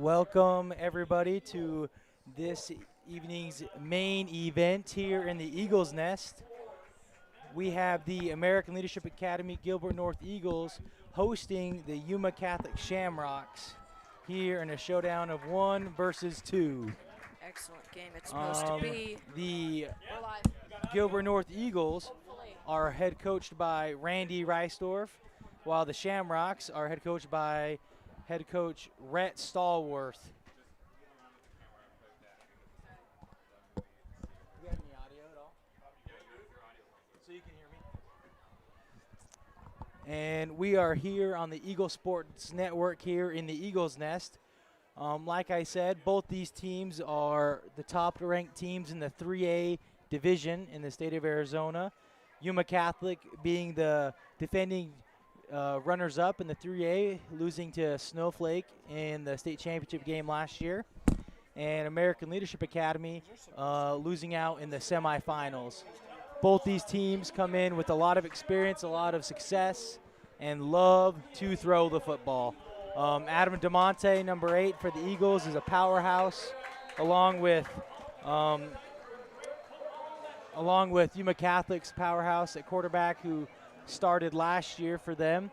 Welcome everybody to this evening's main event here in the Eagles Nest. We have the American Leadership Academy Gilbert North Eagles hosting the Yuma Catholic Shamrocks here in a showdown of 1 versus 2. Excellent game it's supposed to be. The Gilbert North Eagles are head coached by Randy Reisdorf, while the Shamrocks are head coached by head coach Rhett Stallworth. Do you have any audio at all? So you can hear me? And we are here on the Eagle Sports Network here in the Eagles Nest. Like I said, both these teams are the top-ranked teams in the 3A division in the state of Arizona. Yuma Catholic being the defending runners-up in the 3A, losing to Snowflake in the state championship game last year. And American Leadership Academy losing out in the semifinals. Both these teams come in with a lot of experience, a lot of success, and love to throw the football. Adam DeMonte, number 8 for the Eagles, is a powerhouse, along with Yuma Catholic's powerhouse at quarterback who started last year for them.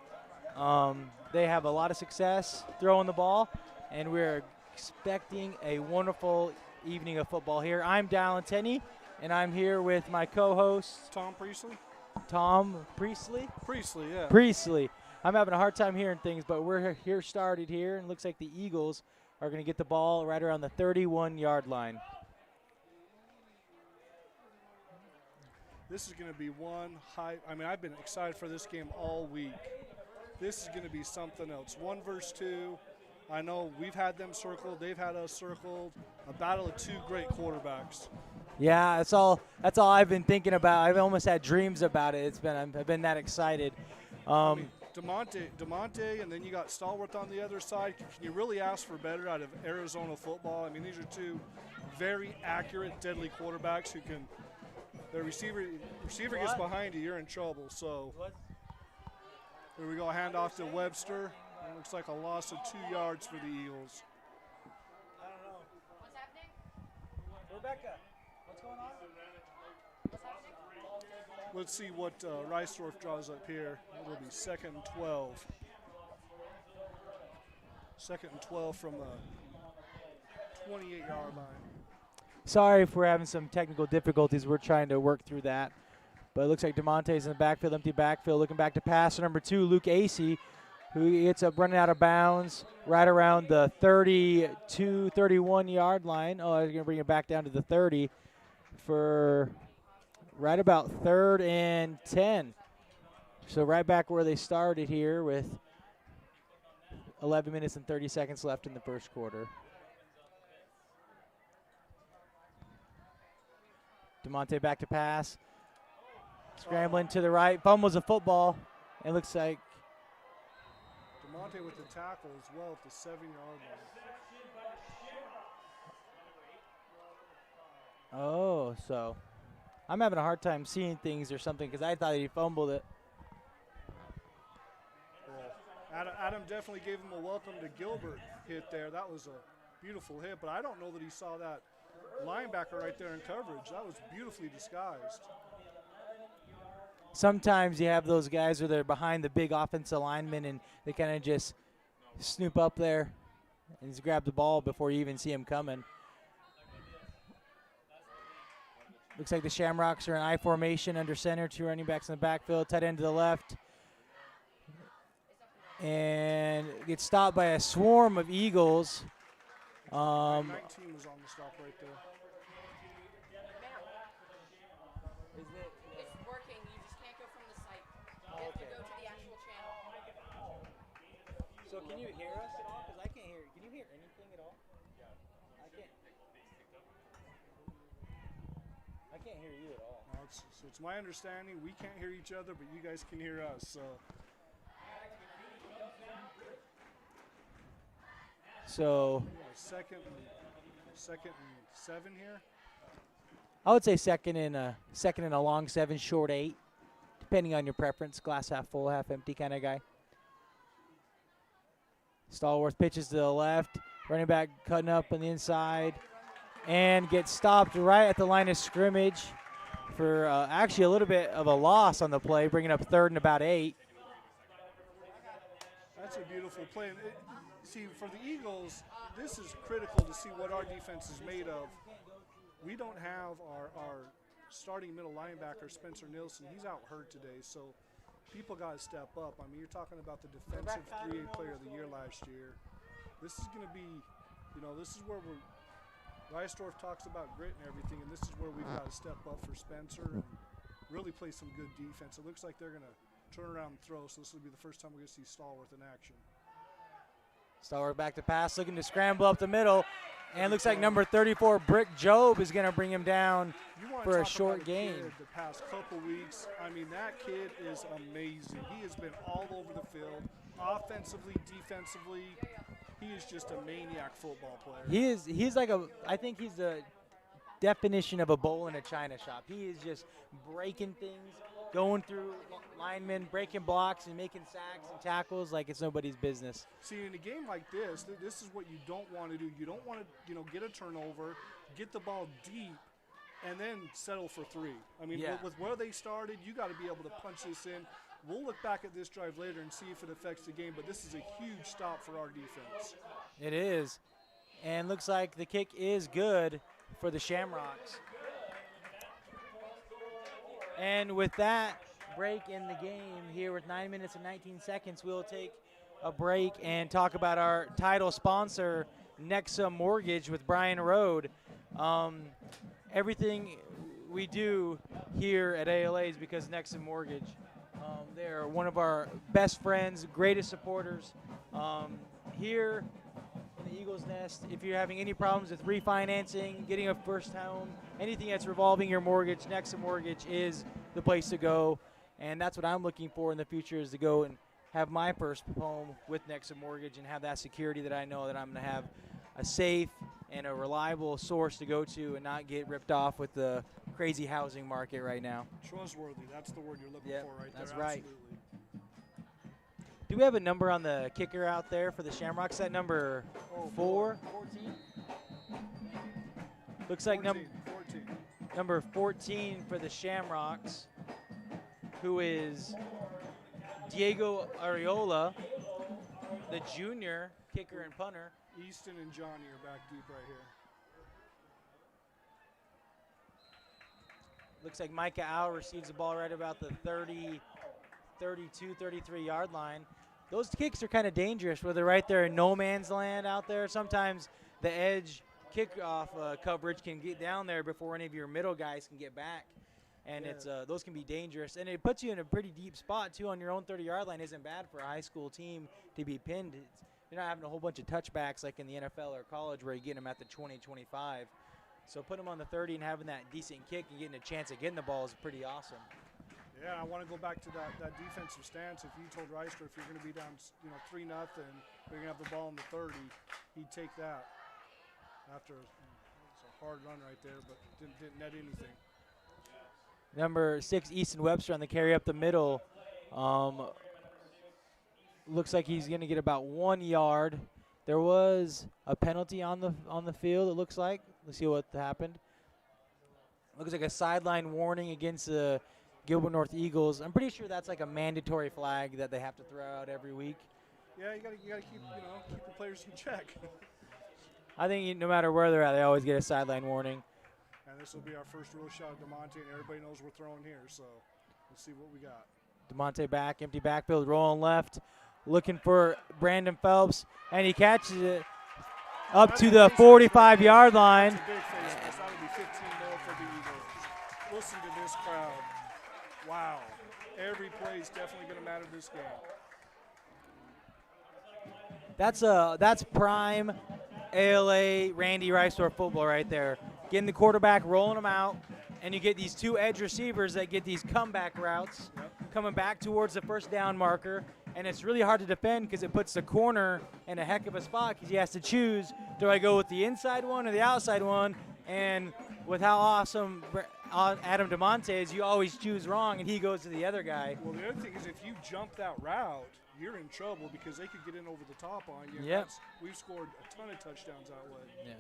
They have a lot of success throwing the ball, and we're expecting a wonderful evening of football here. I'm Dallin Tenney, and I'm here with my co-host Tom Priestley? Tom Priestley? Priestley, yeah. Priestley. I'm having a hard time hearing things, but we're here started here, and it looks like the Eagles are going to get the ball right around the 31-yard line. This is going to be one high. I mean, I've been excited for this game all week. This is going to be something else. 1 versus 2. I know we've had them circled. They've had us circled. A battle of 2 great quarterbacks. Yeah, that's all I've been thinking about. I've almost had dreams about it. I've been that excited. I mean, DeMonte, and then you got Stallworth on the other side. Can you really ask for better out of Arizona football? I mean, these are 2 very accurate, deadly quarterbacks who can. The receiver gets behind you, you're in trouble. So here we go, handoff to Webster. It looks like a loss of 2 yards for the Eagles. I don't know. What's happening? Rebecca, what's going on? What's happening? Let's see what Reisdorf draws up here. It'll be 2nd and 12. 2nd and 12 from the 28-yard line. Sorry if we're having some technical difficulties. We're trying to work through that. But it looks like DeMonte's in the backfield, empty backfield, looking back to passer number 2, Luke Acey, who gets up running out of bounds right around the 32, 31-yard line. Oh, they're going to bring it back down to the 30 for right about 3rd and 10. So right back where they started here with 11 minutes and 30 seconds left in the first quarter. DeMonte back to pass. Scrambling to the right. Fumbles a football. It looks like. DeMonte with the tackle as well at the 7-yard line. Oh, so I'm having a hard time seeing things or something because I thought he fumbled it. Yeah. Adam definitely gave him a welcome to Gilbert hit there. That was a beautiful hit, but I don't know that he saw that linebacker right there in coverage. That was beautifully disguised. Sometimes you have those guys where they're behind the big offensive lineman and they kind of just snoop up there and just grab the ball before you even see him coming. Looks like the Shamrocks are in I formation under center, 2 running backs in the backfield, tight end to the left. And gets stopped by a swarm of Eagles. 19 was on the stop right there. It's working. You just can't go from the site. You have to go to the actual channel. So can you hear us at all? Because I can't hear. Can you hear anything at all? I can't. I can't hear you at all. No, it's my understanding we can't hear each other, but you guys can hear us. So second and 7 here. I would say second and a long 7, short 8, depending on your preference. Glass half full, half empty kind of guy. Stallworth pitches to the left. Running back cutting up on the inside and gets stopped right at the line of scrimmage for actually a little bit of a loss on the play, bringing up 3rd and about 8. That's a beautiful play. And see, for the Eagles, this is critical to see what our defense is made of. We don't have our starting middle linebacker, Spencer Nielsen. He's out hurt today, so people got to step up. I mean, you're talking about the defensive 3A player of the year last year. This is going to be, this is where Reisdorf talks about grit and everything, and this is where we've got to step up for Spencer and really play some good defense. It looks like they're going to turn around and throw, so this will be the first time we're going to see Stallworth in action. Stallworth back to pass, looking to scramble up the middle, and looks like number 34, Brick Job, is going to bring him down for a short gain. The past couple weeks, I mean, that kid is amazing. He has been all over the field, offensively, defensively. He is just a maniac football player. He's like I think he's the definition of a bowl in a china shop. He is just breaking things, going through linemen, breaking blocks, and making sacks and tackles like it's nobody's business. See, in a game like this, this is what you don't want to do. You don't want to, get a turnover, get the ball deep, and then settle for 3. I mean, with where they started, you got to be able to punch this in. We'll look back at this drive later and see if it affects the game, but this is a huge stop for our defense. It is. And looks like the kick is good for the Shamrocks. And with that break in the game here with 9 minutes and 19 seconds, we'll take a break and talk about our title sponsor, Nexa Mortgage with Brian Rode. Everything we do here at ALA is because Nexa Mortgage. They're one of our best friends, greatest supporters here in the Eagles Nest. If you're having any problems with refinancing, getting a first home, anything that's revolving your mortgage, Nexa Mortgage is the place to go. And that's what I'm looking for in the future, is to go and have my first home with Nexa Mortgage and have that security that I know that I'm going to have a safe and a reliable source to go to and not get ripped off with the crazy housing market right now. Trustworthy, that's the word you're looking for right that's there. Right. Absolutely. Do we have a number on the kicker out there for the Shamrocks? That number 4? 14? Looks like 14. number 14 for the Shamrocks, who is Diego Areola, the junior kicker and punter. Easton and Johnny are back deep right here. Looks like Micah Au receives the ball right about the 30, 32, 33-yard line. Those kicks are kind of dangerous where they're right there in no man's land out there. Sometimes the edge kickoff coverage can get down there before any of your middle guys can get back. And those can be dangerous. And it puts you in a pretty deep spot, too, on your own 30-yard line. Isn't bad for a high school team to be pinned. You're not having a whole bunch of touchbacks like in the NFL or college where you're getting them at the 20, 25. So putting them on the 30 and having that decent kick and getting a chance at getting the ball is pretty awesome. Yeah, I want to go back to that defensive stance. If you told Reister if you're going to be down, 3-0, you're going to have the ball in the 30, he'd take that. After it's a hard run right there, but didn't net anything. Number 6, Easton Webster on the carry up the middle. Looks like he's going to get about 1 yard. There was a penalty on the field, it looks like. Let's see what happened. Looks like a sideline warning against the Gilbert North Eagles. I'm pretty sure that's like a mandatory flag that they have to throw out every week. Yeah, you gotta keep the players in check. I think no matter where they're at, they always get a sideline warning. And this will be our first real shot at DeMonte, and everybody knows we're throwing here, so let's see what we got. DeMonte back, empty backfield, rolling left, looking for Brandon Phelps, and he catches it up to the 45-yard line. That's a big face. That would be 15-0 for the Eagles. Listen to this crowd. Wow. Every play is definitely going to matter this game. That's prime ALA Randy Reisdorf football right there. Getting the quarterback, rolling them out, and you get these 2 edge receivers that get these comeback routes coming back towards the first down marker. And it's really hard to defend because it puts the corner in a heck of a spot because he has to choose, do I go with the inside one or the outside one? And with how awesome Adam DeMonte is you always choose wrong, and he goes to the other guy. Well, the other thing is if you jump that route, you're in trouble because they could get in over the top on you. Yep. We've scored a ton of touchdowns that way. Yeah.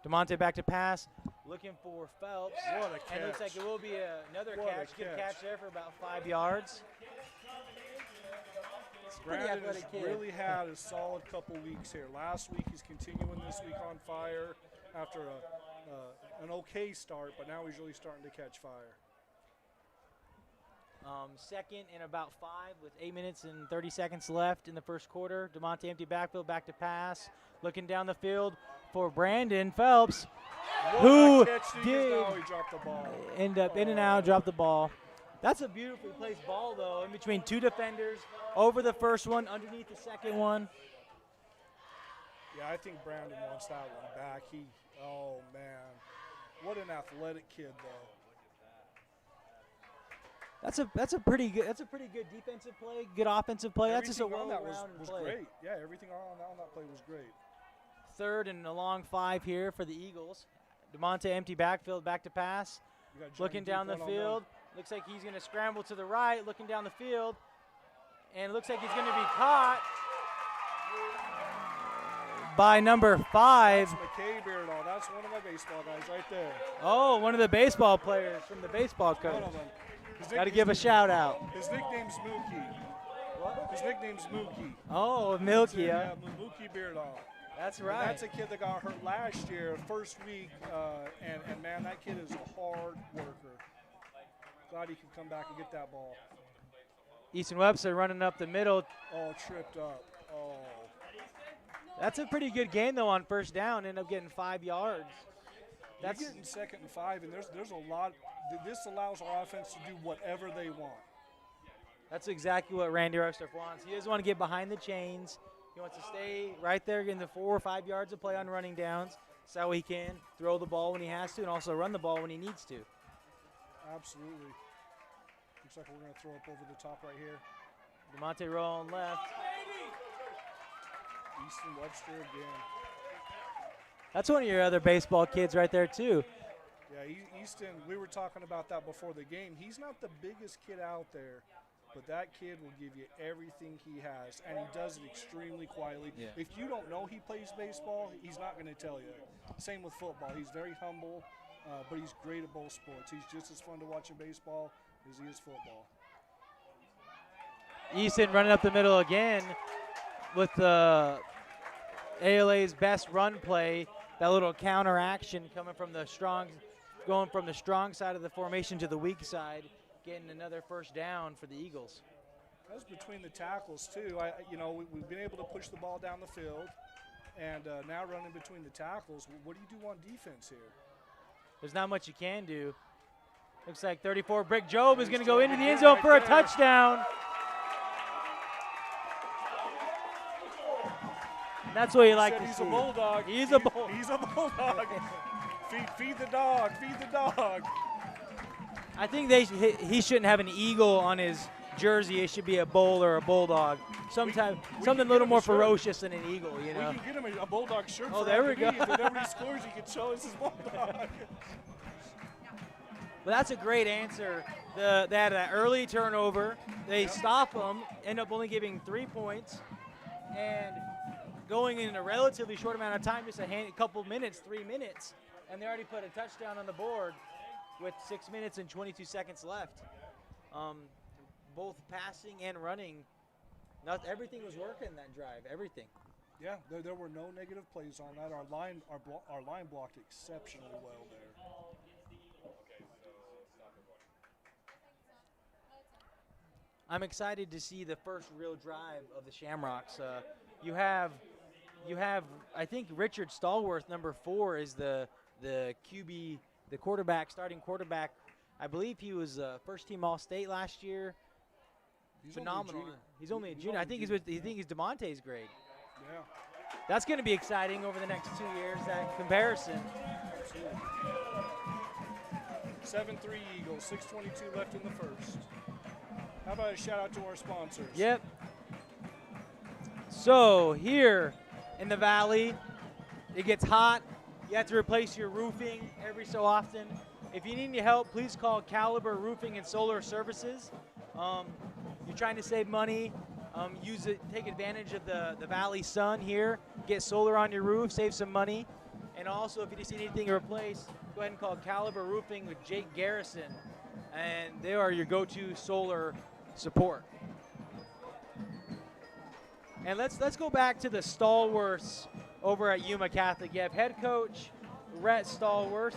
DeMonte back to pass, looking for Phelps. What a catch. And it looks like it will be another What a catch. Good catch. catch there for about 5 yards. Pretty Brandon has athletic kid. really had a solid couple weeks here. Last week he's continuing this week on fire after an okay start, but now he's really starting to catch fire. Second and about 5 with 8 minutes and 30 seconds left in the first quarter. DeMonte empty backfield, back to pass. Looking down the field for Brandon Phelps, who What a catch he did now he dropped the ball. end up in and out, dropped the ball. That's a beautifully placed ball, though, in between 2 defenders, over the first one, underneath the second one. Yeah, I think Brandon wants that one back. Oh man, what an athletic kid though. That's a pretty good defensive play, good offensive play. That's just a Everything on that well-rounded was play. great. Yeah, everything on that play was great. Third and a long 5 here for the Eagles. DeMonte empty backfield, back to pass. You got Johnny Looking down the deep field. Looks like he's going to scramble to the right, looking down the field. And it looks like he's going to be caught by number 5. That's McKay Beardall. That's one of my baseball guys right there. Oh, one of the baseball players from the baseball One coach. of them. Got to give a shout out. His nickname's Mookie. His nickname's Mookie. Oh, Milky. Yeah, Mookie Beardall. That's And right. that's a kid that got hurt last year, first week, and man, that kid is a hard worker. Glad he could come back and get that ball. Easton Webster running up the middle. Oh, tripped up. Oh. That's a pretty good game, though, on first down. End up getting 5 yards. You're getting 2nd and 5, and there's a lot. This allows our offense to do whatever they want. That's exactly what Randy Rushtorf wants. He doesn't want to get behind the chains. He wants to stay right there in the 4 or 5 yards of play on running downs so he can throw the ball when he has to and also run the ball when he needs to. Absolutely. Looks like we're going to throw up over the top right here. DeMonte rolling left. Easton Webster again. That's one of your other baseball kids right there, too. Yeah, Easton, we were talking about that before the game. He's not the biggest kid out there, but that kid will give you everything he has, and he does it extremely quietly. Yeah. If you don't know he plays baseball, he's not going to tell you. Same with football. He's very humble, but he's great at both sports. He's just as fun to watch in baseball as he is football. Easton running up the middle again with the ALA's best run play. That little counter action coming from the strong, going from the strong side of the formation to the weak side, getting another first down for the Eagles. That's between the tackles too. We've been able to push the ball down the field, and now running between the tackles. What do you do on defense here? There's not much you can do. Looks like 34 Brick Job is going to go into the end zone for a touchdown. That's what you like to He's see. a bulldog. He's a bulldog. He's a bulldog. feed the dog. Feed the dog. I think he shouldn't have an eagle on his jersey. It should be a bull or a bulldog. Something a little more ferocious than an eagle, you know. We can get him a bulldog shirt. Oh, for there we after go. me. Whenever he scores, he can show us his bulldog. But that's a great answer. They had an early turnover. They stop them, end up only giving 3 points, and going in a relatively short amount of time, just a couple minutes, 3 minutes, and they already put a touchdown on the board with 6 minutes and 22 seconds left. Both passing and running, everything was working that drive, everything. Yeah, there were no negative plays on that. Our line blocked exceptionally well there. I'm excited to see the first real drive of the Shamrocks. You have, I think Richard Stallworth, number 4, is the QB, the quarterback, starting quarterback. I believe he was first team All-State last year. He's Phenomenal. He's only a junior. I think he's DeMonte's grade. Yeah. That's going to be exciting over the next 2 years, that comparison. 7-3 Eagles, 6:22 left in the first. How about a shout out to our sponsors? Yep. So here in the valley, it gets hot. You have to replace your roofing every so often. If you need any help, please call Caliber Roofing and Solar Services. You're trying to save money, take advantage of the valley sun here, get solar on your roof, save some money. And also, if you just need anything replaced, go ahead and call Caliber Roofing with Jake Garrison, and they are your go-to solar support. And let's go back to the stalwarts over at Yuma Catholic. You have head coach Rhett Stallworth,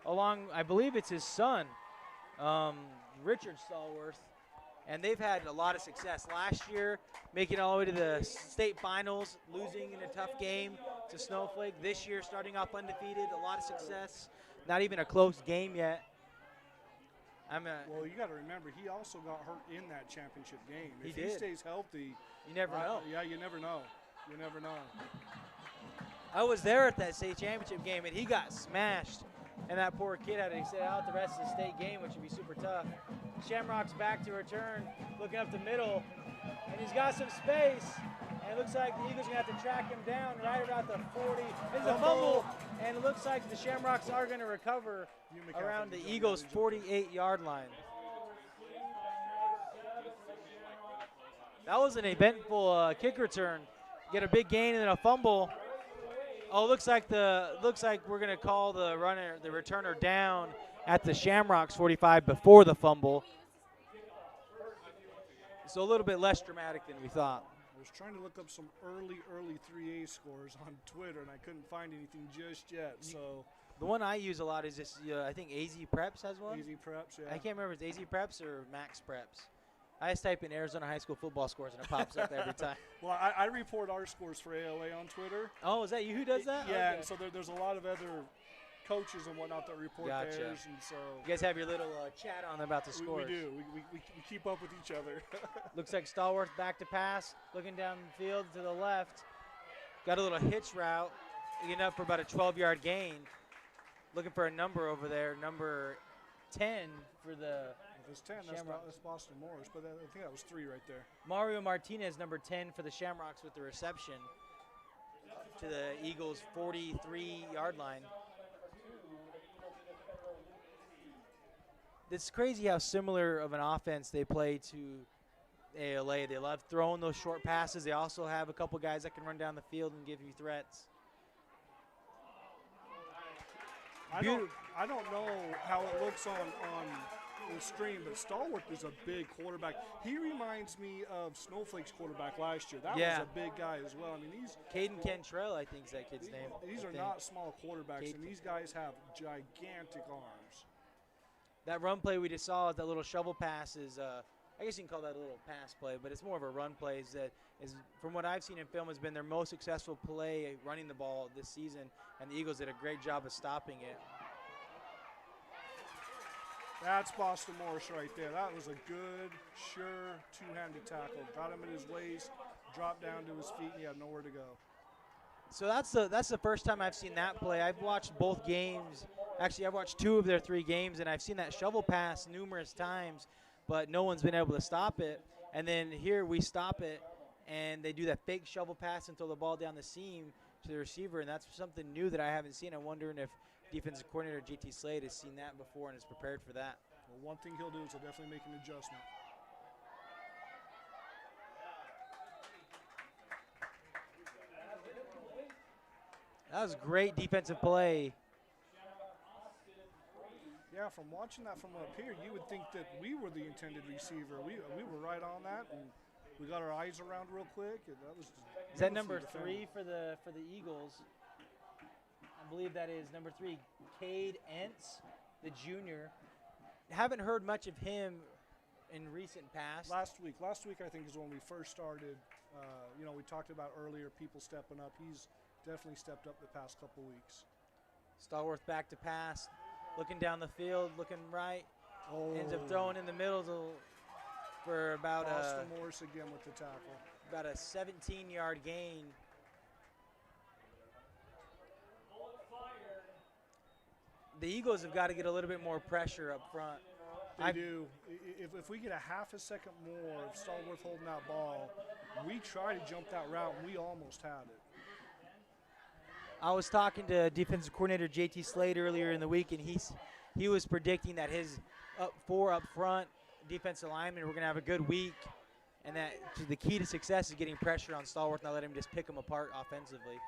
along, I believe it's his son, Richard Stallworth, and they've had a lot of success. Last year, making it all the way to the state finals, losing in a tough game to Snowflake. This year, starting off undefeated, a lot of success. Not even a close game yet. Well, you got to remember, he also got hurt in that championship game. If he did. stays healthy, You never know. Yeah, you never know. You never know. I was there at that state championship game, and he got smashed. And that poor kid had to sit out the rest of the state game, which would be super tough. Shamrock's back to return, looking up the middle, and he's got some space. And it looks like the Eagles are going to have to track him down right about the 40. It's a fumble, and it looks like the Shamrocks are going to recover around the Eagles' 48-yard line. That was an eventful kick return. Get a big gain and then a fumble. Oh, looks like we're gonna call the returner down at the Shamrocks 45 before the fumble. So a little bit less dramatic than we thought. I was trying to look up some early 3A scores on Twitter, and I couldn't find anything just yet. So the one I use a lot is this. I think AZ Preps has one. AZ Preps, yeah. I can't remember if it's AZ Preps or Max Preps. I just type in Arizona high school football scores and it pops up every time. Well, I report our scores for ALA on Twitter. Oh, is that you who does that? Yeah, Okay. and so there's a lot of other coaches and whatnot that report Gotcha. theirs, and so You guys have your little chat on about the we scores. do. We keep up with each other. Looks like Stallworth back to pass, looking down the field to the left. Got a little hitch route, getting up for about a 12-yard gain. Looking for a number over there, number 10 for the If it's 10, that's Boston Morris, but I think that was 3 right there. Mario Martinez, number 10 for the Shamrocks with the reception to the Eagles' 43-yard line. It's crazy how similar of an offense they play to ALA. They love throwing those short passes. They also have a couple guys that can run down the field and give you threats. I don't know how it looks on the stream, but Stallworth is a big quarterback. He reminds me of Snowflake's quarterback last year. That was a big guy as well. I mean, Caden Cantrell, I think is that kid's name. These are not small quarterbacks, and these guys have gigantic arms. That run play we just saw, that little shovel pass is, I guess you can call that a little pass play, but it's more of a run play. From what I've seen in film, has been their most successful play running the ball this season, and the Eagles did a great job of stopping it. That's Boston Morris right there. That was a good, sure, two-handed tackle. Got him at his waist, dropped down to his feet, and he had nowhere to go. So that's the first time I've seen that play. I've watched both games. Actually, I've watched 2 of their 3 games, and I've seen that shovel pass numerous times, but no one's been able to stop it. And then here we stop it, and they do that fake shovel pass and throw the ball down the seam to the receiver, and that's something new that I haven't seen. I'm wondering if defensive coordinator JT Slade has seen that before and is prepared for that. Well, one thing he'll do is he'll definitely make an adjustment. That was great defensive play. Yeah, from watching that from up here, you would think that we were the intended receiver. We were right on that, and we got our eyes around real quick. And that was is that number 3 for the Eagles? I believe that is number 3, Cade Entz, the junior. Haven't heard much of him in recent past. Last week I think is when we first started. We talked about earlier people stepping up. He's definitely stepped up the past couple weeks. Stallworth back to pass, looking down the field, looking right. Ends up throwing in the middle for about Boston Morris again with the tackle. About a 17-yard gain. The Eagles have got to get a little bit more pressure up front. They do. If we get a half a second more of Stallworth holding that ball, we try to jump that route, and we almost had it. I was talking to defensive coordinator JT Slade earlier in the week, and he was predicting that his four up front defensive linemen were going to have a good week, and that the key to success is getting pressure on Stallworth, not letting him just pick them apart offensively.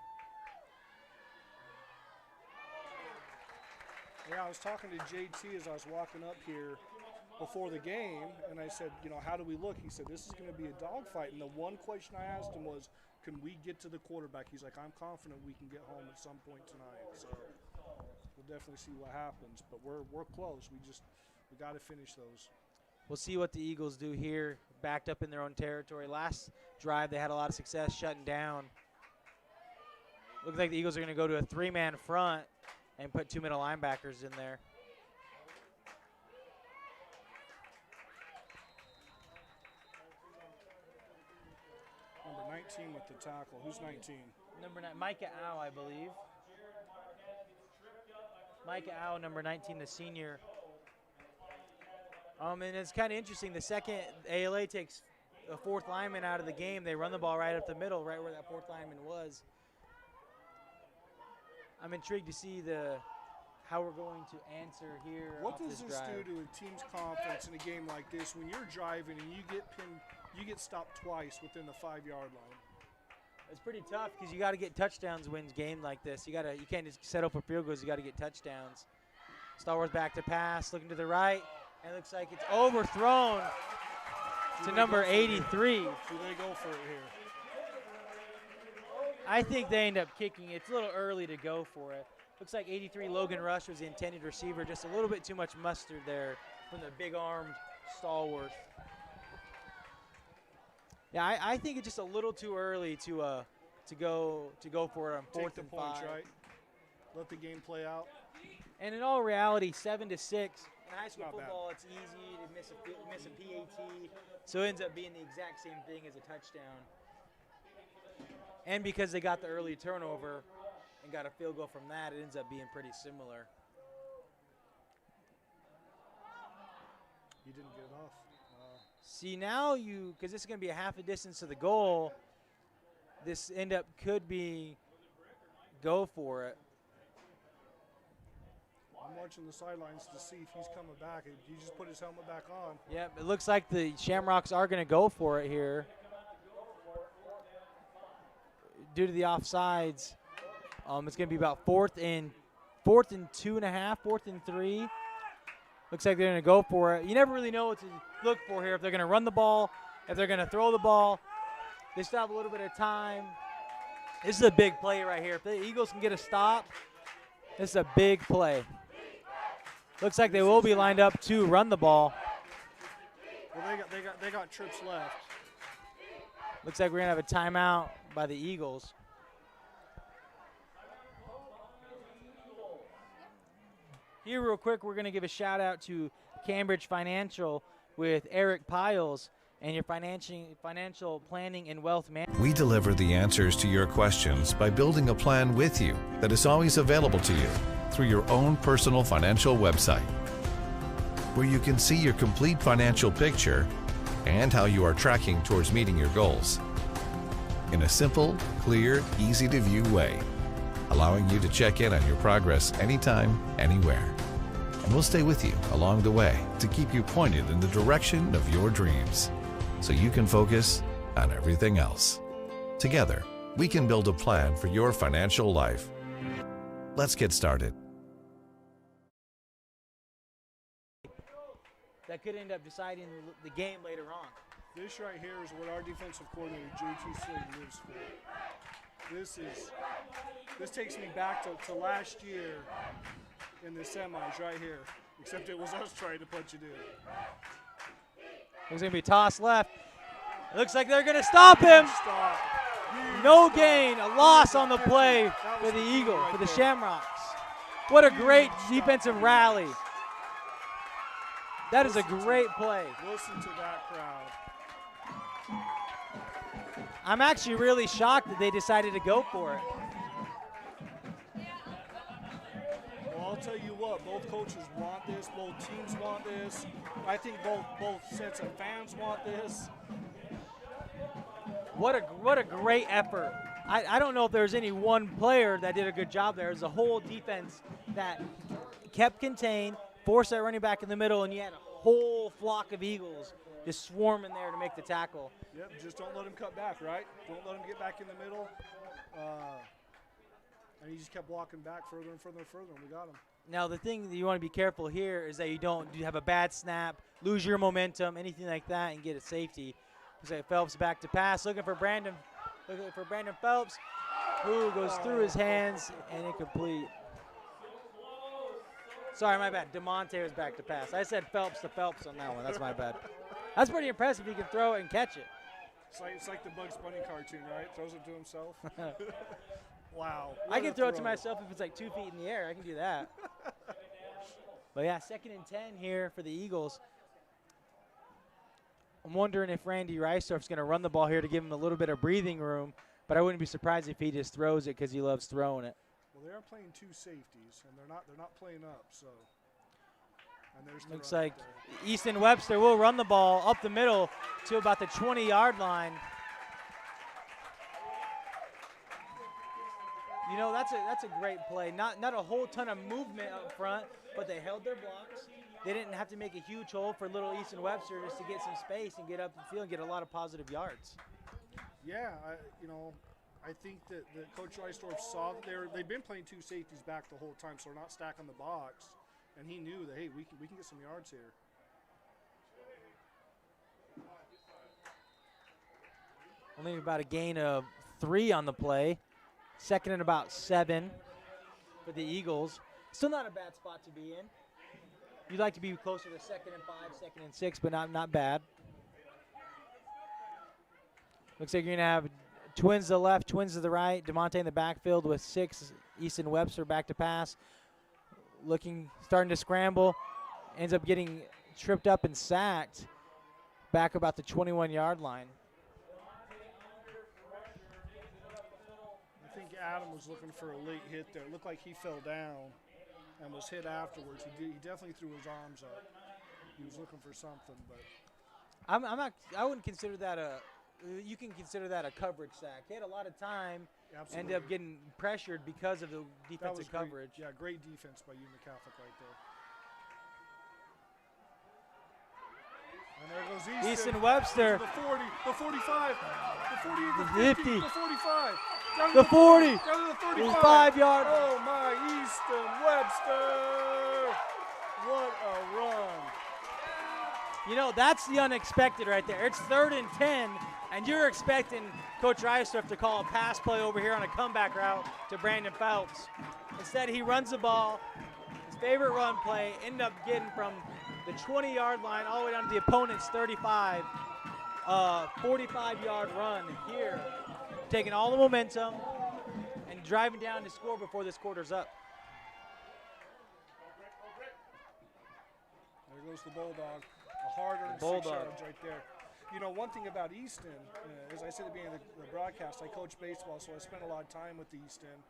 Yeah, I was talking to JT as I was walking up here before the game, and I said, you know, how do we look? He said, this is going to be a dogfight. And the one question I asked him was, can we get to the quarterback? He's like, I'm confident we can get home at some point tonight. So we'll definitely see what happens. But we're close. We got to finish those. We'll see what the Eagles do here, backed up in their own territory. Last drive, they had a lot of success shutting down. Looks like the Eagles are going to go to a three-man front and put two middle linebackers in there. Number 19 with the tackle. Who's 19? Number 9, Micah Au, I believe. Micah Au, number 19, the senior. And it's kind of interesting. The second ALA takes a fourth lineman out of the game, they run the ball right up the middle, right where that fourth lineman was. I'm intrigued to see how we're going to answer here. What does this drive. do to a team's confidence in a game like this when you're driving and you get pinned, you get stopped twice within the 5-yard line? It's pretty tough because you got to get touchdowns wins game like this. You can't just set up for field goals. You got to get touchdowns. Stallworth back to pass, looking to the right, and it looks like it's overthrown to number 83. Do they go for it here? I think they end up kicking it. It's a little early to go for it. Looks like 83 Logan Rush was the intended receiver. Just a little bit too much mustard there from the big-armed Stallworth. Yeah, I think it's just a little too early to go for it on Take 4th the and points, 5. right? Let the game play out. And in all reality, 7-6 in high school Not bad. football, it's easy to miss a PAT, so it ends up being the exact same thing as a touchdown. And because they got the early turnover and got a field goal from that, it ends up being pretty similar. You didn't get it off. See, now because this is going to be a half a distance to the goal, this could be go for it. I'm watching the sidelines to see if he's coming back. He just put his helmet back on. Yep, it looks like the Shamrocks are going to go for it here. Due to the offsides, it's going to be about 4th and 2.5, 4th and 3. Looks like they're going to go for it. You never really know what to look for here, if they're going to run the ball, if they're going to throw the ball. They still have a little bit of time. This is a big play right here. If the Eagles can get a stop, this is a big play. Looks like they will be lined up to run the ball. Well, they got trips left. Looks like we're going to have a timeout by the Eagles. Here real quick, we're going to give a shout out to Cambridge Financial with Eric Piles and your financial planning and wealth management. We deliver the answers to your questions by building a plan with you that is always available to you through your own personal financial website, where you can see your complete financial picture and how you are tracking towards meeting your goals in a simple, clear, easy-to-view way, allowing you to check in on your progress anytime, anywhere. And we'll stay with you along the way to keep you pointed in the direction of your dreams, so you can focus on everything else. Together, we can build a plan for your financial life. Let's get started. That could end up deciding the game later on. This right here is what our defensive coordinator, JT Slade, lives for. This takes me back to last year in the semis right here, except it was us trying to punch it in. It's going to be tossed left. It looks like they're going to stop him. Stop. No gain, a loss on the play for the Eagles, for the Shamrocks. What a great defensive rally. That is a great play. Listen to that crowd. I'm actually really shocked that they decided to go for it. Well, I'll tell you what, both coaches want this, both teams want this. I think both sets of fans want this. What a great effort. I don't know if there's any one player that did a good job there. There's a whole defense that kept contained, force that running back in the middle, and you had a whole flock of Eagles just swarming there to make the tackle. Yep, just don't let him cut back, right? Don't let him get back in the middle. And he just kept walking back further and further and further, and we got him. Now, the thing that you want to be careful here is that you don't have a bad snap, lose your momentum, anything like that, and get a safety. Looks like Phelps back to pass, looking for Brandon Phelps, who goes through his hands and incomplete. Sorry, my bad. DeMonte was back to pass. I said Phelps to Phelps on that one. That's my bad. That's pretty impressive. He can throw it and catch it. It's like the Bugs Bunny cartoon, right? Throws it to himself. Wow. I can throw it to myself if it's like 2 feet in the air. I can do that. But yeah, 2nd and 10 here for the Eagles. I'm wondering if Randy Reisdorf's going to run the ball here to give him a little bit of breathing room, but I wouldn't be surprised if he just throws it because he loves throwing it. Well, they are playing 2 safeties, and they're not playing up. So, and there's the looks run like right there. Easton Webster will run the ball up the middle to about the 20-yard line. You know, that's a great play. Not a whole ton of movement up front, but they held their blocks. They didn't have to make a huge hole for little Easton Webster just to get some space and get up the field and get a lot of positive yards. Yeah, I think that Coach Reisdorf saw that they've been playing 2 safeties back the whole time, so they're not stacking the box, and he knew that, hey, we can get some yards here. Only about a gain of 3 on the play. 2nd and about 7 for the Eagles. Still not a bad spot to be in. You'd like to be closer to 2nd and 5, 2nd and 6, but not bad. Looks like you're going to have twins to the left, twins to the right. DeMonte in the backfield with 6. Easton Webster back to pass. Starting to scramble. Ends up getting tripped up and sacked back about the 21-yard line. I think Adam was looking for a late hit there. It looked like he fell down and was hit afterwards. He definitely threw his arms up. He was looking for something, but I wouldn't consider that you can consider that a coverage sack. He had a lot of time, ended up getting pressured because of the defensive coverage. Yeah, great defense by Yuma Catholic right there. And there goes Easton Webster. The 40, the 45, the 40, the 50, 50, the 45. Down to the 40. Down to the 35. 5-yard. Oh, my, Easton Webster. What a run. You know, that's the unexpected right there. It's 3rd and 10, and you're expecting Coach Reisdorf to call a pass play over here on a comeback route to Brandon Phelps. Instead, he runs the ball. His favorite run play, ended up getting from the 20-yard line all the way down to the opponent's 35. 45-yard run here, taking all the momentum and driving down to score before this quarter's up. There goes the Bulldog. A hard-earned 6 yards right there. You know, one thing about Easton, as I said at the beginning of the broadcast, I coach baseball, so I spent a lot of time with Easton.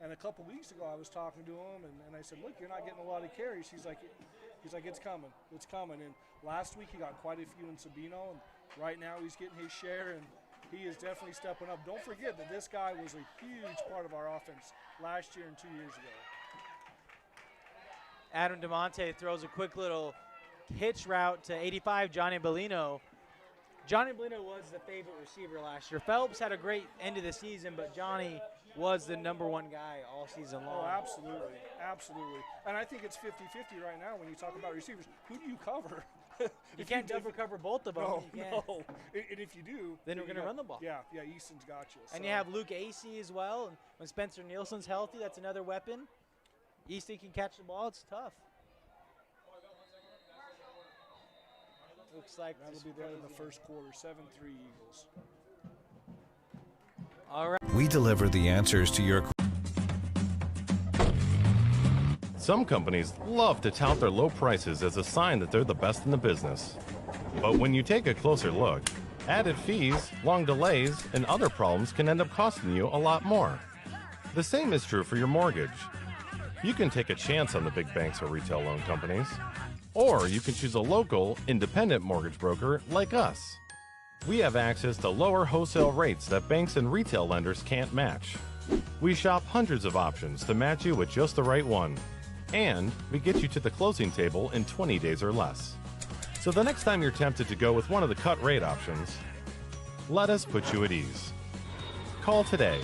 And a couple weeks ago, I was talking to him, and I said, look, you're not getting a lot of carries. He's like, it's coming. It's coming. And last week, he got quite a few in Sabino, and right now he's getting his share, and he is definitely stepping up. Don't forget that this guy was a huge part of our offense last year and 2 years ago. Adam DeMonte throws a quick little hitch route to 85, Johnny Bellino. Johnny Bellino was the favorite receiver last year. Phelps had a great end of the season, but Johnny was the #1 guy all season long. Oh, absolutely. Absolutely. And I think it's 50-50 right now when you talk about receivers. Who do you cover? You can't double cover both of them. No. And if you do, then we're going to run the ball. Yeah, Easton's got you. And you have Luke Acey as well. And when Spencer Nielsen's healthy, that's another weapon. Easton can catch the ball. It's tough. Looks like that'll be the end of the first quarter. 7-3 Eagles. All right. We deliver the answers to your Some companies love to tout their low prices as a sign that they're the best in the business. But when you take a closer look, added fees, long delays, and other problems can end up costing you a lot more. The same is true for your mortgage. You can take a chance on the big banks or retail loan companies, or you can choose a local, independent mortgage broker like us. We have access to lower wholesale rates that banks and retail lenders can't match. We shop hundreds of options to match you with just the right one. And we get you to the closing table in 20 days or less. So the next time you're tempted to go with one of the cut rate options, let us put you at ease. Call today.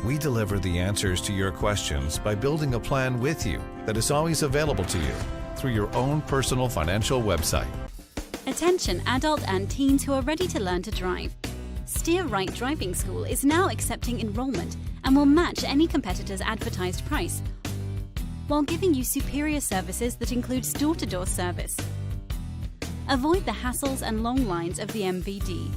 We deliver the answers to your questions by building a plan with you that is always available to you through your own personal financial website. Attention adult and teens who are ready to learn to drive. Steer Right Driving School is now accepting enrollment and will match any competitor's advertised price while giving you superior services that includes door-to-door service. Avoid the hassles and long lines of the MVD.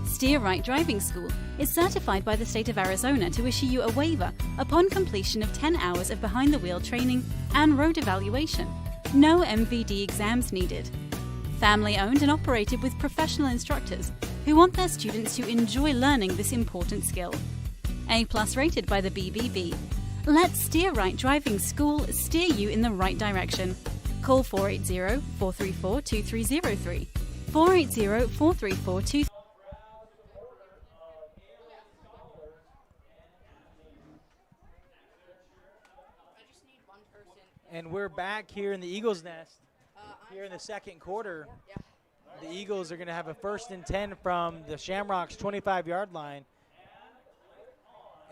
Steer Right Driving School is certified by the state of Arizona to issue you a waiver upon completion of 10 hours of behind-the-wheel training and road evaluation. No MVD exams needed. Family-owned and operated with professional instructors who want their students to enjoy learning this important skill. A+ rated by the BBB. Let Steer Right Driving School steer you in the right direction. Call 480-434-2303. 480-434-2303. And we're back here in the Eagles' nest here in the second quarter. The Eagles are going to have a 1st and 10 from the Shamrocks' 25-yard line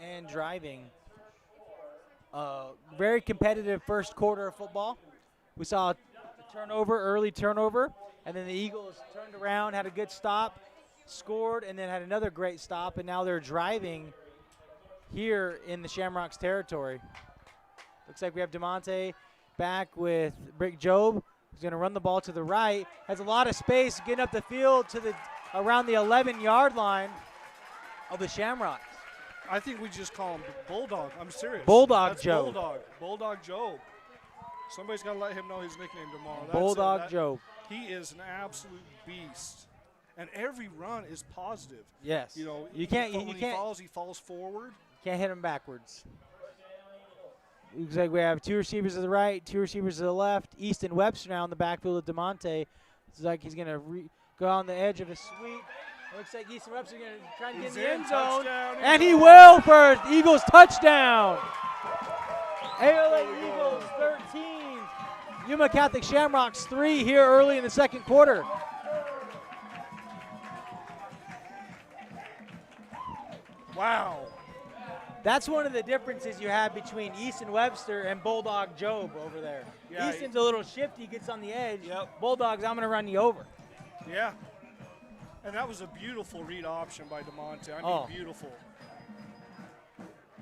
and driving. Very competitive first quarter of football. We saw a early turnover, and then the Eagles turned around, had a good stop, scored, and then had another great stop, and now they're driving here in the Shamrocks' territory. Looks like we have DeMonte back with Brick Job, who's going to run the ball to the right. Has a lot of space getting up the field to the around the 11-yard line of the Shamrocks. I think we just call him Bulldog. I'm serious. Bulldog That's Joe. Bulldog Joe. Somebody's got to let him know his nickname tomorrow. Bulldog Joe. He is an absolute beast, and every run is positive. Yes. You know, you can't. When he falls forward. Can't hit him backwards. Looks like we have 2 receivers to the right, 2 receivers to the left. Easton Webster now in the backfield of DeMonte. It's like he's going to go on the edge of a sweep. Looks like Easton Webster going to try and get in the end zone. And he will for Eagles touchdown. ALAGN Eagles 13. Yuma Catholic Shamrocks 3 here early in the second quarter. Wow. That's one of the differences you have between Easton Webster and Bulldog Job over there. Yeah, Easton's a little shifty, gets on the edge. Yep. Bulldog's, I'm going to run you over. Yeah. And that was a beautiful read option by DeMonte. I mean, beautiful.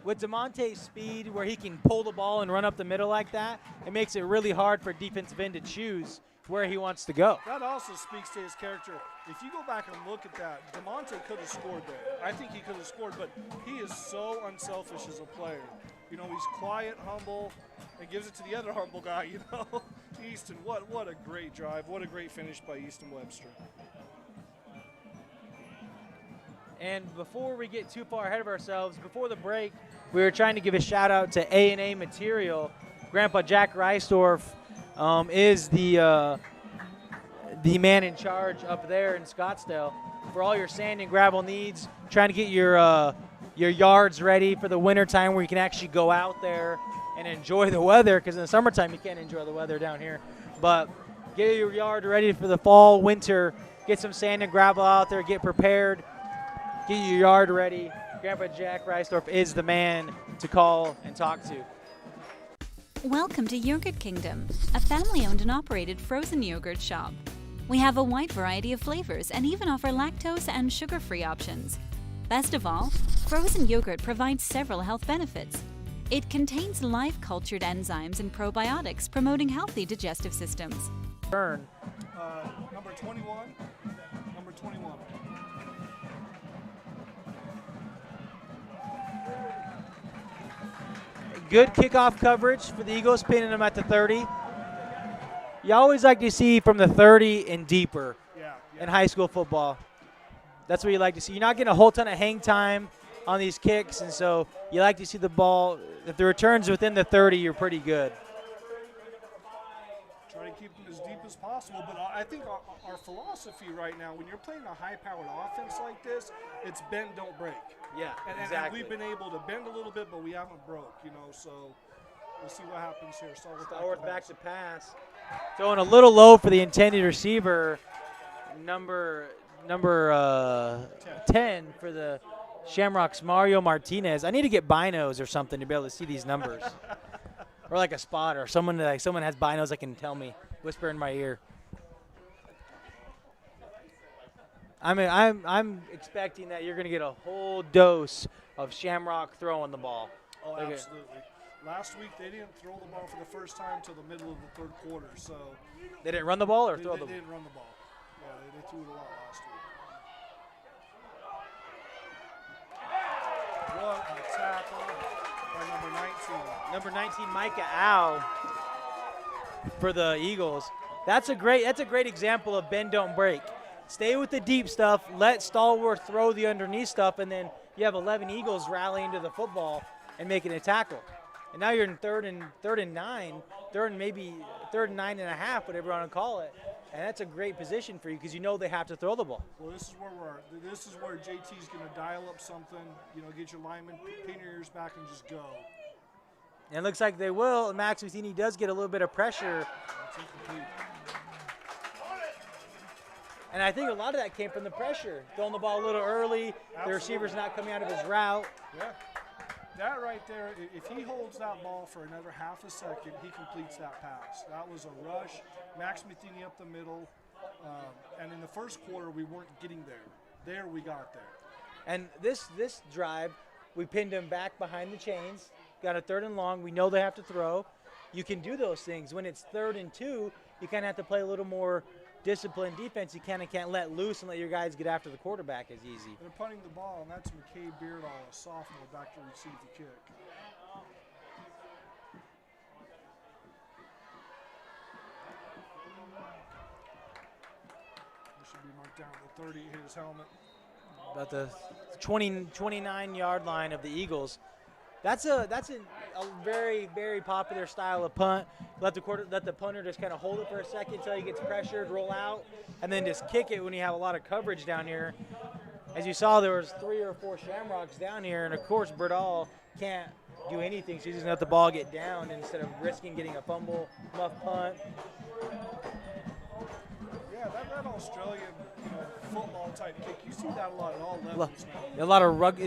With DeMonte's speed, where he can pull the ball and run up the middle like that, it makes it really hard for defensive end to choose where he wants to go. That also speaks to his character. If you go back and look at that, DeMonte could have scored there. I think he could have scored, but he is so unselfish as a player. You know, he's quiet, humble, and gives it to the other humble guy, you know. Easton, what a great drive. What a great finish by Easton Webster. And before we get too far ahead of ourselves, before the break, we were trying to give a shout out to A&A Material. Grandpa Jack Reisdorf is the man in charge up there in Scottsdale for all your sand and gravel needs, trying to get your yards ready for the winter time where you can actually go out there and enjoy the weather, because in the summertime you can't enjoy the weather down here. But get your yard ready for the fall, winter, get some sand and gravel out there, get prepared, get your yard ready. Grandpa Jack Reisdorf is the man to call and talk to. Welcome to Yogurt Kingdom, a family-owned and operated frozen yogurt shop. We have a wide variety of flavors and even offer lactose and sugar-free options. Best of all, frozen yogurt provides several health benefits. It contains live cultured enzymes and probiotics promoting healthy digestive systems. Burn. Number 21. Number 21. Good kickoff coverage for the Eagles, pinning them at the 30. You always like to see from the 30 and deeper in high school football. That's what you like to see. You're not getting a whole ton of hang time on these kicks, and so you like to see the ball. If the return's within the 30, you're pretty good. Try to keep them as deep as possible, but I think our philosophy right now, when you're playing a high-powered offense like this, it's bend, don't break. Yeah, And exactly. we've been able to bend a little bit, but we haven't broke, you know, so we'll see what happens here. Stallworth back to pass. Throwing a little low for the intended receiver, number 10 for the Shamrocks, Mario Martinez. I need to get binos or something to be able to see these numbers. Or like a spotter. Someone has binos that can tell me, whisper in my ear. I mean, I'm expecting that you're going to get a whole dose of Shamrock throwing the ball. Oh, absolutely. Last week they didn't throw the ball for the first time until the middle of the third quarter. So they didn't run the ball or throw the ball? They didn't run the ball. Yeah, they threw it a lot last week. What a tackle by number 19. Number 19, Micah Au for the Eagles. That's a great example of bend, don't break. Stay with the deep stuff, let Stallworth throw the underneath stuff, and then you have 11 Eagles rallying to the football and making a tackle. And now you're in third and 9, maybe third and 9.5, whatever you want to call it. And that's a great position for you because you know they have to throw the ball. Well, this is where JT's going to dial up something, you know, get your lineman, pin your ears back, and just go. And it looks like they will. And Max Matheny does get a little bit of pressure. That's incomplete. And I think a lot of that came from the pressure. Throwing the ball a little early, the receiver's not coming out of his route. Yeah. That right there, if he holds that ball for another half a second, he completes that pass. That was a rush. Max Matheny up the middle. And in the first quarter, we weren't getting there. There we got there. And this drive, we pinned him back behind the chains. Got a third and long. We know they have to throw. You can do those things. When it's 3rd and 2, you kind of have to play a little more disciplined defense. You kind of can't let loose and let your guys get after the quarterback as easy. They're punting the ball, and that's McKay Beardall, a sophomore, back to receive the kick. This should be marked down at the 30, hit his helmet. About the 29-yard line of the Eagles. That's a very, very popular style of punt. Let the punter just kind of hold it for a second until he gets pressured, roll out, and then just kick it when you have a lot of coverage down here. As you saw, there was 3 or 4 Shamrocks down here, and of course Berdal can't do anything, so he's just going to let the ball get down instead of risking getting a fumble, muff punt. Yeah, that Australian football type kick, you see that a lot at all levels now. A lot of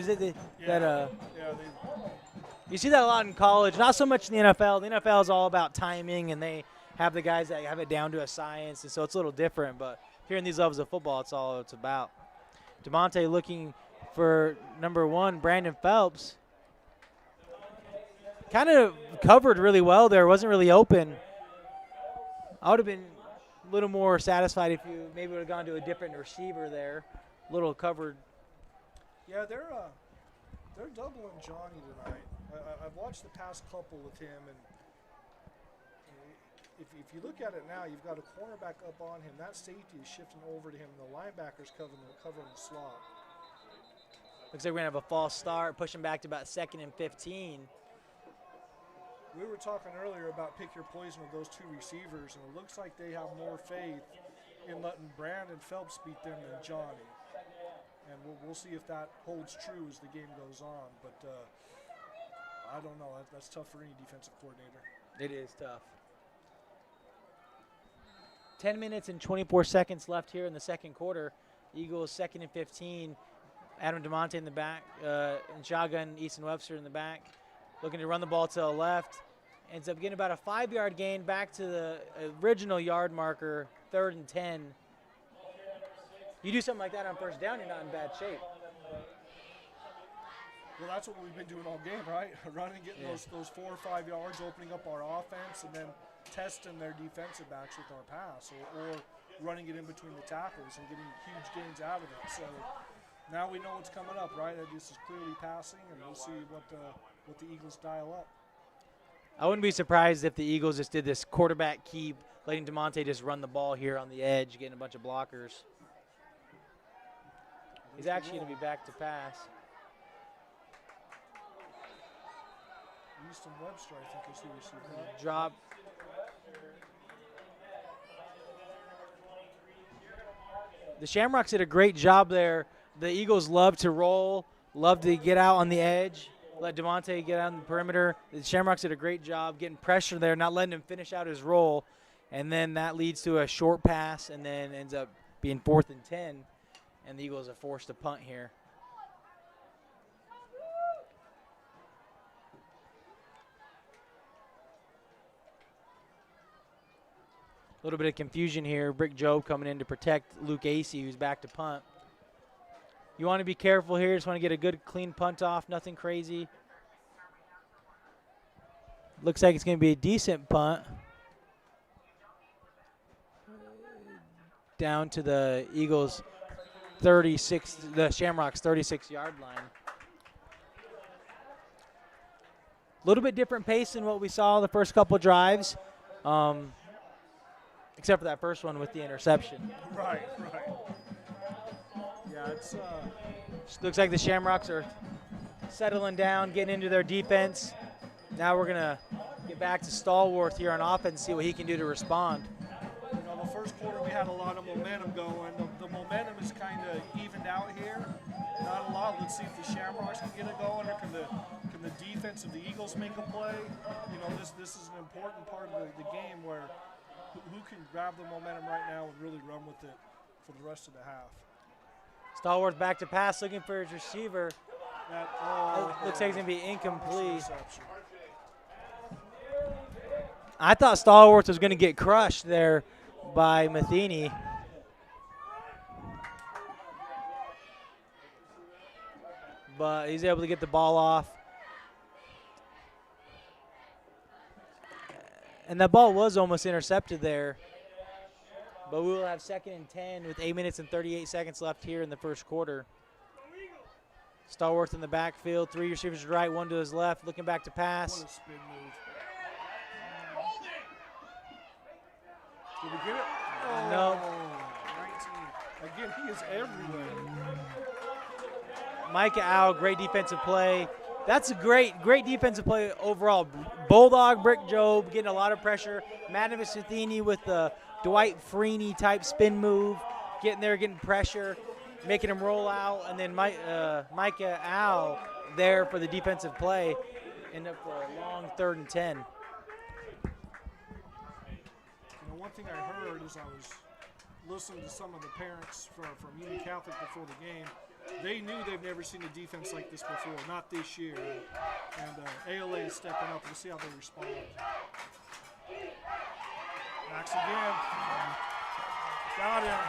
you see that a lot in college, not so much in the NFL. The NFL is all about timing, and they have the guys that have it down to a science, and so it's a little different. But here in these levels of football, it's all it's about. DeMonte looking for number 1, Brandon Phelps. Kind of covered really well there. Wasn't really open. I would have been a little more satisfied if you maybe would have gone to a different receiver there. A little covered. Yeah, they're doubling Johnny tonight. I've watched the past couple with him, and if you look at it now, you've got a cornerback up on him. That safety is shifting over to him, and the linebacker's covering the slot. Looks like we're going to have a false start, pushing back to about 2nd and 15. We were talking earlier about pick your poison with those 2 receivers, and it looks like they have more faith in letting Brandon Phelps beat them than Johnny. And we'll see if that holds true as the game goes on. But I don't know. That's tough for any defensive coordinator. It is tough. 10 minutes and 24 seconds left here in the second quarter. Eagles 2nd and 15. Adam DeMonte in the back. And shotgun, Easton Webster in the back. Looking to run the ball to the left. Ends up getting about a 5-yard gain back to the original yard marker, 3rd and 10. You do something like that on first down, you're not in bad shape. Well, that's what we've been doing all game, right? Running, getting those 4 or 5 yards, opening up our offense, and then testing their defensive backs with our pass, or running it in between the tackles and getting huge gains out of it. So now we know what's coming up, right? This is clearly passing, and we'll see what the Eagles dial up. I wouldn't be surprised if the Eagles just did this quarterback keep, letting DeMonte just run the ball here on the edge, getting a bunch of blockers. He's actually going to be back to pass. Easton Webster, I think, is who received that. Drop. The Shamrocks did a great job there. The Eagles love to roll, love to get out on the edge, let DeMonte get out on the perimeter. The Shamrocks did a great job getting pressure there, not letting him finish out his roll. And then that leads to a short pass and then ends up being 4th and 10. And the Eagles are forced to punt here. A little bit of confusion here. Brick Job coming in to protect Luke Acey, who's back to punt. You want to be careful here. Just want to get a good, clean punt off. Nothing crazy. Looks like it's going to be a decent punt. Down to the Eagles' 36, the Shamrocks' 36-yard line. A little bit different pace than what we saw the first couple drives. Except for that first one with the interception. Right. Yeah, it's looks like the Shamrocks are settling down, getting into their defense. Now we're gonna get back to Stallworth here on offense, see what he can do to respond. the first quarter we had a lot of momentum going. The momentum is kind of evened out here. Not a lot. Let's see if the Shamrocks can get it going, or can the defense of the Eagles make a play? This is an important part of the game where who can grab the momentum right now and really run with it for the rest of the half. Stallworth back to pass, looking for his receiver. Looks like it's going to be incomplete. I thought Stallworth was going to get crushed there by Matheny. But he's able to get the ball off. And that ball was almost intercepted there. But we will have 2nd and 10 with 8 minutes and 38 seconds left here in the first quarter. Stallworth in the backfield, 3 receivers to right, 1 to his left, looking back to pass. What a spin move. Did we get it? Oh, No. 19. Again, he is everywhere. Micah Owl, great defensive play. That's a great defensive play overall. Bulldog, Brick Job getting a lot of pressure. Madavis Matheny with the Dwight Freeney type spin move, getting there, getting pressure, making him roll out, and then Micah Owl there for the defensive play. End up for a long 3rd and 10. One thing I heard as I was listening to some of the parents from Yuma Catholic before the game, they knew they've never seen a defense like this before, not this year. And ALA is stepping up. We'll see how they respond. Max again. Got him.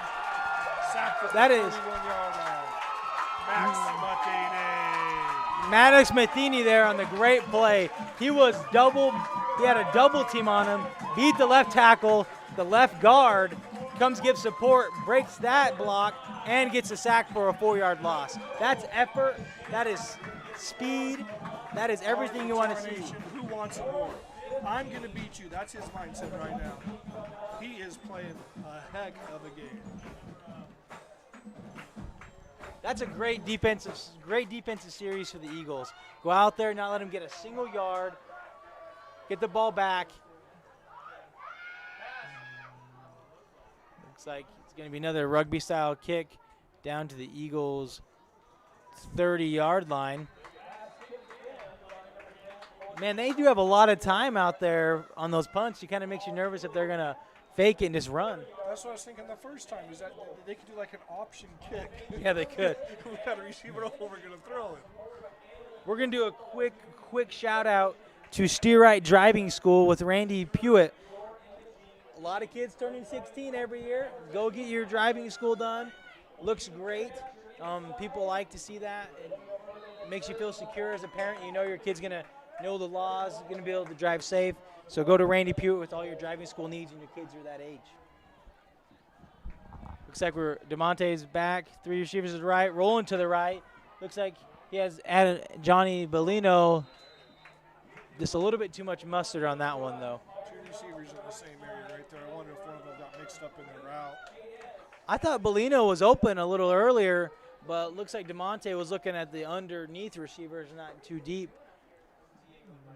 Sacked at That the is 31-yard line. Max Matheny. Maddox Matheny there on the great play. He had a double team on him, beat the left tackle, the left guard, comes give support, breaks that block, and gets a sack for a 4-yard loss. That's effort, that is speed, that is everything you want to see. Who wants it more? I'm going to beat you. That's his mindset right now. He is playing a heck of a game. That's a great defensive series for the Eagles. Go out there, not let him get a single yard, get the ball back. Looks like it's going to be another rugby-style kick down to the Eagles' 30-yard line. Man, they do have a lot of time out there on those punts. It kind of makes you nervous if they're going to fake it and just run. That's what I was thinking the first time, is that they could do like an option kick. Yeah, they could. We got a receiver over, we're going to throw it. We're going to do a quick shout-out to Steer Right Driving School with Randy Pewitt. A lot of kids turning 16 every year. Go get your driving school done. Looks great. People like to see that. It makes you feel secure as a parent. You know your kid's going to know the laws, going to be able to drive safe. So go to Randy Pewitt with all your driving school needs when your kids are that age. Looks like DeMonte's back. 3 receivers to the right, rolling to the right. Looks like he has added Johnny Bellino. Just a little bit too much mustard on that one, though. 2 receivers in the same area right there. I wonder if one of them got mixed up in their route. I thought Bellino was open a little earlier, but looks like DeMonte was looking at the underneath receivers, not too deep.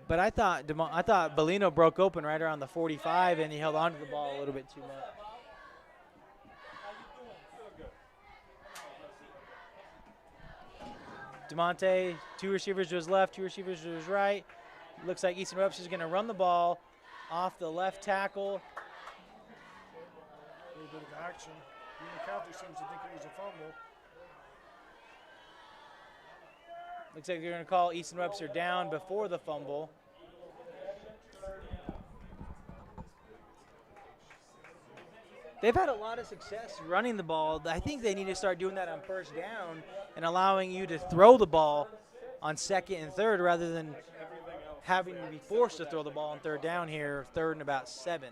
But I thought Bellino broke open right around the 45, and he held on to the ball a little bit too much. DeMonte, 2 receivers to his left, 2 receivers to his right. Looks like Easton Webster's going to run the ball off the left tackle. A little bit of action. Yuma Catholic seems to think it was a fumble. Looks like they're going to call Easton Webster down before the fumble. They've had a lot of success running the ball. I think they need to start doing that on first down and allowing you to throw the ball on second and third rather than having to be forced to throw the ball on third down here, 3rd and about 7.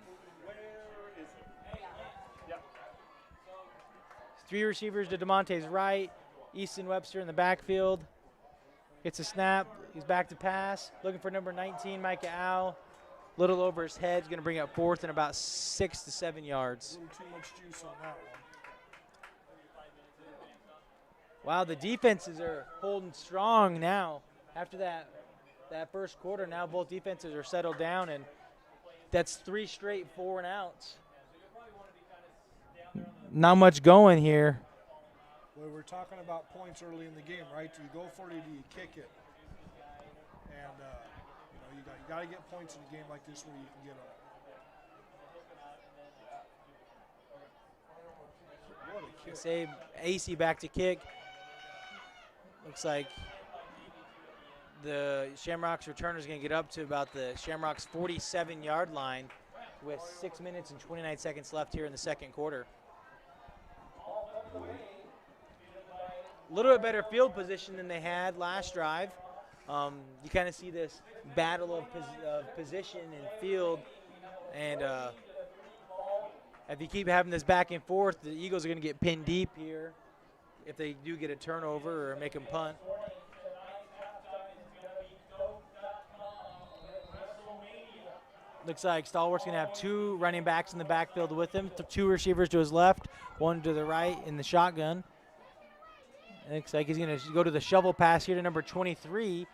3 receivers to DeMonte's right. Easton Webster in the backfield. Gets a snap. He's back to pass. Looking for number 19, Micah Al. Little over his head. He's going to bring up 4th and about 6 to 7 yards. A little too much juice on that one. Wow, the defenses are holding strong now. After that first quarter, now both defenses are settled down, and that's 3 straight 4 and outs. Not much going here. Well, we're talking about points early in the game, right? Do you go for it or do you kick it? And you got to get points in a game like this where you can get them. What a kick. Save AC back to kick. Looks like the Shamrocks returner is going to get up to about the Shamrocks 47-yard line with 6 minutes and 29 seconds left here in the second quarter. A little bit better field position than they had last drive. You kind of see this battle of position and field, and if you keep having this back and forth, the Eagles are going to get pinned deep here if they do get a turnover or make them punt. Looks like Stallworth's going to have 2 running backs in the backfield with him, 2 receivers to his left, 1 to the right in the shotgun. It looks like he's going to go to the shovel pass here to number 23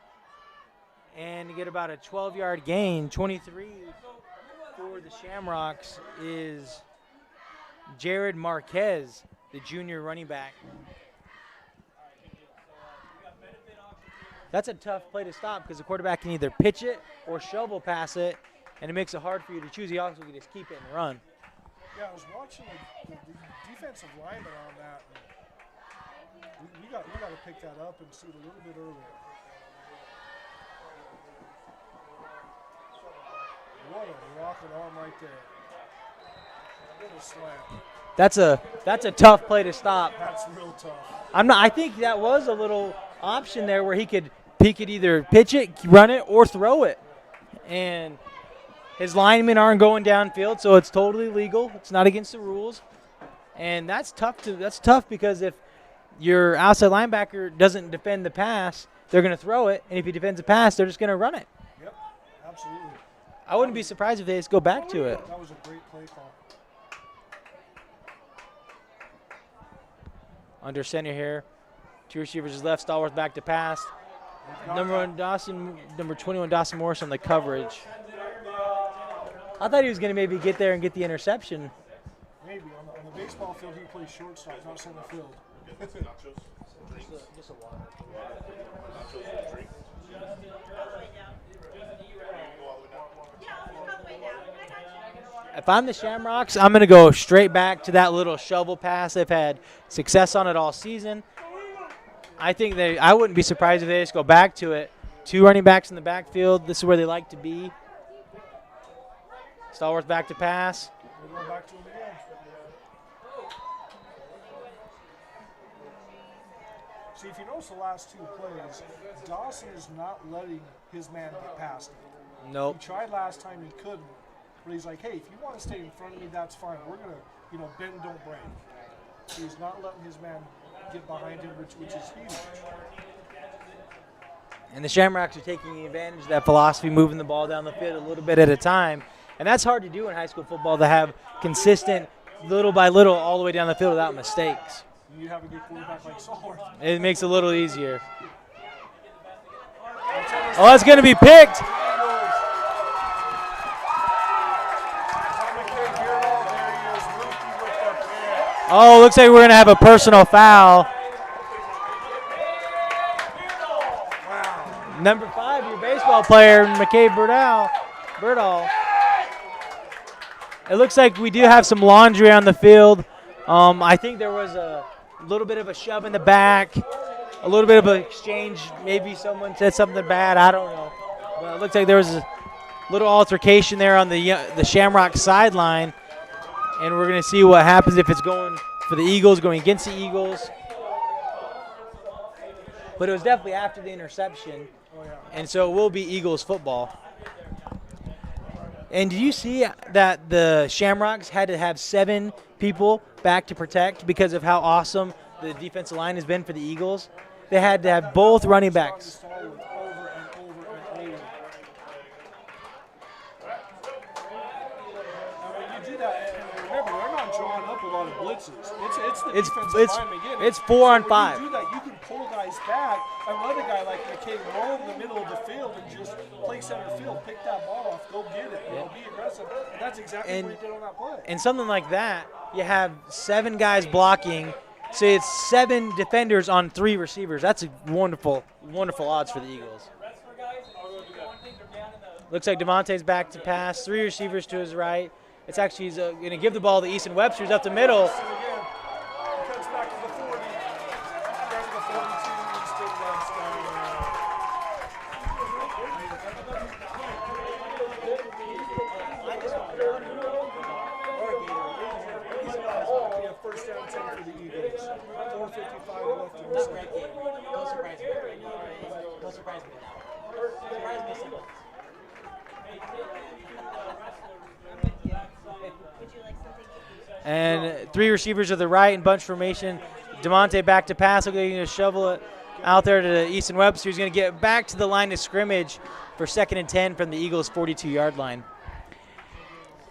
and get about a 12-yard gain. 23 for the Shamrocks is Jared Marquez, the junior running back. That's a tough play to stop because the quarterback can either pitch it or shovel pass it, and it makes it hard for you to choose. He also can just keep it and run. Yeah, I was watching the defensive lineman on that. We got to pick that up and see it a little bit earlier. What a rocket arm right there. What a slam. That's a tough play to stop. That's real tough. I think that was a little option there where he could either pitch it, run it, or throw it. And his linemen aren't going downfield, so it's totally legal. It's not against the rules. And that's tough because if your outside linebacker doesn't defend the pass, they're going to throw it. And if he defends the pass, they're just going to run it. Yep, absolutely. I wouldn't be surprised if they just go back to it. That was a great play call. Under center here. 2 receivers is left. Stallworth back to pass. Number 21, Dawson Morris on the coverage. I thought he was going to maybe get there and get the interception. Maybe. On the baseball field, he plays shortstop, not center field. Just a water. If I'm the Shamrocks, I'm going to go straight back to that little shovel pass. They've had success on it all season. I wouldn't be surprised if they just go back to it. 2 running backs in the backfield. This is where they like to be. Stallworth back to pass. We're going back to him again. See, if you notice the last 2 plays, Dawson is not letting his man get past him. Nope. He tried last time, he couldn't. But he's like, hey, if you want to stay in front of me, that's fine. We're going to, bend, don't break. So he's not letting his man get behind him, which is huge. And the Shamrocks are taking advantage of that philosophy, moving the ball down the field a little bit at a time. And that's hard to do in high school football, to have consistent, little by little, all the way down the field without mistakes. You have a good quarterback like Stallworth. It makes it a little easier. Oh, that's going to be picked. Oh, looks like we're going to have a personal foul. Number 5, your baseball player, McKay Birdall. It looks like we do have some laundry on the field. I think there was a little bit of a shove in the back, a little bit of an exchange. Maybe someone said something bad. I don't know. But it looks like there was a little altercation there on the Shamrock sideline, and we're going to see what happens if it's going for the Eagles, going against the Eagles. But it was definitely after the interception, and so it will be Eagles football. And did you see that the Shamrocks had to have 7 people back to protect because of how awesome the defensive line has been for the Eagles? They had to have both running backs. It's 4 on 5. You do that, you can pull guys back and let a guy like McKay roll in the middle of the field and just play center field, pick that ball off, go get it, be aggressive. And that's exactly what he did on that play. And something like that, you have 7 guys blocking, so it's 7 defenders on 3 receivers. That's a wonderful, wonderful odds for the Eagles. Looks like Devontae's back to pass, 3 receivers to his right. It's actually he's going to give the ball to Easton Webster's up the middle. And 3 receivers to the right in bunch formation. DeMonte back to pass. He's going to shovel it out there to Easton Webster. He's going to get back to the line of scrimmage for 2nd and 10 from the Eagles' 42-yard line.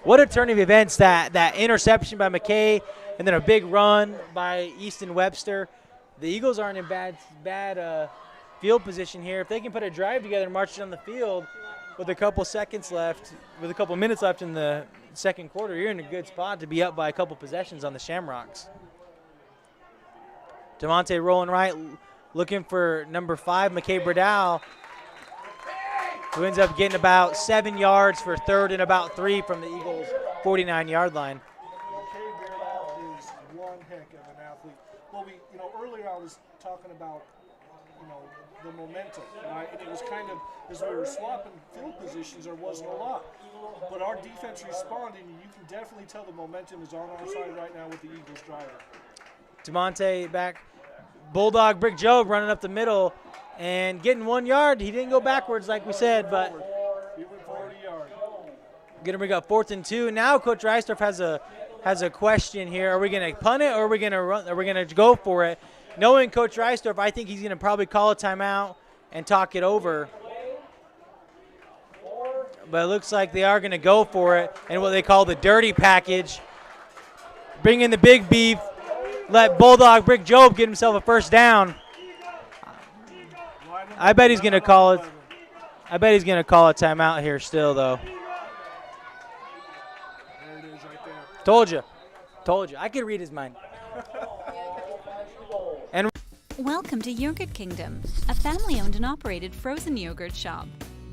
What a turn of events, that interception by McKay and then a big run by Easton Webster. The Eagles aren't in bad field position here. If they can put a drive together and march down the field with a couple minutes left in the second quarter, you're in a good spot to be up by a couple possessions on the Shamrocks. DeMonte rolling right, looking for number 5, McKay Birdall, who ends up getting about 7 yards for 3rd and about 3 from the Eagles' 49-yard line. McKay Birdall is one heck of an athlete. Well, earlier I was talking about, the momentum, right? And it was kind of, as we were swapping field positions, there wasn't a lot. But our defense responded, and you can definitely tell the momentum is on our side right now with the Eagles driving. DeMonte back. Bulldog Brick Job running up the middle and getting 1 yard. He didn't go backwards like we said, but he went 40 yards. Gonna bring up 4th and 2. Now Coach Reisdorf has a question here. Are we gonna punt it or are we gonna run? Are we gonna go for it? Knowing Coach Reisdorf, I think he's going to probably call a timeout and talk it over. But it looks like they are going to go for it and what they call the dirty package. Bring in the big beef. Let Bulldog Brick Job get himself a first down. I bet he's going to call it. I bet he's going to call a timeout here still, though. There it is right there. Told you. I could read his mind. And welcome to Yogurt Kingdom, a family-owned and operated frozen yogurt shop.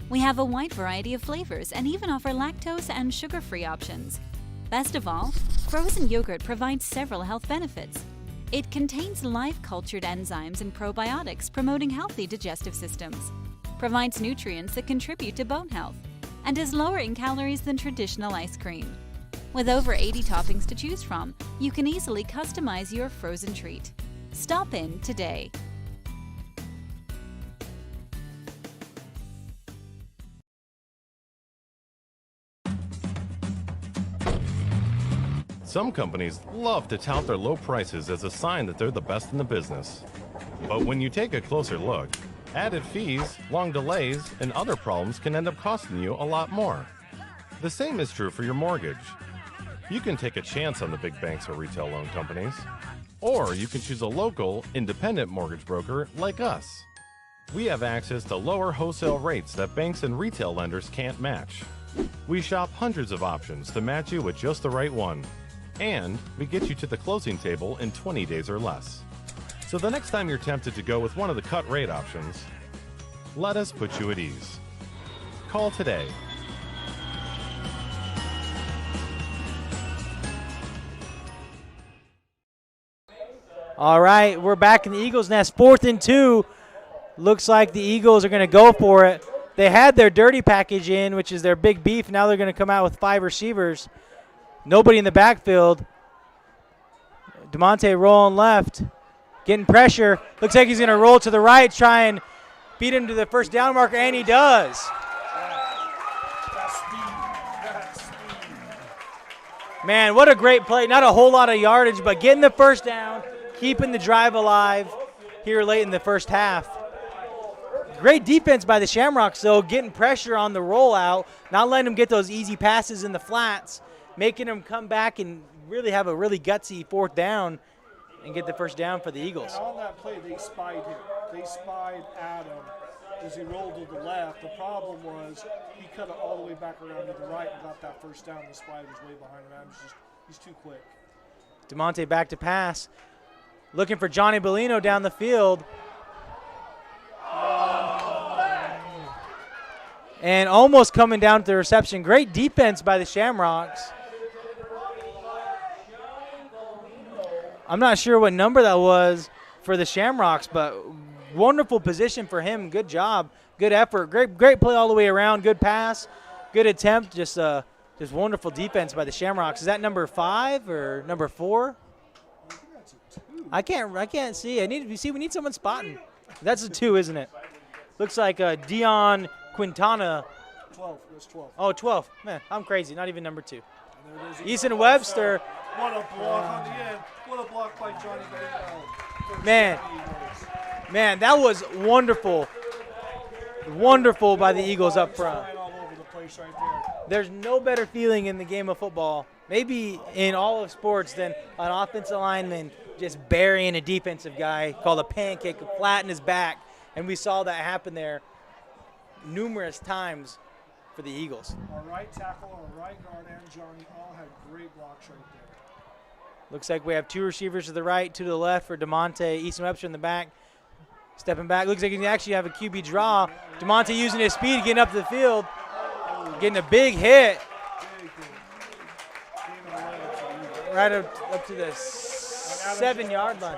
We have a wide variety of flavors and even offer lactose and sugar-free options. Best of all, frozen yogurt provides several health benefits. It contains live-cultured enzymes and probiotics promoting healthy digestive systems, provides nutrients that contribute to bone health, and is lower in calories than traditional ice cream. With over 80 toppings to choose from, you can easily customize your frozen treat. Stop in today. Some companies love to tout their low prices as a sign that they're the best in the business. But when you take a closer look, added fees, long delays, and other problems can end up costing you a lot more. The same is true for your mortgage. You can take a chance on the big banks or retail loan companies, or you can choose a local, independent mortgage broker like us. We have access to lower wholesale rates that banks and retail lenders can't match. We shop hundreds of options to match you with just the right one. And we get you to the closing table in 20 days or less. So the next time you're tempted to go with one of the cut rate options, let us put you at ease. Call today. All right, we're back in the Eagles' nest, 4th and 2. Looks like the Eagles are going to go for it. They had their dirty package in, which is their big beef. Now they're going to come out with 5 receivers. Nobody in the backfield. DeMonte rolling left, getting pressure. Looks like he's going to roll to the right, try and beat him to the first down marker, and he does. Man, what a great play. Not a whole lot of yardage, but getting the first down, keeping the drive alive here late in the first half. Great defense by the Shamrocks, though, getting pressure on the rollout, not letting them get those easy passes in the flats, making them come back and really have a really gutsy 4th down and get the first down for the Eagles. And on that play, they spied him. They spied Adam as he rolled to the left. The problem was he cut it all the way back around to the right and got that first down. The spider was way behind him. He's too quick. DeMonte back to pass. Looking for Johnny Bellino down the field. And almost coming down to the reception. Great defense by the Shamrocks. I'm not sure what number that was for the Shamrocks, but wonderful position for him. Good job. Good effort. Great play all the way around. Good pass. Good attempt. Just wonderful defense by the Shamrocks. Is that number 5 or number 4? I can't see. We need someone spotting. That's a 2, isn't it? Looks like Dion Quintana. 12. That's 12. Oh, 12. Man, I'm crazy. Not even number 2. Easton Webster. What a block on the end. What a block by Johnny Bellino. Man, that was wonderful. Wonderful by the Eagles up front. All over the place right there. There's no better feeling in the game of football, maybe in all of sports, than an offensive lineman just burying a defensive guy called a pancake flat in his back. And we saw that happen there numerous times for the Eagles. Our right tackle, our right guard, and Johnny all had great blocks right there. Looks like we have 2 receivers to the right, 2 to the left for DeMonte. Easton Webster in the back. Stepping back. Looks like he can actually have a QB draw. DeMonte using his speed, getting up the field. Getting a big hit. Right up to the 7-yard line.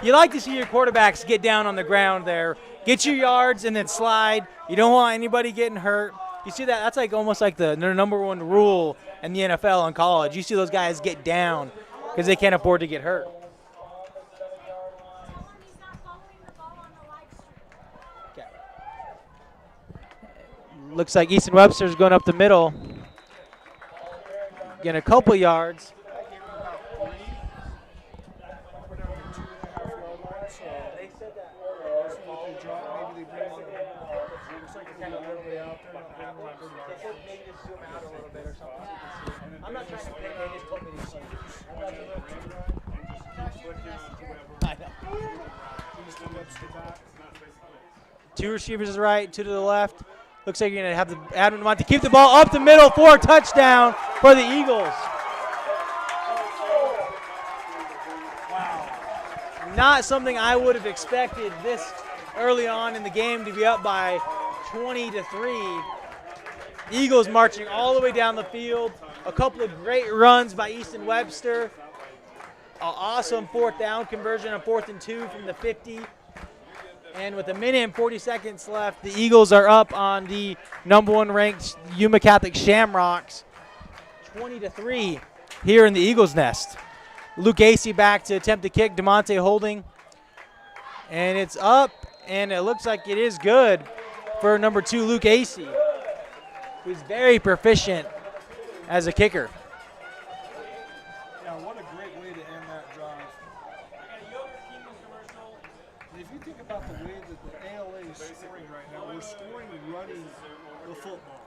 You like to see your quarterbacks get down on the ground there. Get your yards and then slide. You don't want anybody getting hurt. You see that? That's like almost like the number 1 rule in the NFL and college. You see those guys get down because they can't afford to get hurt. Okay. Looks like Easton Webster's going up the middle. Getting a couple yards. I'm not trying to play, they just told me to shoot. I know. 2 receivers to the right, 2 to the left. Looks like you're going to have Adam DeMonte keep the ball up the middle for a touchdown for the Eagles. Wow. Not something I would have expected this early on in the game to be up by 20-3. Eagles marching all the way down the field. A couple of great runs by Easton Webster. An awesome 4th down conversion on 4th and 2 from the 50. And with 1 minute and 40 seconds left, the Eagles are up on the number 1 ranked Yuma Catholic Shamrocks, 20-3 here in the Eagles' nest. Luke Acey back to attempt to kick. DeMonte holding. And it's up, and it looks like it is good for number 2, Luke Acey, who's very proficient as a kicker. Yeah, what a great way to end that drive. And if you think about the way that the ALA is scoring right now, we're scoring and running the football.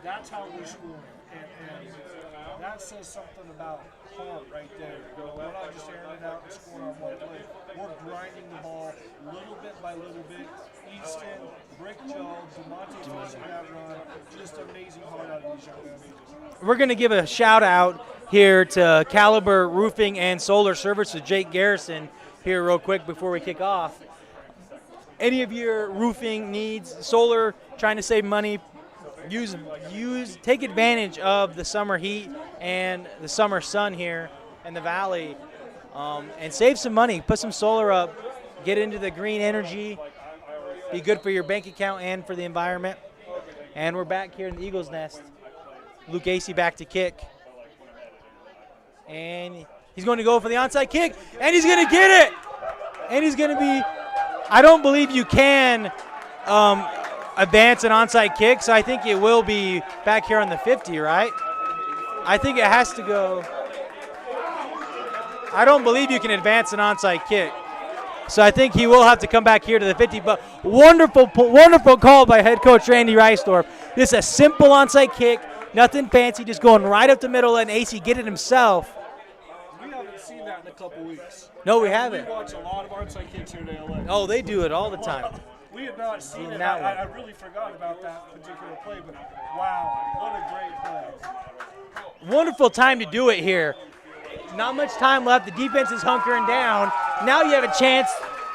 That's how we're scoring. And that says something about heart right there. We're not just airing it out and scoring on one play. We're grinding the ball little bit by little bit. Easton, Brick Joe, DeMonte finishing that run. Just amazing heart out of these young men. We're going to give a shout out here to Caliber Roofing and Solar Service with Jake Garrison here real quick before we kick off. Any of your roofing needs, solar, trying to save money, take advantage of the summer heat and the summer sun here in the valley, and save some money. Put some solar up, get into the green energy, be good for your bank account and for the environment. And we're back here in the Eagles Nest. Luke Acey back to kick. And he's going to go for the onside kick, and he's going to get it. And he's going to be, I don't believe you can advance an onside kick, so I think it will be back here on the 50, right? I think it has to go. I don't believe you can advance an onside kick. So I think he will have to come back here to the 50, but wonderful call by head coach Randy Reisdorf. This is a simple onside kick, nothing fancy, just going right up the middle and AC get it himself. We haven't seen that in a couple weeks. No, we haven't. We watch a lot of onside kicks here at ALAGN. Oh, they do it all the time. We have not seen it. That one. I really forgot about that particular play, but wow, what a great play. Wonderful time to do it here. Not much time left. The defense is hunkering down. Now you have a chance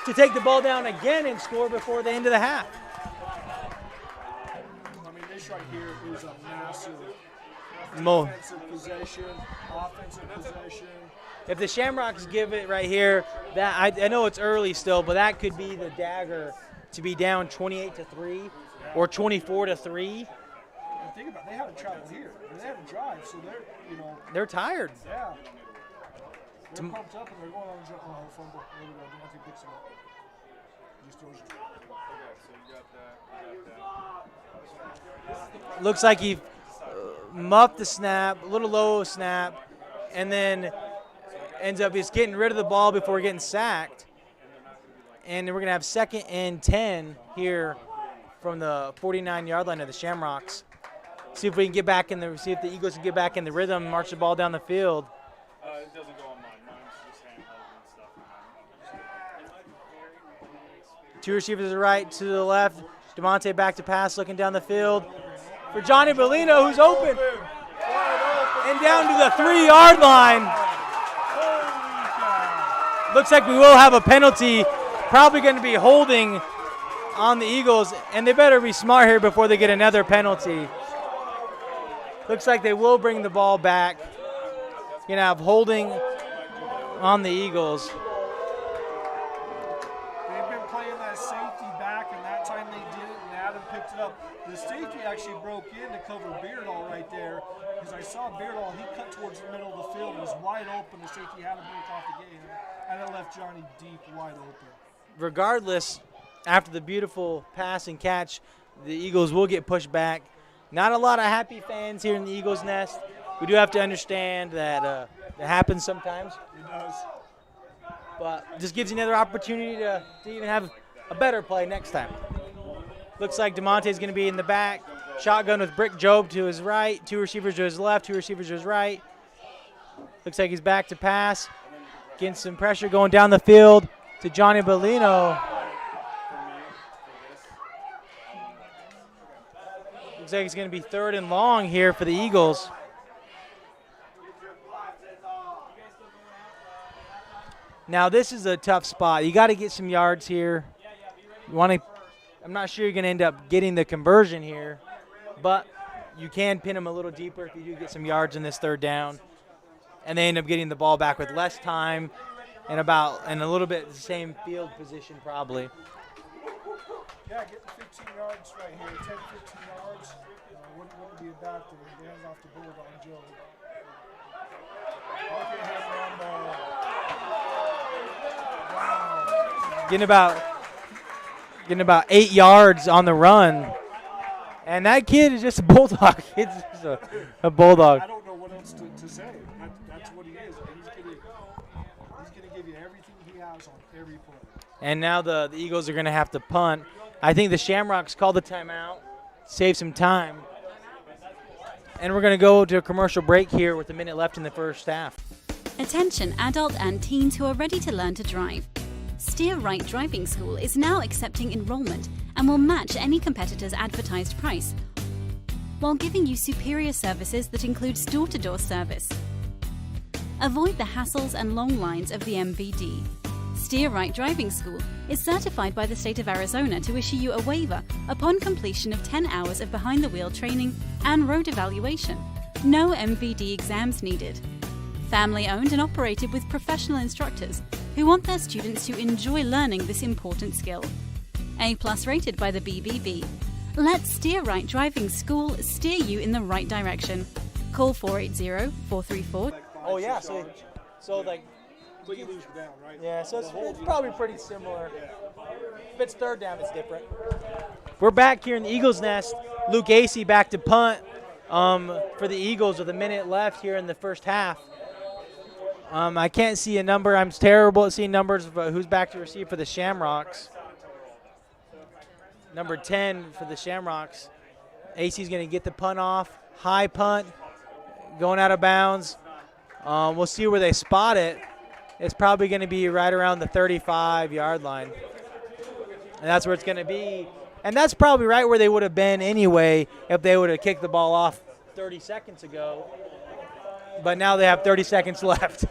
to take the ball down again and score before the end of the half. I mean, this right here is a massive Mo. defensive possession, offensive possession. If the Shamrocks give it right here, that I know it's early still, but that could be the dagger to be down 28-3 or 24-3. And think about it, they haven't traveled here. They haven't drive, so They're tired. yeah. They're pumped up and they're going on the fumble. There we go. Devontae picks it up. Just throws it. Looks like he muffed the snap, a little low snap, and then ends up just getting rid of the ball before getting sacked. And we're going to have 2nd and 10 here from the 49-yard line of the Shamrocks. See if we can get back in the, see if the Eagles can get back in the rhythm, march the ball down the field. It doesn't go on mine. Mine's just handheld and stuff. Two receivers to the right, to the left. DeMonte back to pass, looking down the field for Johnny Bellino, who's open. And down to the 3-yard line. Looks like we will have a penalty. Probably going to be holding on the Eagles, and they better be smart here before they get another penalty. Looks like they will bring the ball back. Going to have holding on the Eagles. They've been playing that safety back, and that time they did it, and Adam picked it up. The safety actually broke in to cover Beardall right there, because I saw Beardall, he cut towards the middle of the field. It was wide open. The safety had to break off the game, and it left Johnny deep wide open. Regardless, after the beautiful pass and catch, the Eagles will get pushed back. Not a lot of happy fans here in the Eagles Nest. We do have to understand that it happens sometimes. It does. But just gives you another opportunity to even have a better play next time. Looks like DeMonte's going to be in the back. Shotgun with Brick Job to his right. 2 receivers to his left, 2 receivers to his right. Looks like he's back to pass. Getting some pressure going down the field to Johnny Bellino. Looks like it's going to be 3rd and long here for the Eagles. Now this is a tough spot. You got to get some yards here. You want to. I'm not sure you're going to end up getting the conversion here, but you can pin them a little deeper if you do get some yards in this 3rd down, and they end up getting the ball back with less time and a little bit the same field position probably. Yeah, get the 15 yards right here, 10, 15 yards. Wouldn't be a bad thing. He hands off the board on Joe. Look at him run ball. Wow. Getting about 8 yards on the run. And that kid is just a bulldog. He's just a bulldog. I don't know what else to say. That's what he is. He's going to give you everything he has on every play. And now the Eagles are going to have to punt. I think the Shamrocks called the timeout, save some time. And we're going to go to a commercial break here with a minute left in the first half. Attention adult and teens who are ready to learn to drive. Steer Right Driving School is now accepting enrollment and will match any competitor's advertised price while giving you superior services that includes door-to-door service. Avoid the hassles and long lines of the MVD. Steer Right Driving School is certified by the state of Arizona to issue you a waiver upon completion of 10 hours of behind-the-wheel training and road evaluation. No MVD exams needed. Family-owned and operated with professional instructors who want their students to enjoy learning this important skill. A+ rated by the BBB. Let Steer Right Driving School steer you in the right direction. Call 480-434. Oh yeah, so like, But you lose down, right? yeah, so it's probably pretty similar. If it's third down, it's different. We're back here in the Eagles' nest. Luke Acey back to punt for the Eagles with a minute left here in the first half. I can't see a number. I'm terrible at seeing numbers, but who's back to receive for the Shamrocks? Number 10 for the Shamrocks. Acey's going to get the punt off. High punt, going out of bounds. We'll see where they spot it. It's probably going to be right around the 35-yard line. And that's where it's going to be. And that's probably right where they would have been anyway if they would have kicked the ball off 30 seconds ago. But now they have 30 seconds left.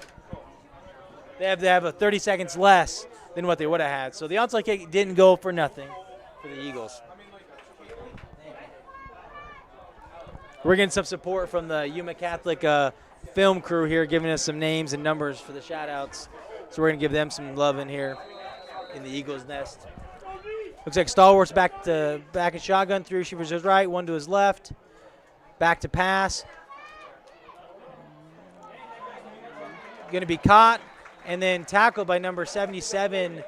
They have to have 30 seconds less than what they would have had. So the onside kick didn't go for nothing for the Eagles. We're getting some support from the Yuma Catholic film crew here, giving us some names and numbers for the shout-outs. So we're going to give them some love in here in the Eagles' nest. Looks like Stalwart's back in shotgun, 3 receivers to his right, 1 to his left. Back to pass. Going to be caught and then tackled by number 77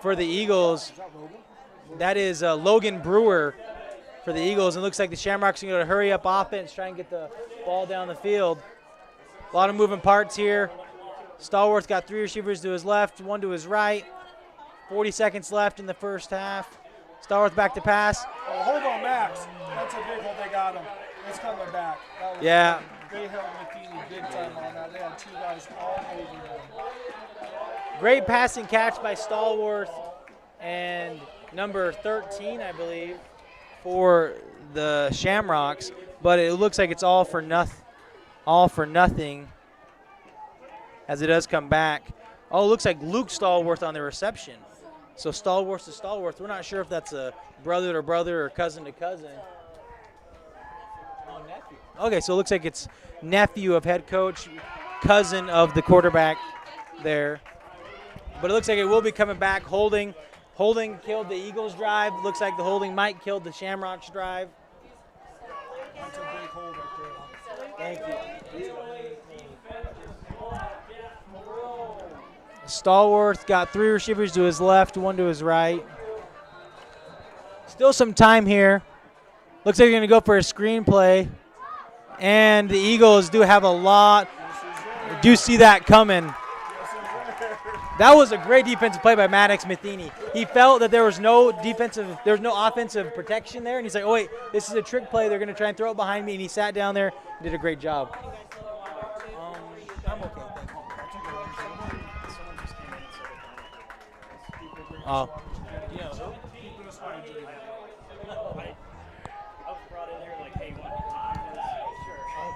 for the Eagles. That is Logan Brewer for the Eagles. And it looks like the Shamrocks are going to hurry up offense, try and get the ball down the field. A lot of moving parts here. Stalwart's got 3 receivers to his left, 1 to his right. 40 seconds left in the first half. Stalwart's back to pass. Oh, hold on, Max. That's a big hole. They got him. It's coming back. Yeah. They held McKinney big time on that. They had 2 guys all over him. Great passing catch by Stallworth and number 13, I believe, for the Shamrocks. But it looks like it's all for nothing as it does come back. Oh, it looks like Luke Stallworth on the reception. So Stallworth to Stallworth. We're not sure if that's a brother to brother or cousin to cousin. Oh, nephew. Okay, so it looks like it's nephew of head coach, cousin of the quarterback there. But it looks like it will be coming back. Holding killed the Eagles' drive. Looks like the holding might kill the Shamrocks' drive. That's a big hole right there. Thank you. Stallworth got 3 receivers to his left, 1 to his right. Still some time here. Looks like they're going to go for a screenplay. And the Eagles do have a lot. Do see that coming. That was a great defensive play by Maddox Matheny. He felt that there was no offensive protection there, and he's like, oh wait, this is a trick play. They're going to try and throw it behind me, and he sat down there and did a great job. I'm okay. Oh. You know, I was brought in there like, hey,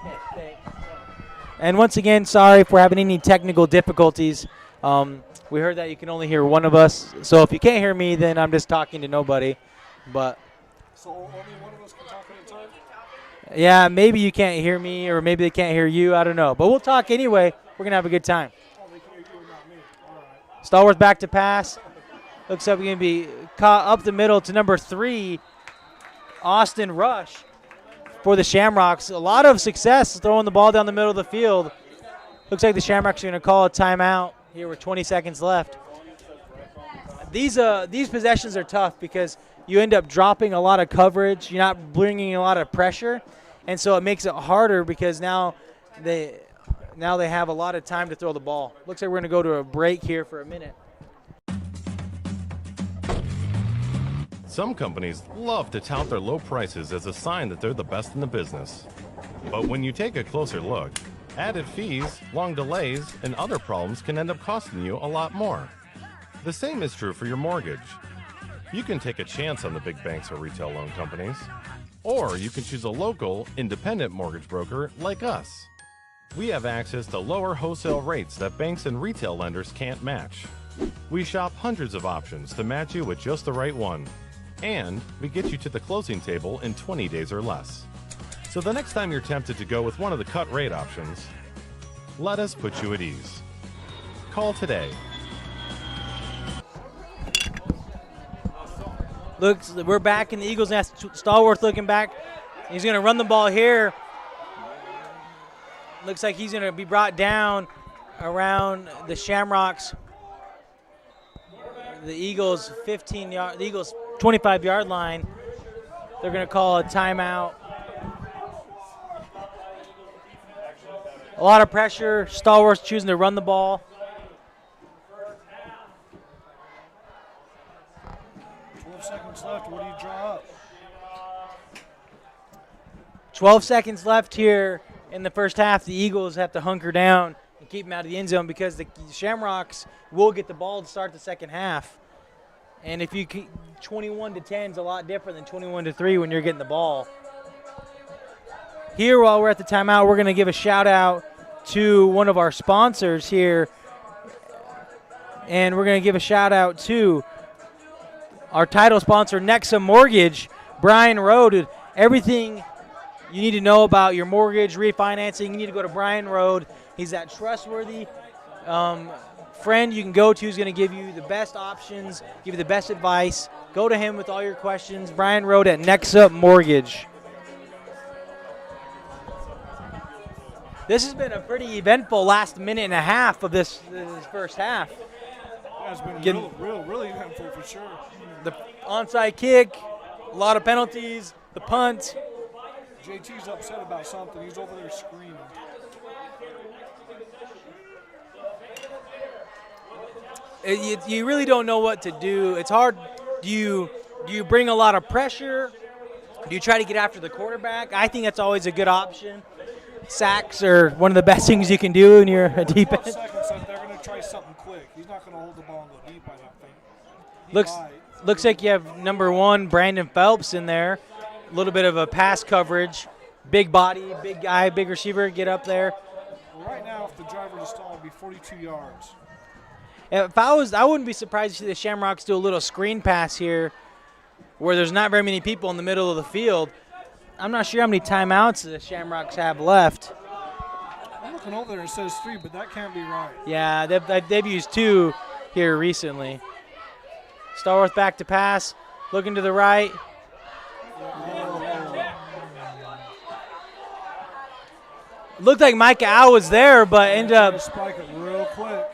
Okay, thanks. And once again, sorry if we're having any technical difficulties. We heard that you can only hear one of us. So if you can't hear me, then I'm just talking to nobody. But So only one of us can talk at a time? yeah, maybe you can't hear me, or maybe they can't hear you. I don't know. But we'll talk anyway. We're going to have a good time. Oh, they can hear you and not me. All right. Stallworth back to pass. Looks like we're going to be caught up the middle to number 3, Austin Rush for the Shamrocks. A lot of success throwing the ball down the middle of the field. Looks like the Shamrocks are going to call a timeout here with 20 seconds left. These possessions are tough because you end up dropping a lot of coverage. You're not bringing a lot of pressure, and so it makes it harder because now they have a lot of time to throw the ball. Looks like we're going to go to a break here for a minute. Some companies love to tout their low prices as a sign that they're the best in the business. But when you take a closer look, added fees, long delays, and other problems can end up costing you a lot more. The same is true for your mortgage. You can take a chance on the big banks or retail loan companies, or you can choose a local, independent mortgage broker like us. We have access to lower wholesale rates that banks and retail lenders can't match. We shop hundreds of options to match you with just the right one. And we get you to the closing table in 20 days or less. So the next time you're tempted to go with one of the cut rate options, let us put you at ease. Call today. Looks, we're back in the Eagles' nest. Stallworth looking back. He's going to run the ball here. Looks like he's going to be brought down around the Shamrocks. The Eagles 25-yard line. They're going to call a timeout. A lot of pressure. Stallworth choosing to run the ball. 12 seconds left. What do you draw up? 12 seconds left here in the first half. The Eagles have to hunker down and keep them out of the end zone because the Shamrocks will get the ball to start the second half. And if you keep 21-10 is a lot different than 21-3 when you're getting the ball. Here, while we're at the timeout, we're going to give a shout out to one of our sponsors here. And we're going to give a shout out to our title sponsor, Nexa Mortgage, Brian Road. Everything you need to know about your mortgage refinancing, you need to go to Brian Road. He's that trustworthy friend you can go to who's going to give you the best options, give you the best advice. Go to him with all your questions. Brian Road at Nexa Mortgage. This has been a pretty eventful last minute and a half of this first half. It's been really eventful for sure. The onside kick, a lot of penalties, the punt. JT's upset about something. He's over there screaming. You really don't know what to do. It's hard. Do you bring a lot of pressure? Do you try to get after the quarterback? I think that's always a good option. Sacks are one of the best things you can do when you're a deep end. 12 seconds left. They're going to try something quick. He's not going to hold the ball and go deep, I don't think. Looks like you have number 1, Brandon Phelps in there. A little bit of a pass coverage. Big body, big guy, big receiver, get up there. Well, right now, if the driver was stalled, it'd be 42 yards. If I wouldn't be surprised to see the Shamrocks do a little screen pass here where there's not very many people in the middle of the field. I'm not sure how many timeouts the Shamrocks have left. I'm looking over there, it says 3, but that can't be right. Yeah, they've used 2 here recently. Stallworth back to pass, looking to the right. Looked like Micah Al was there, but ended up Spike it real quick.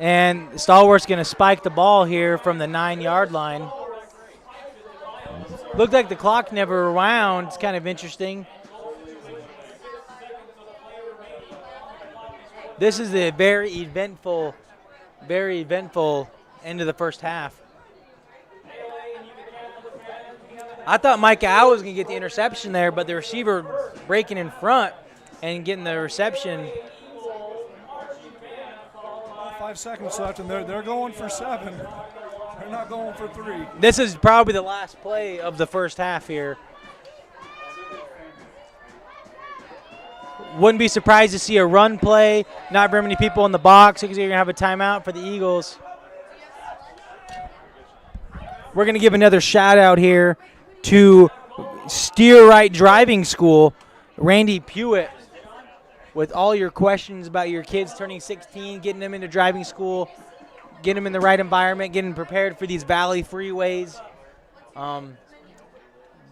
And Stallworth's going to spike the ball here from the 9-yard line. Looked like the clock never wound. It's kind of interesting. This is a very eventful end of the first half. I thought Micah Al was going to get the interception there, but the receiver breaking in front and getting the reception. 5 seconds left, and they're going for 7. They're not going for 3. This is probably the last play of the first half here. Wouldn't be surprised to see a run play. Not very many people in the box because you're going to have a timeout for the Eagles. We're going to give another shout out here to Steer Right Driving School, Randy Pewitt, with all your questions about your kids turning 16, getting them into driving school, getting them in the right environment, getting prepared for these valley freeways.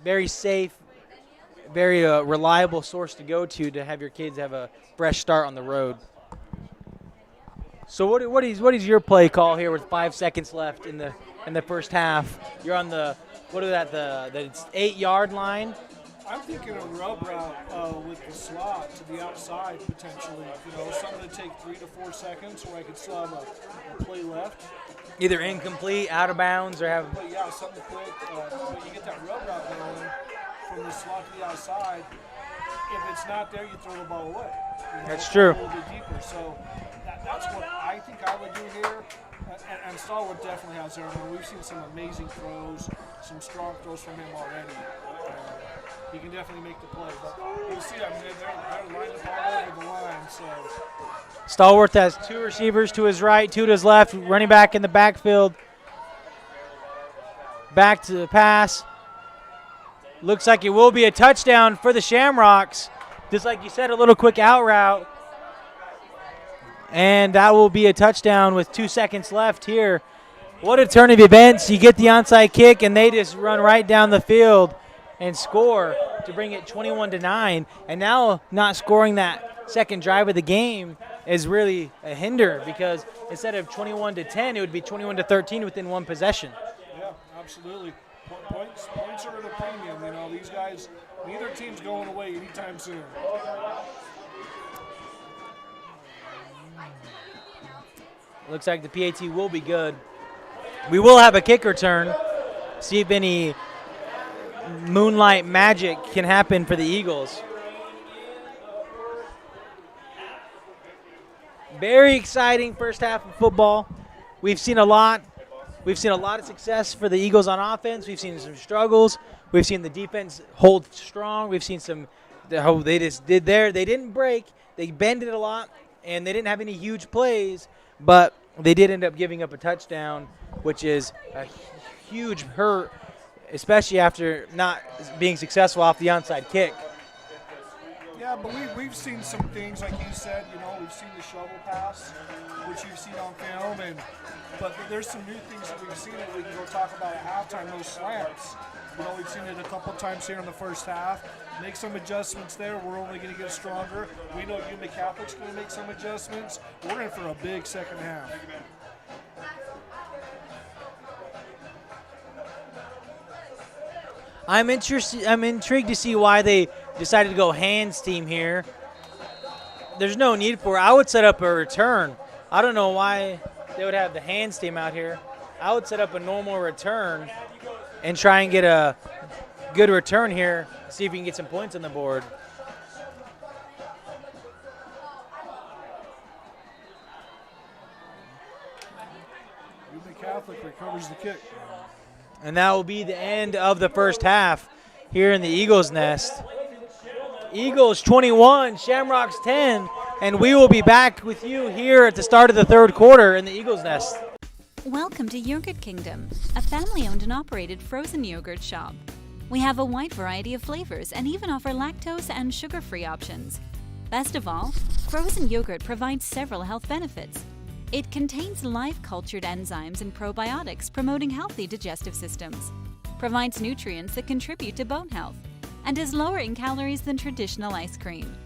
Very safe, very reliable source to go to have your kids have a fresh start on the road. So what is your play call here with 5 seconds left in the first half? You're on the 8-yard line. I'm thinking a rub route with the slot to the outside potentially. Something to take 3 to 4 seconds where I could still have a play left. Either incomplete, out of bounds, or have. But yeah, something quick. When you get that rub route going from the slot to the outside, if it's not there, you throw the ball away. That's true. A little bit deeper. So that's what I think I would do here. And Stallworth definitely has there. I mean, we've seen some amazing throws, some strong throws from him already. He can definitely make the play. But you'll see, I mean, they're lined up all over the line. So Stallworth has 2 receivers to his right, 2 to his left, running back in the backfield. Back to the pass. Looks like it will be a touchdown for the Shamrocks. Just like you said, a little quick out route. And that will be a touchdown with 2 seconds left here. What a turn of events. You get the onside kick, and they just run right down the field and score to bring it 21-9. And now not scoring that second drive of the game is really a hinder, because instead of 21-10, it would be 21-13 within 1 possession. yeah, absolutely. Points are at a premium. You know, these guys, neither team's going away anytime soon. Looks like the PAT will be good. We will have a kick return. See if any moonlight magic can happen for the Eagles. Very exciting first half of football. We've seen a lot. We've seen a lot of success for the Eagles on offense. We've seen some struggles. We've seen the defense hold strong. We've seen how they just did there. They didn't break. They bended a lot, and they didn't have any huge plays, but they did end up giving up a touchdown, which is a huge hurt, especially after not being successful off the onside kick. Yeah, but we've seen some things, like you said, you know, we've seen the shovel pass, which you've seen on film, but there's some new things that we've seen that we can go talk about at halftime, those slants. You know, we've seen it a couple times here in the first half. Make some adjustments there. We're only going to get stronger. We know Yuma Catholic's going to make some adjustments. We're in for a big second half. I'm intrigued to see why they decided to go hands team here. There's no need for it. I would set up a return. I don't know why they would have the hands team out here. I would set up a normal return and try and get a good return here, see if we can get some points on the board. Yuma Catholic recovers the kick. And that will be the end of the first half here in the Eagles' Nest. Eagles 21, Shamrocks 10, and we will be back with you here at the start of the third quarter in the Eagles' Nest. Welcome to Yogurt Kingdom, a family-owned and operated frozen yogurt shop. We have a wide variety of flavors and even offer lactose and sugar-free options. Best of all, frozen yogurt provides several health benefits. It contains live cultured enzymes and probiotics promoting healthy digestive systems, provides nutrients that contribute to bone health, and is lower in calories than traditional ice cream.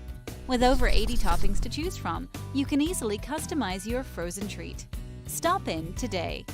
With over 80 toppings to choose from, you can easily customize your frozen treat. Stop in today.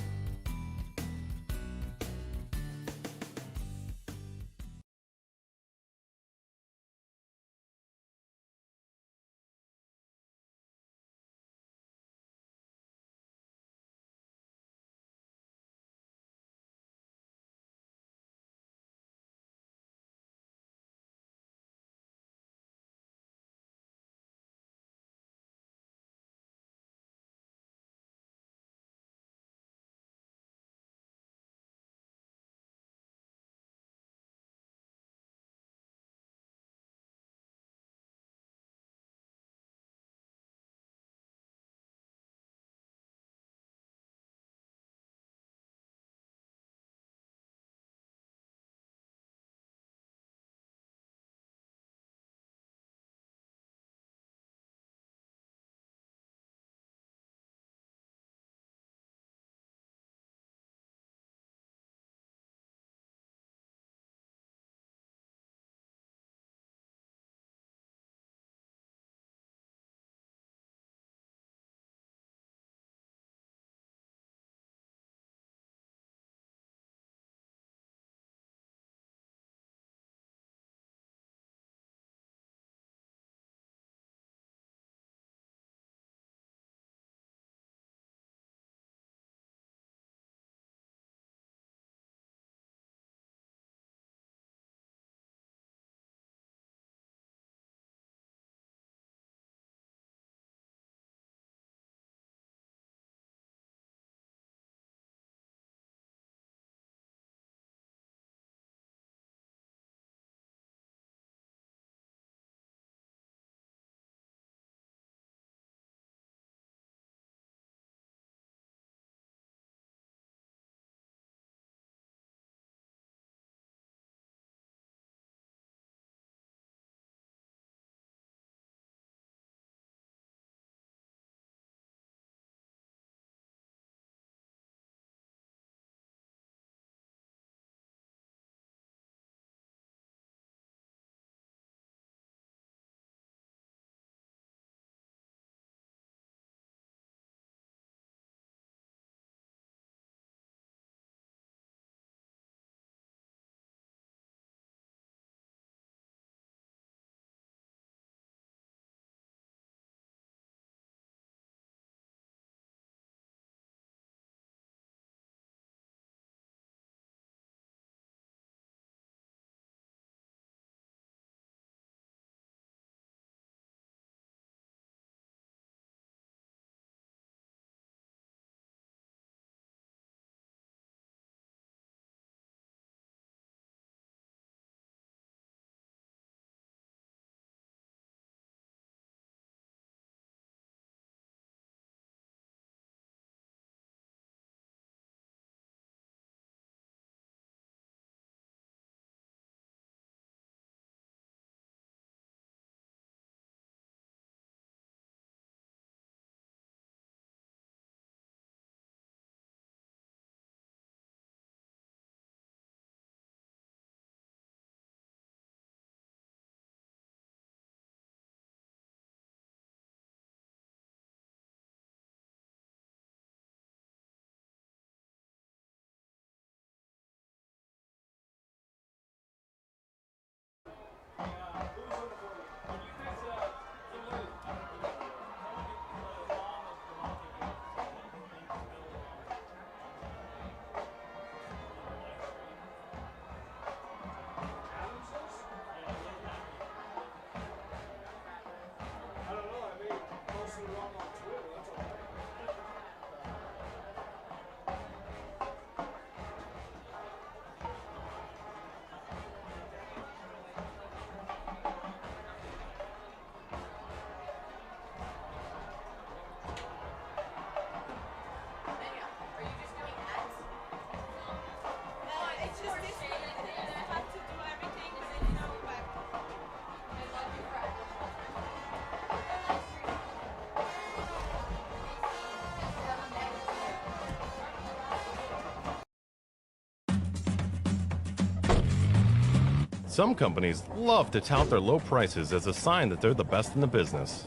Some companies love to tout their low prices as a sign that they're the best in the business.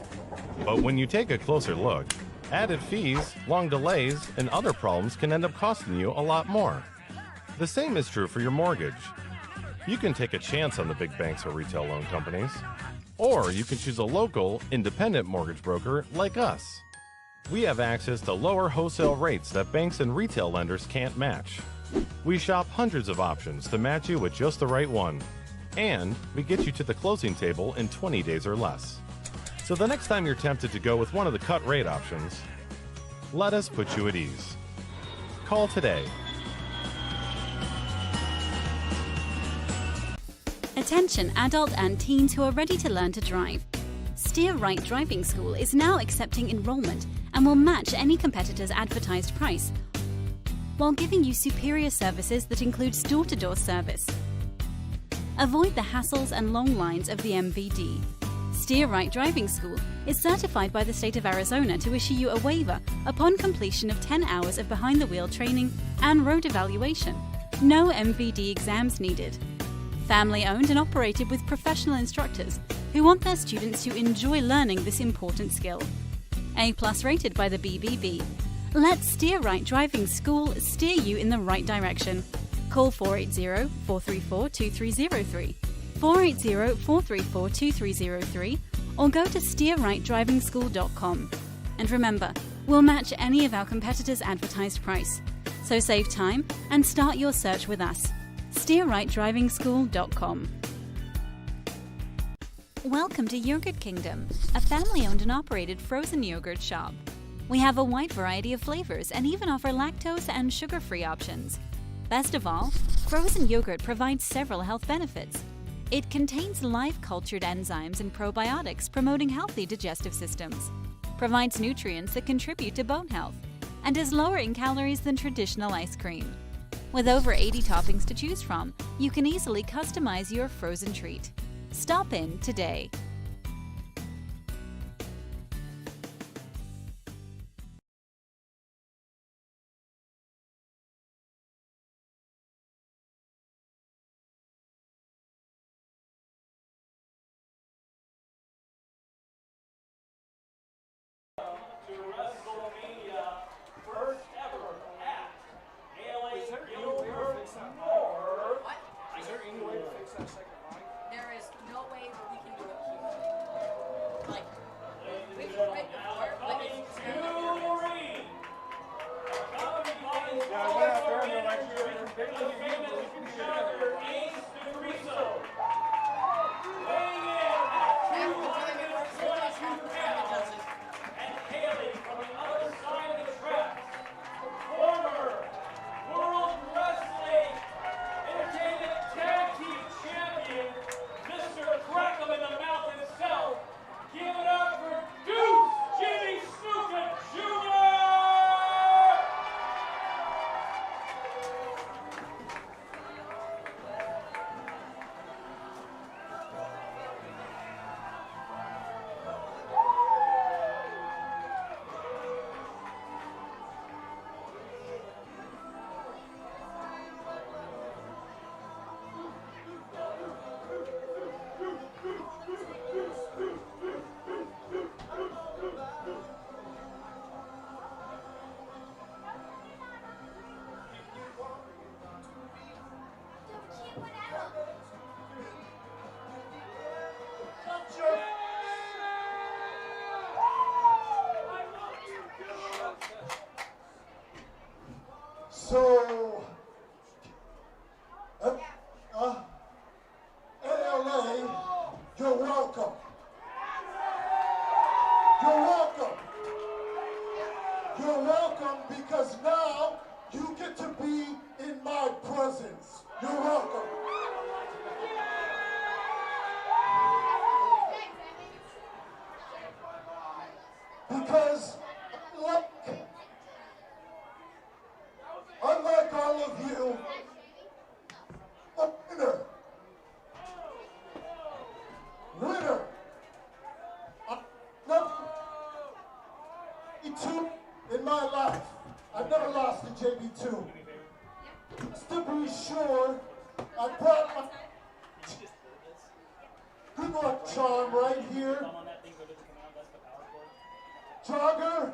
But when you take a closer look, added fees, long delays, and other problems can end up costing you a lot more. The same is true for your mortgage. You can take a chance on the big banks or retail loan companies, or you can choose a local, independent mortgage broker like us. We have access to lower wholesale rates that banks and retail lenders can't match. We shop hundreds of options to match you with just the right one. And we get you to the closing table in 20 days or less. So the next time you're tempted to go with one of the cut rate options, let us put you at ease. Call today. Attention adult and teens who are ready to learn to drive. Steer Right Driving School is now accepting enrollment and will match any competitor's advertised price while giving you superior services that includes door-to-door service. Avoid the hassles and long lines of the MVD. Steer Right Driving School is certified by the state of Arizona to issue you a waiver upon completion of 10 hours of behind-the-wheel training and road evaluation. No MVD exams needed. Family-owned and operated with professional instructors who want their students to enjoy learning this important skill. A+ rated by the BBB. Let Steer Right Driving School steer you in the right direction. Call 480-434-2303, 480-434-2303, or go to steerrightdrivingschool.com. And remember, we'll match any of our competitors' advertised price. So save time and start your search with us. steerrightdrivingschool.com. Welcome to Yogurt Kingdom, a family-owned and operated frozen yogurt shop. We have a wide variety of flavors and even offer lactose and sugar-free options. Best of all, frozen yogurt provides several health benefits. It contains live cultured enzymes and probiotics promoting healthy digestive systems, provides nutrients that contribute to bone health, and is lower in calories than traditional ice cream. With over 80 toppings to choose from, you can easily customize your frozen treat. Stop in today. To WrestleMania, first ever at ALAGN. Is there any way to fix that mic? What? Is there any way to fix that second mic? There is no way that we can do it here. Like, we can fit before, but it's To the ring. Yeah, I went out there and they're like, The famous jogger, Ace DeGriso. Weighing in at 222 pounds. And hailing from the other side of the track, former World Wrestling Entertainment Tag Team Champion, Mr. Crack 'em in the Mouth himself. Give it up for Deuce Jimmy Snuka Jr. So, ALA, you're welcome. You're welcome. You're welcome because now you get to be in my presence. You're welcome. Because, look, unlike all of you, a winner. I've never JB2 in my life. I've never lost to JB2. Just to be sure, I brought my Good luck charm right here. Jogger,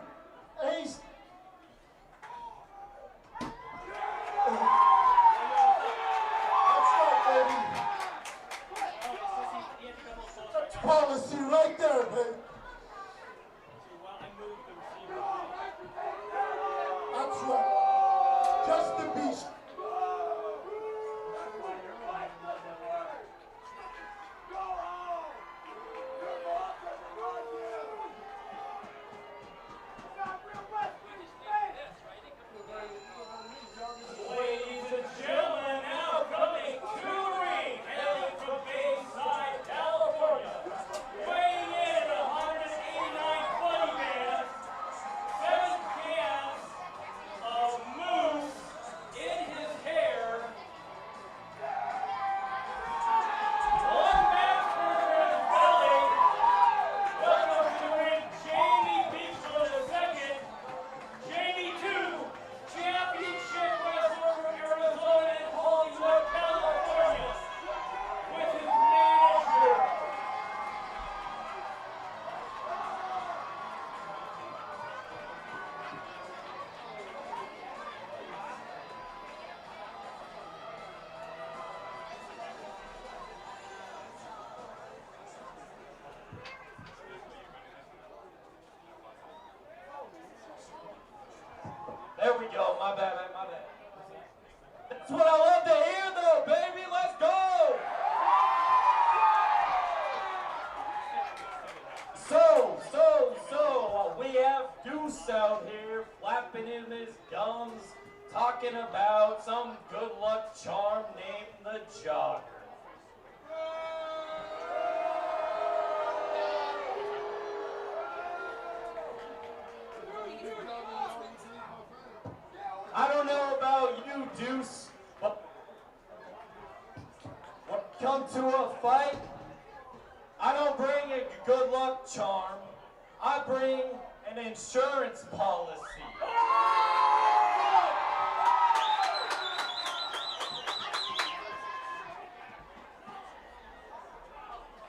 ace. That's right, baby. That's policy right there, baby. That's right. Just the beast. Ladies and gentlemen, now coming to the ring, hailing from Bayside, California, weighing in at 189 funny bands, 7 cans of mousse in his hair, 1 master in his belly. Welcome to the ring, Jamie Beachwood II, Jamie 2, championship wrestler from Arizona and Hollywood, California, with his manager. There we go. My bad, man. My bad. That's what I love to hear, though, baby. Let's go. We have Deuce out here flapping in his gums, talking about some good luck charm named the Jogger. I don't know about you, Deuce, but when it comes to a fight, I don't bring a good luck charm. I bring an insurance policy.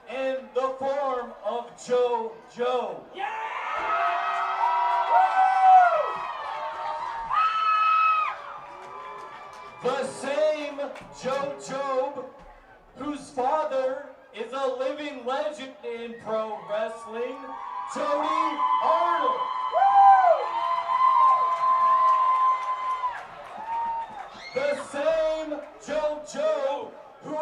In the form of JoJo. The same JoJo whose father is a living legend in pro wrestling, Jody Arnold. The same JoJo who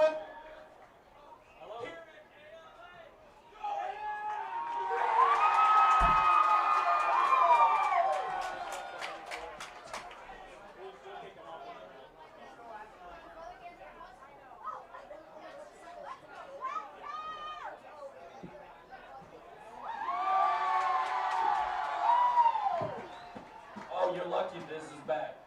Oh, you're lucky this is back.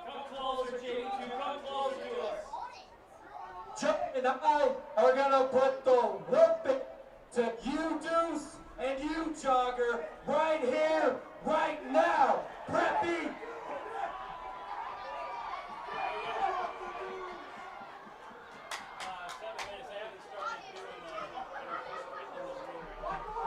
Come closer, JD2. Come closer to us. Chuck and I are gonna put the whooping to you, Deuce, and you, Jogger, right here, right now. Preppy! 7 minutes after started doing in this ring right now.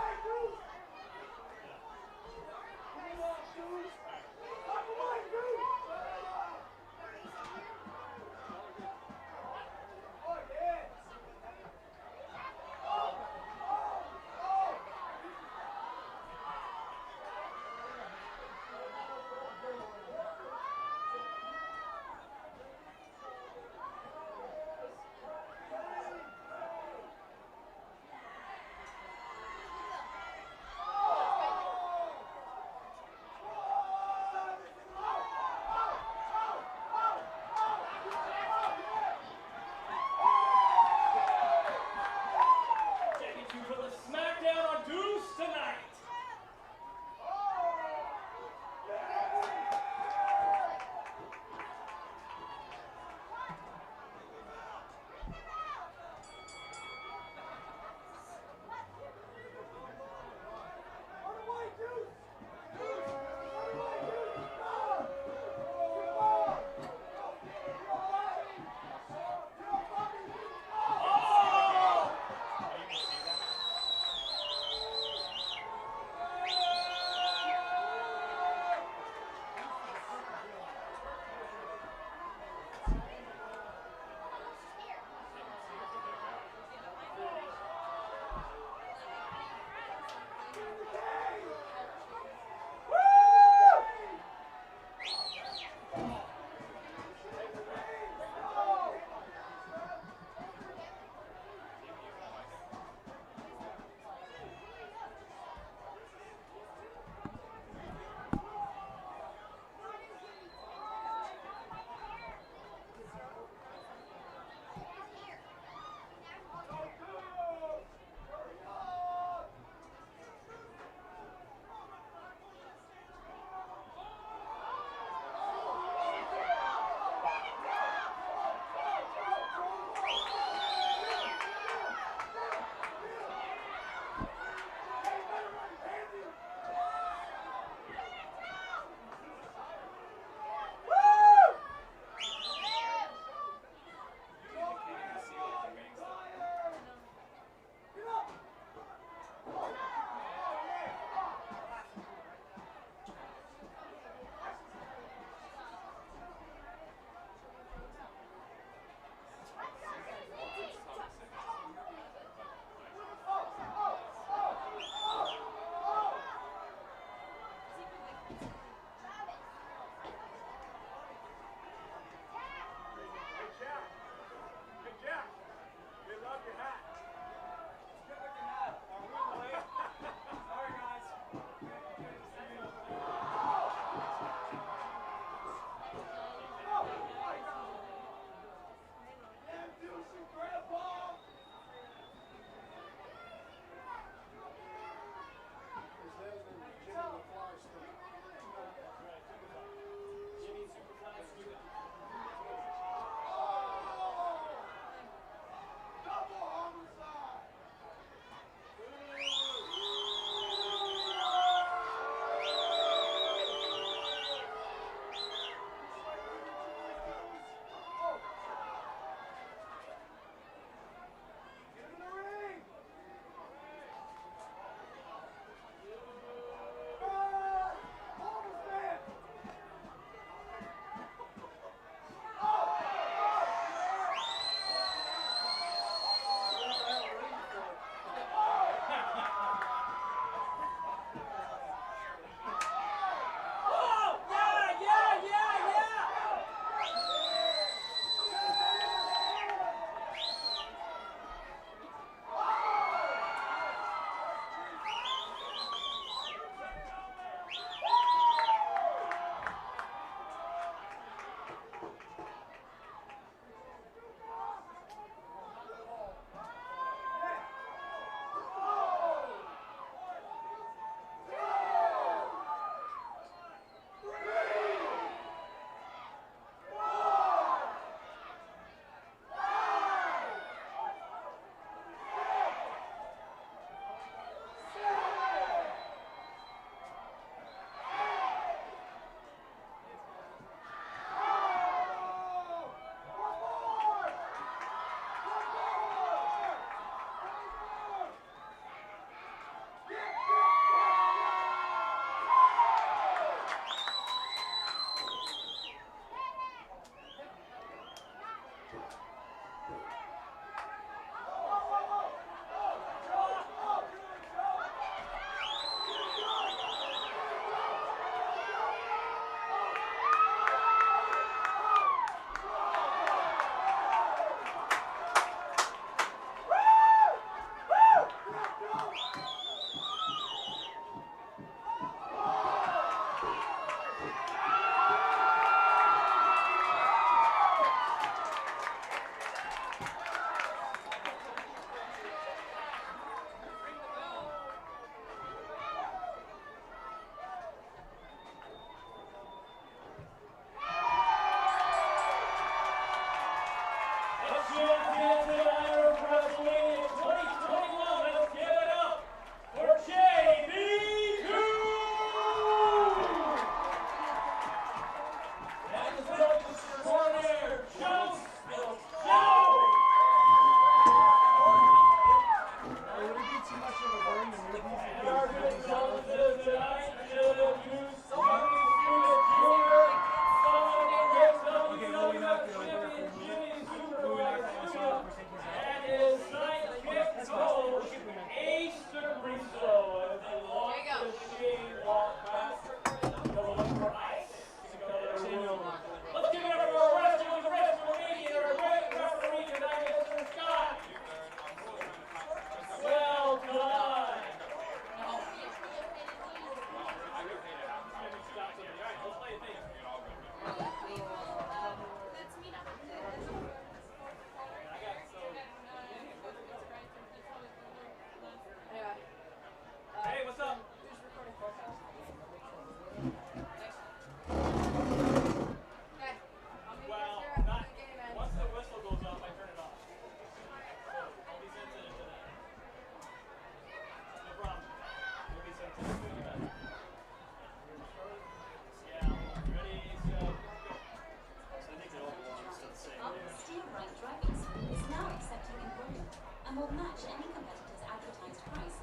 and will match any competitor's advertised price,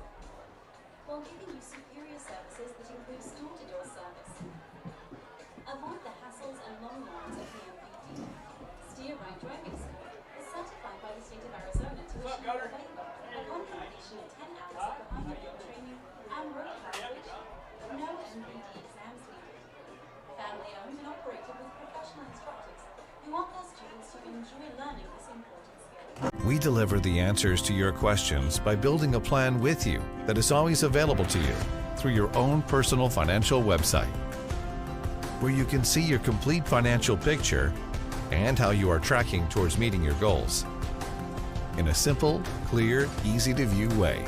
while giving you superior services that include store-to-door service. Avoid the hassles and long lines of the MVD. Steer Right Driving School is certified by the state of Arizona to issue you a waiver upon completion of 10 hours of behind-the-wheel training and road calibration. No MVD exams needed. Family owned and operated with professional instructors who want their students to enjoy learning this important skill. We deliver the answers to your questions by building a plan with you that is always available to you through your own personal financial website, where you can see your complete financial picture and how you are tracking towards meeting your goals in a simple, clear, easy-to-view way,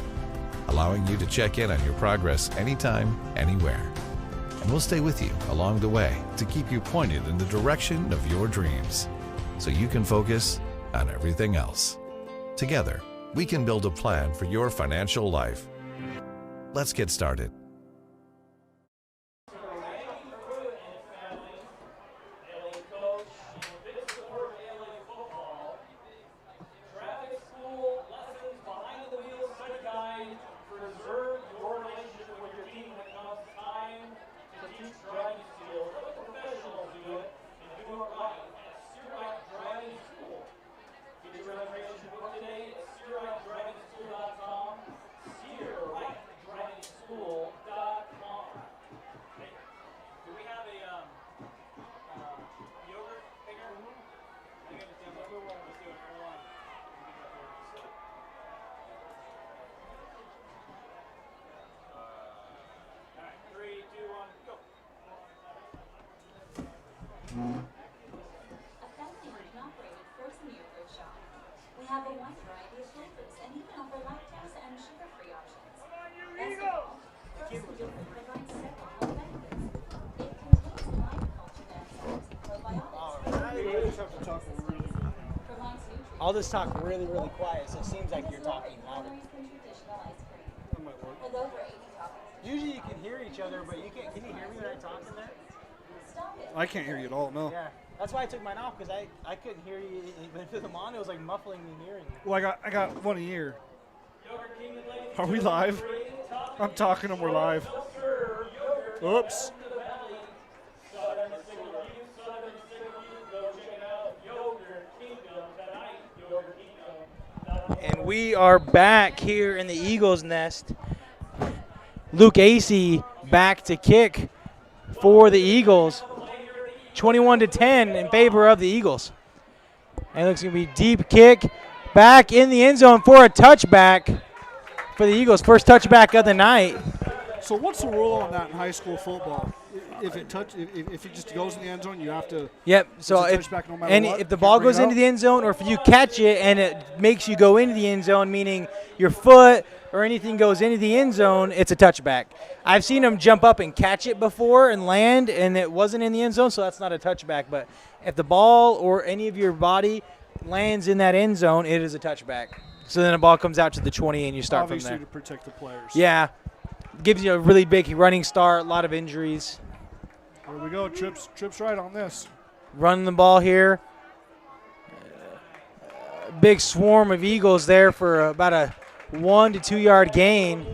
allowing you to check in on your progress anytime, anywhere. And we'll stay with you along the way to keep you pointed in the direction of your dreams so you can focus on everything else. Together, we can build a plan for your financial life. Let's get started. A family-owned and operated frozen yogurt shop. We have a wide variety of flavors and even offer lactose and sugar-free options. Best of all, frozen yogurt provides several health benefits. It contains live cultured enzymes and probiotics. Provides nutrients. I'll just talk really, really quiet, so it seems like you're talking louder. Than traditional ice cream. With over 80 toppings. Usually you can hear each other, but you can't. Can you hear me when I talk in there? Stop it. I can't hear you at all, no. Yeah. That's why I took mine off, because I couldn't hear you. But with them on, it was like muffling me hearing you. Well, I got one ear. Are we live? I'm talking and we're live. Oops. And we are back here in the Eagles' nest. Luke Acey back to kick for the Eagles. 21-10 in favor of the Eagles. And it looks going to be deep kick back in the end zone for a touchback for the Eagles. First touchback of the night. So what's the rule on that in high school football? If it just goes in the end zone, you have to. Yep. So it's a touchback no matter what? if the ball Can't bring goes it into out? the end zone, or if you catch it and it makes you go into the end zone, meaning your foot or anything goes into the end zone, it's a touchback. I've seen them jump up and catch it before and land, and it wasn't in the end zone, so that's not a touchback. But if the ball or any of your body lands in that end zone, it is a touchback. So then the ball comes out to the 20, and you start Obviously from there. to protect the players. Yeah. Gives you a really big running start, a lot of injuries. Here we go. Trips right on this. Running the ball here. Big swarm of Eagles there for about a 1 to 2 yard gain.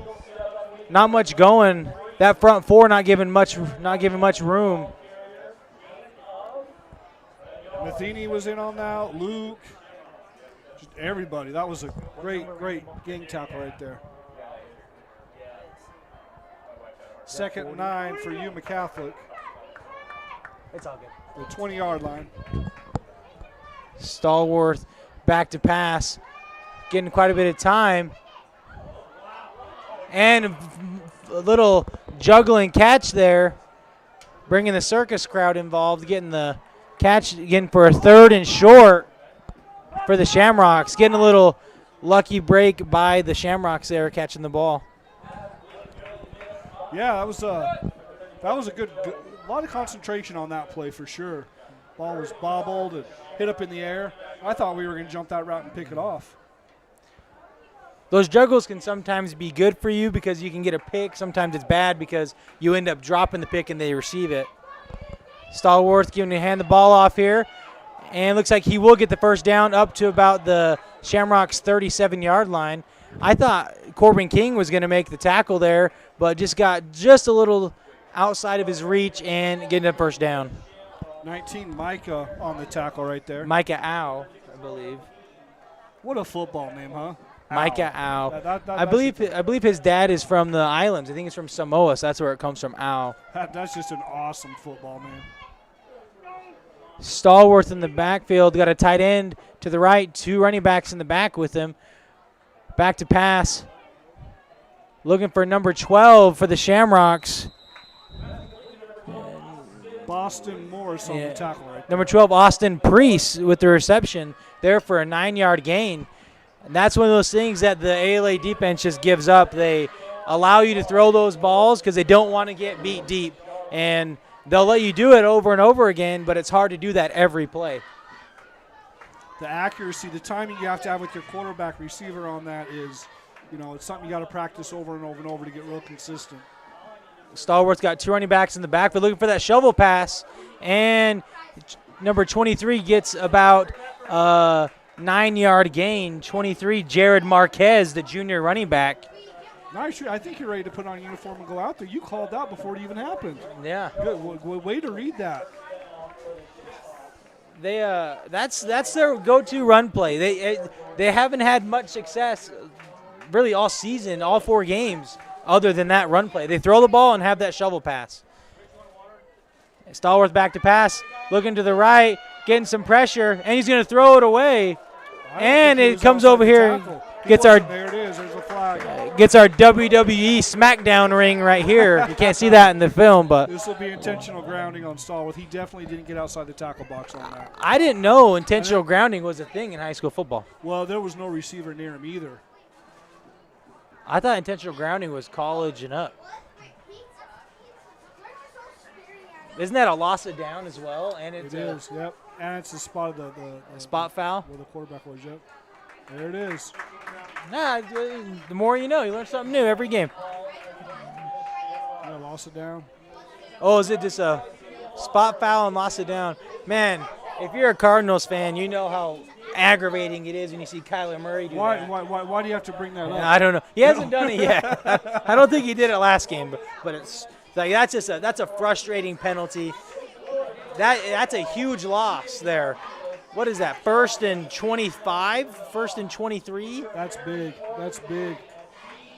Not much going. That front four not giving much room. Matheny was in on that. Luke. Just everybody. That was a great gang tackle right there. 2nd and 9 for Yuma Catholic. It's all good. The 20-yard line. Stallworth back to pass. Getting quite a bit of time. And a little juggling catch there. Bringing the circus crowd involved. Getting the catch again for a 3rd and short for the Shamrocks. Getting a little lucky break by the Shamrocks there catching the ball. Yeah, that was a good a lot of concentration on that play for sure. Ball was bobbled and hit up in the air. I thought we were going to jump that route and pick it off. Those juggles can sometimes be good for you because you can get a pick. Sometimes it's bad because you end up dropping the pick and they receive it. Stallworth giving a hand the ball off here. And looks like he will get the first down up to about the Shamrock's 37-yard line. I thought Corbin King was going to make the tackle there, but just got just a little outside of his reach and getting a first down. 19 Micah on the tackle right there. Micah Ow, I believe. What a football name, huh? Micah Ow. That- I believe his dad is from the islands. I think he's from Samoa, so that's where it comes from, Ow. That's just an awesome football name. Stallworth in the backfield, got a tight end to the right, 2 running backs in the back with him. Back to pass. Looking for number 12 for the Shamrocks. Boston Morris on the tackle right there. Number 12, Austin Priest with the reception there for a 9-yard gain. And that's one of those things that the ALA defense just gives up. They allow you to throw those balls because they don't want to get beat deep. And they'll let you do it over and over again, but it's hard to do that every play. The accuracy, the timing you have to have with your quarterback receiver on that is, it's something you got to practice over and over and over to get real consistent. Stallworth's got 2 running backs in the back. They're looking for that shovel pass. And number 23 gets about a 9-yard gain. 23, Jared Marquez, the junior running back. Nice. I think you're ready to put on a uniform and go out there. You called out before it even happened. Yeah. Good. Way to read that. That's their go-to run play. They haven't had much success really all season, all 4 games, other than that run play. They throw the ball and have that shovel pass. Stallworth back to pass, looking to the right, getting some pressure, and he's going to throw it away. And it comes over here, gets our there it is. There's a flag. Gets our WWE SmackDown ring right here. You can't see that in the film, but this will be intentional grounding on Stallworth. He definitely didn't get outside the tackle box on that. I didn't know intentional grounding was a thing in high school football. Well, there was no receiver near him either. I thought intentional grounding was college and up. Isn't that a loss of down as well? And It is, yep. And it's the spot of the spot foul where the quarterback was, yep. There it is. Nah, the more you know. You learn something new every game. Yeah, loss it down. Oh, is it just a spot foul and loss it down? Man, if you're a Cardinals fan, you know how aggravating it is when you see Kyler Murray do that. Why do you have to bring that up? I don't know. He hasn't done it yet. I don't think he did it last game, but it's like that's a frustrating penalty. That's a huge loss there. What is that? 1st and 25? 1st and 23? That's big. That's big.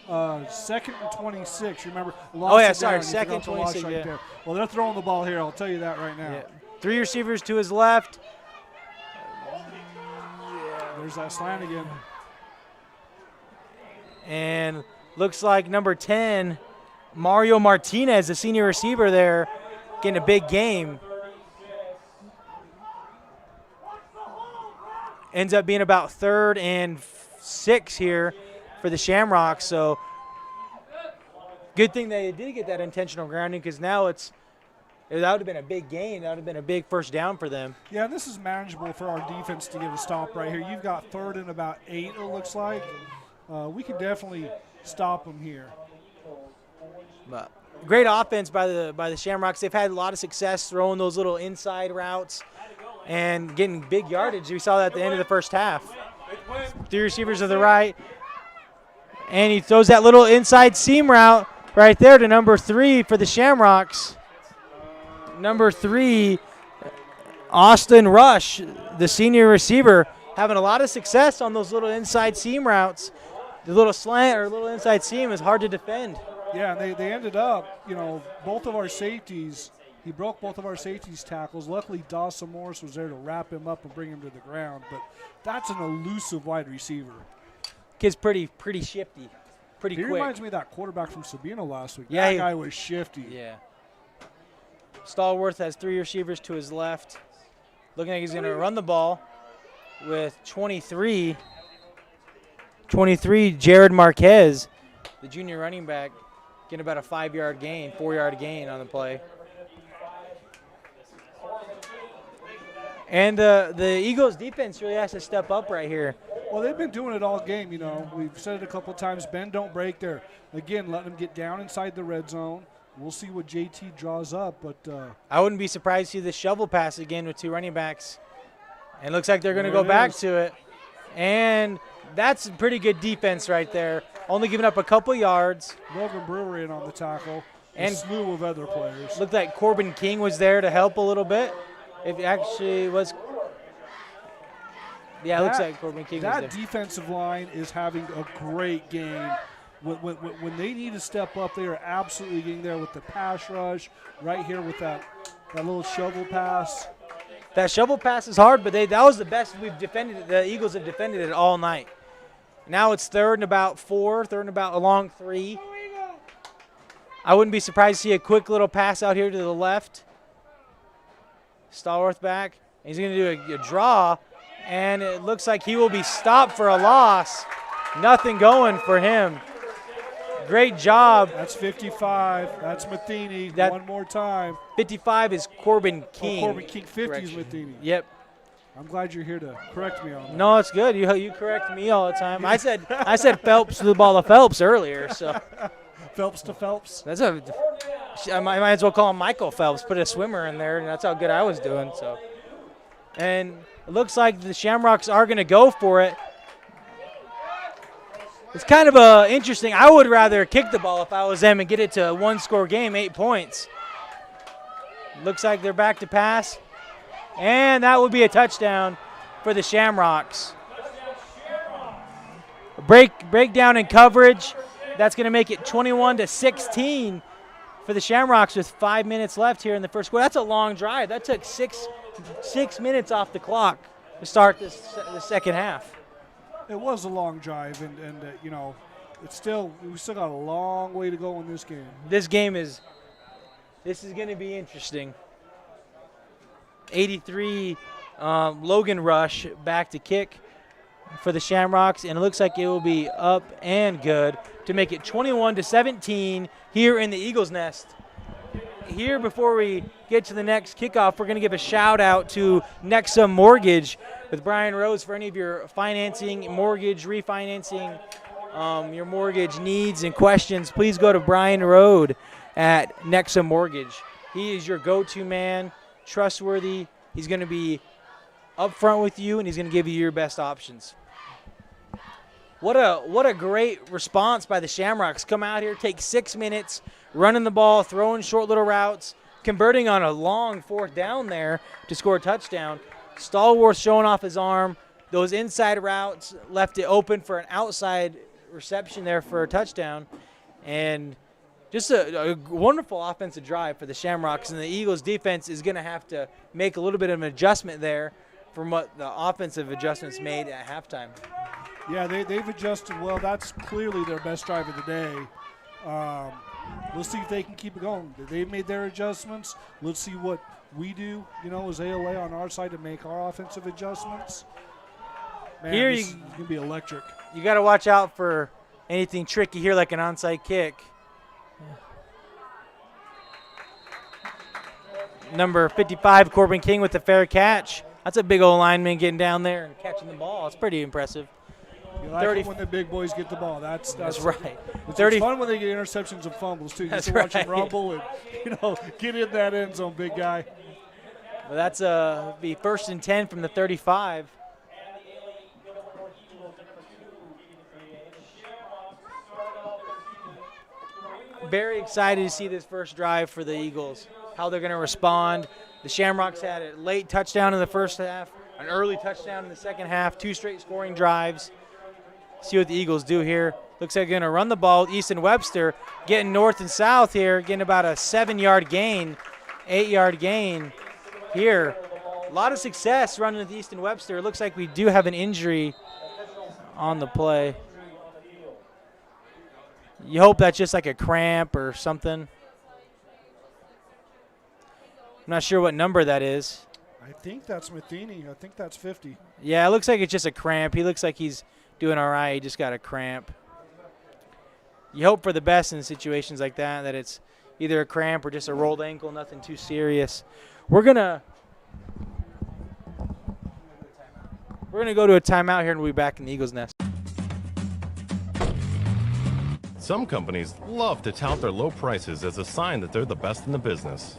2nd and 26. Remember? Oh yeah, sorry. 2nd 26. Right yeah. there. Well, they're throwing the ball here. I'll tell you that right now. Yeah. 3 receivers to his left. There's that slant again. And looks like number 10, Mario Martinez, the senior receiver there, getting a big game. Ends up being about 3rd and 6 here for the Shamrocks. So good thing they did get that intentional grounding, because now that would have been a big gain. That would have been a big first down for them. Yeah, this is manageable for our defense to get a stop right here. You've got 3rd and about 8, it looks like. We can definitely stop them here. But great offense by the Shamrocks. They've had a lot of success throwing those little inside routes and getting big yardage. We saw that at the end of the first half. 3 receivers to the right. And he throws that little inside seam route right there to number 3 for the Shamrocks. Number 3, Austin Rush, the senior receiver, having a lot of success on those little inside seam routes. The little slant or little inside seam is hard to defend. Yeah, they ended up, both of our safeties, he broke both of our safeties' tackles. Luckily, Dawson Morris was there to wrap him up and bring him to the ground. But that's an elusive wide receiver. Kid's pretty shifty, pretty He quick. reminds me of that quarterback from Sabino last week. Yeah, that guy was shifty. Yeah. Stallworth has 3 receivers to his left. Looking like he's going to run the ball with 23, Jared Marquez, the junior running back, getting about a 4-yard gain on the play. And the Eagles defense really has to step up right here. Well, they've been doing it all game, We've said it a couple of times. Bend, don't break there. Again, letting them get down inside the red zone. We'll see what JT draws up, but I wouldn't be surprised to see the shovel pass again with 2 running backs. And it looks like they're going to go back to it. And that's pretty good defense right there. Only giving up a couple yards. Logan Brewer in on the tackle. And a slew of other players. Looked like Corbin King was there to help a little bit. It actually was. Yeah, it looks like Corbin King was there. That defensive line is having a great game. When they need to step up, they are absolutely getting there with the pass rush. Right here with that little shovel pass. That shovel pass is hard, but that was the best we've defended. The Eagles have defended it all night. Now it's 3rd and about 4, 3rd and about a long 3. I wouldn't be surprised to see a quick little pass out here to the left. Stallworth back. He's going to do a draw, and it looks like he will be stopped for a loss. Nothing going for him. Great job. That's 55. That's Matheny. One more time. 55 is Corbin King. Oh, Corbin King. 50 is Matheny. Yep. I'm glad you're here to correct me on that. No, it's good. You correct me all the time. I said Phelps to the ball of Phelps earlier. So Phelps to Phelps. I might as well call him Michael Phelps. Put a swimmer in there, and that's how good I was doing. So, and it looks like the Shamrocks are going to go for it. It's kind of interesting. I would rather kick the ball if I was them and get it to a one-score game, 8 points. Looks like they're back to pass. And that would be a touchdown for the Shamrocks. Breakdown in coverage. That's going to make it 21-16 for the Shamrocks with 5 minutes left here in the first quarter. That's a long drive. That took six minutes off the clock to start the second half. It was a long drive, and you know, we still got a long way to go in this game. This is going to be interesting. 83 Logan Rush back to kick for the Shamrocks, and it looks like it will be up and good to make it 21-17 here in the Eagles Nest. Here, before we get to the next kickoff, we're going to give a shout out to Nexa Mortgage with Brian Rose for any of your financing, mortgage, refinancing, your mortgage needs and questions. Please go to Brian Rode at Nexa Mortgage. He is your go-to man, trustworthy. He's going to be upfront with you, and he's going to give you your best options. What a great response by the Shamrocks. Come out here, take 6 minutes, running the ball, throwing short little routes, converting on a long 4th down there to score a touchdown. Stallworth showing off his arm. Those inside routes left it open for an outside reception there for a touchdown. And just a wonderful offensive drive for the Shamrocks. And the Eagles defense is going to have to make a little bit of an adjustment there from what the offensive adjustments made at halftime. Yeah, they've adjusted well. That's clearly their best drive of the day. We'll see if they can keep it going. They've made their adjustments. Let's see what we do, as ALA on our side to make our offensive adjustments. Man, here this is going to be electric. You got to watch out for anything tricky here like an onside kick. Number 55, Corbin King with the fair catch. That's a big old lineman getting down there and catching the ball. It's pretty impressive. You like it when the big boys get the ball. That's right. It's fun when they get interceptions and fumbles, too. You get to watch them rumble and, get in that end zone, big guy. Well, that's be 1st and 10 from the 35. Very excited to see this first drive for the Eagles, how they're going to respond. The Shamrocks had a late touchdown in the first half, an early touchdown in the second half, 2 straight scoring drives. See what the Eagles do here. Looks like they're going to run the ball with Easton Webster, getting north and south here, getting about a 7-yard gain, 8-yard gain here. A lot of success running with Easton Webster. It looks like we do have an injury on the play. You hope that's just like a cramp or something. I'm not sure what number that is. I think that's Matheny. I think that's 50. Yeah, it looks like it's just a cramp. He looks like he's doing all right. He just got a cramp. You hope for the best in situations like that it's either a cramp or just a rolled ankle, nothing too serious. We're gonna go to a timeout here and we'll be back in the Eagles Nest. Some companies love to tout their low prices as a sign that they're the best in the business.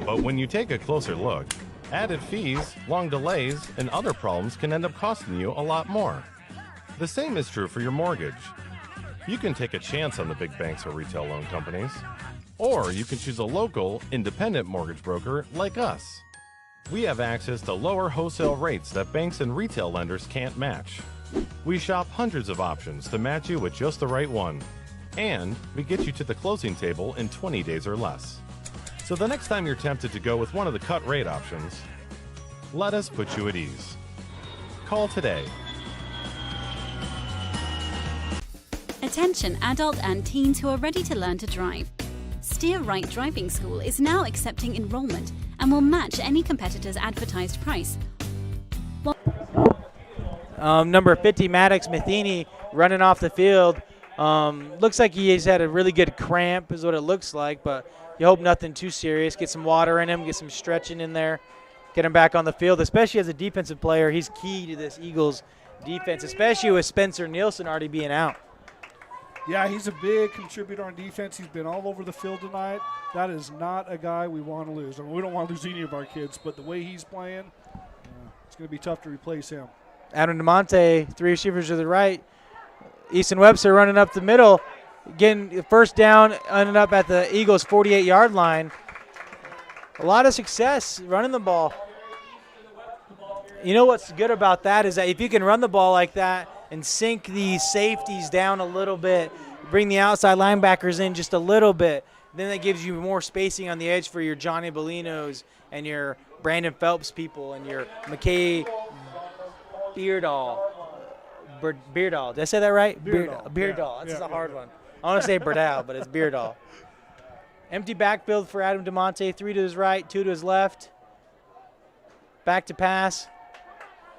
But when you take a closer look, Added fees, long delays, and other problems can end up costing you a lot more. The same is true for your mortgage. You can take a chance on the big banks or retail loan companies, or you can choose a local, independent mortgage broker like us. We have access to lower wholesale rates that banks and retail lenders can't match. We shop hundreds of options to match you with just the right one. And we get you to the closing table in 20 days or less. So the next time you're tempted to go with one of the cut rate options, let us put you at ease. Call today. Attention adult and teens who are ready to learn to drive. Steer Right Driving School is now accepting enrollment and will match any competitor's advertised price. Number 50, Maddox Matheny, running off the field. Looks like he's had a really good cramp is what it looks like, but you hope nothing too serious. Get some water in him, get some stretching in there, get him back on the field, especially as a defensive player. He's key to this Eagles defense, especially with Spencer Nielsen already being out. Yeah, he's a big contributor on defense. He's been all over the field tonight. That is not a guy we want to lose. I mean, we don't want to lose any of our kids, but the way he's playing, it's going to be tough to replace him. Adam DeMonte, 3 receivers to the right. Easton Webster running up the middle, getting the first down, ending up at the Eagles' 48-yard line. A lot of success running the ball. You know what's good about that is that if you can run the ball like that and sink these safeties down a little bit, bring the outside linebackers in just a little bit, then that gives you more spacing on the edge for your Johnny Bolinos and your Brandon Phelps people and your McKay Beardall. Beardall. Did I say that right? Beardall. Beardall. That's a hard one. I want to say Berdal, but it's Beardall. Empty backfield for Adam DeMonte. 3 to his right, 2 to his left. Back to pass.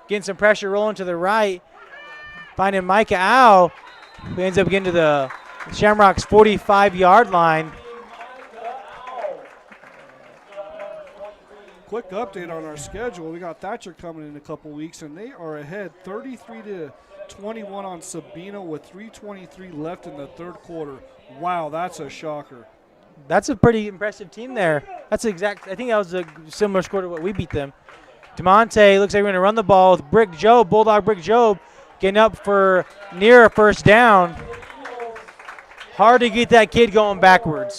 Getting some pressure rolling to the right. Finding Micah Au, who ends up getting to the Shamrocks' 45-yard line. Quick update on our schedule. We got Thatcher coming in a couple weeks, and they are ahead 33-21 on Sabina with 3:23 left in the third quarter. Wow, that's a shocker. That's a pretty impressive team there. That's exact. I think that was a similar score to what we beat them. DeMonte looks like we're going to run the ball with Brick Job, Bulldog Brick Job, getting up for near a first down. Hard to get that kid going backwards.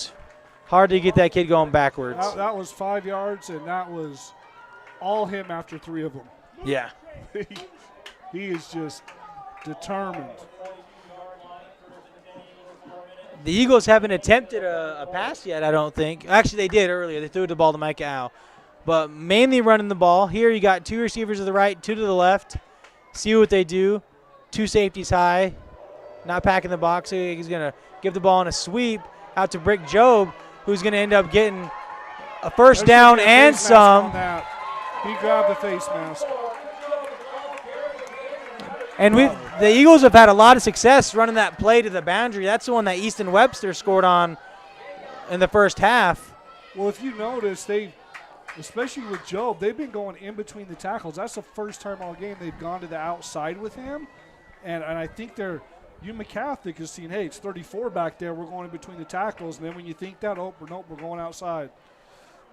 That was 5 yards, and that was all him after 3 of them. Yeah. He is just determined. The Eagles haven't attempted a pass yet, I don't think. Actually, they did earlier. They threw the ball to Micah Au. But mainly running the ball. Here you got 2 receivers to the right, 2 to the left. See what they do. 2 safeties high. Not packing the box. He's going to give the ball on a sweep out to Brick Job, who's going to end up getting a first down and some. He grabbed the face mask. And the Eagles have had a lot of success running that play to the boundary. That's the one that Easton Webster scored on in the first half. Well, if you notice, especially with Job, they've been going in between the tackles. That's the first time all game they've gone to the outside with him. And I think Yuma Catholic is seeing, hey, it's 34 back there. We're going in between the tackles. And then when you think that, nope, we're going outside.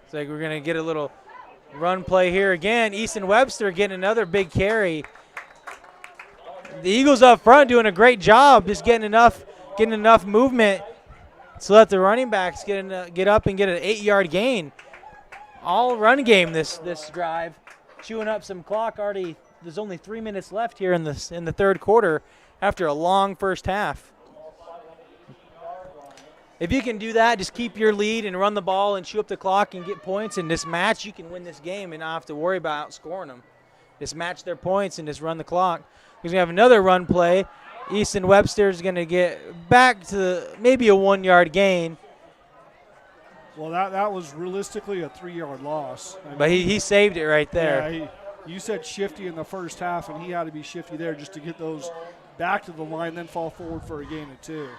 It's like we're going to get a little run play here again. Easton Webster getting another big carry. The Eagles up front doing a great job just getting enough movement to let the running backs get up and get an 8-yard gain. All run game this drive, chewing up some clock already. There's only 3 minutes left here in the third quarter after a long first half. If you can do that, just keep your lead and run the ball and chew up the clock and get points in this match, you can win this game and not have to worry about outscoring them. Just match their points and just run the clock. We're going to have another run play. Easton Webster's going to get back to maybe a 1-yard gain. Well, that was realistically a 3-yard loss. But he saved it right there. Yeah, you said shifty in the first half, and he had to be shifty there just to get those back to the line, then fall forward for a gain of 2.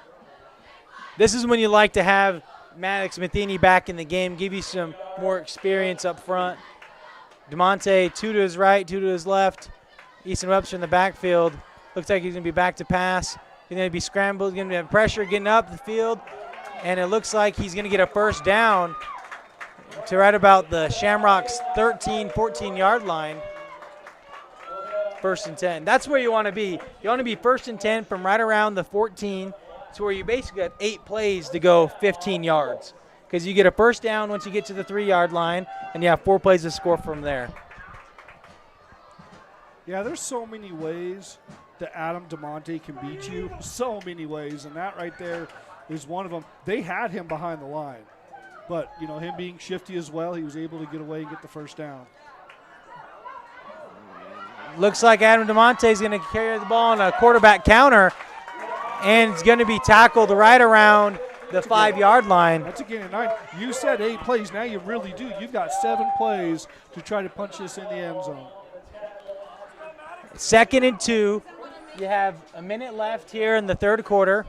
This is when you like to have Maddox Matheny back in the game, give you some more experience up front. DeMonte, 2 to his right, 2 to his left. Easton Webster in the backfield. Looks like he's going to be back to pass. He's going to be scrambled, going to have pressure getting up the field. And it looks like he's going to get a first down. to right about the Shamrocks 13, 14-yard line. 1st and 10. That's where you want to be. You want to be 1st and 10 from right around the 14 to where you basically have 8 plays to go 15 yards. Because you get a first down once you get to the 3-yard line, and you have 4 plays to score from there. Yeah, there's so many ways that Adam DeMonte can beat you. So many ways, and that right there is one of them. They had him behind the line. But, you know, him being shifty as well, he was able to get away and get the first down. Looks like Adam DeMonte is going to carry the ball on a quarterback counter, and it's going to be tackled right around the 5-yard line. That's a gain of 9. You said 8 plays. Now you really do. You've got 7 plays to try to punch this in the end zone. 2nd and 2. You have a minute left here in the 3rd quarter.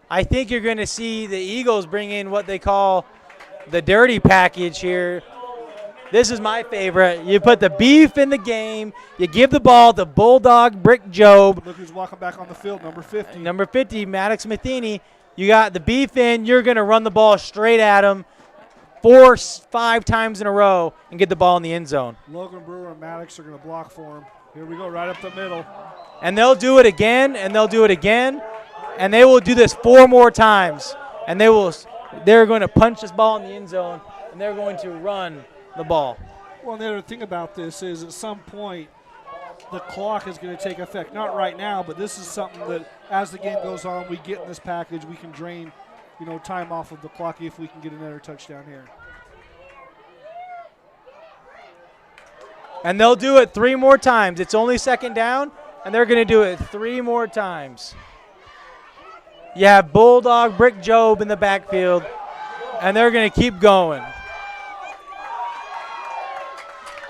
I think you're going to see the Eagles bring in what they call the dirty package here. This is my favorite. You put the beef in the game. You give the ball to Bulldog Brick Job. Look who's walking back on the field, number 50. Number 50, Maddox Matheny. You got the beef in. You're going to run the ball straight at him 4, 5 times in a row and get the ball in the end zone. Logan Brewer and Maddox are going to block for him. Here we go, right up the middle. And they'll do it again, and they'll do it again, and they will do this 4 more times. And they're going to punch this ball in the end zone, and they're going to run the ball. Well, the other thing about this is at some point the clock is going to take effect. Not right now, but this is something that as the game goes on, we get in this package, we can drain, you know, time off of the clock if we can get another touchdown here. And they'll do it 3 more times. It's only 2nd down, and they're going to do it 3 more times. You have Bulldog Brick Job in the backfield, and they're going to keep going.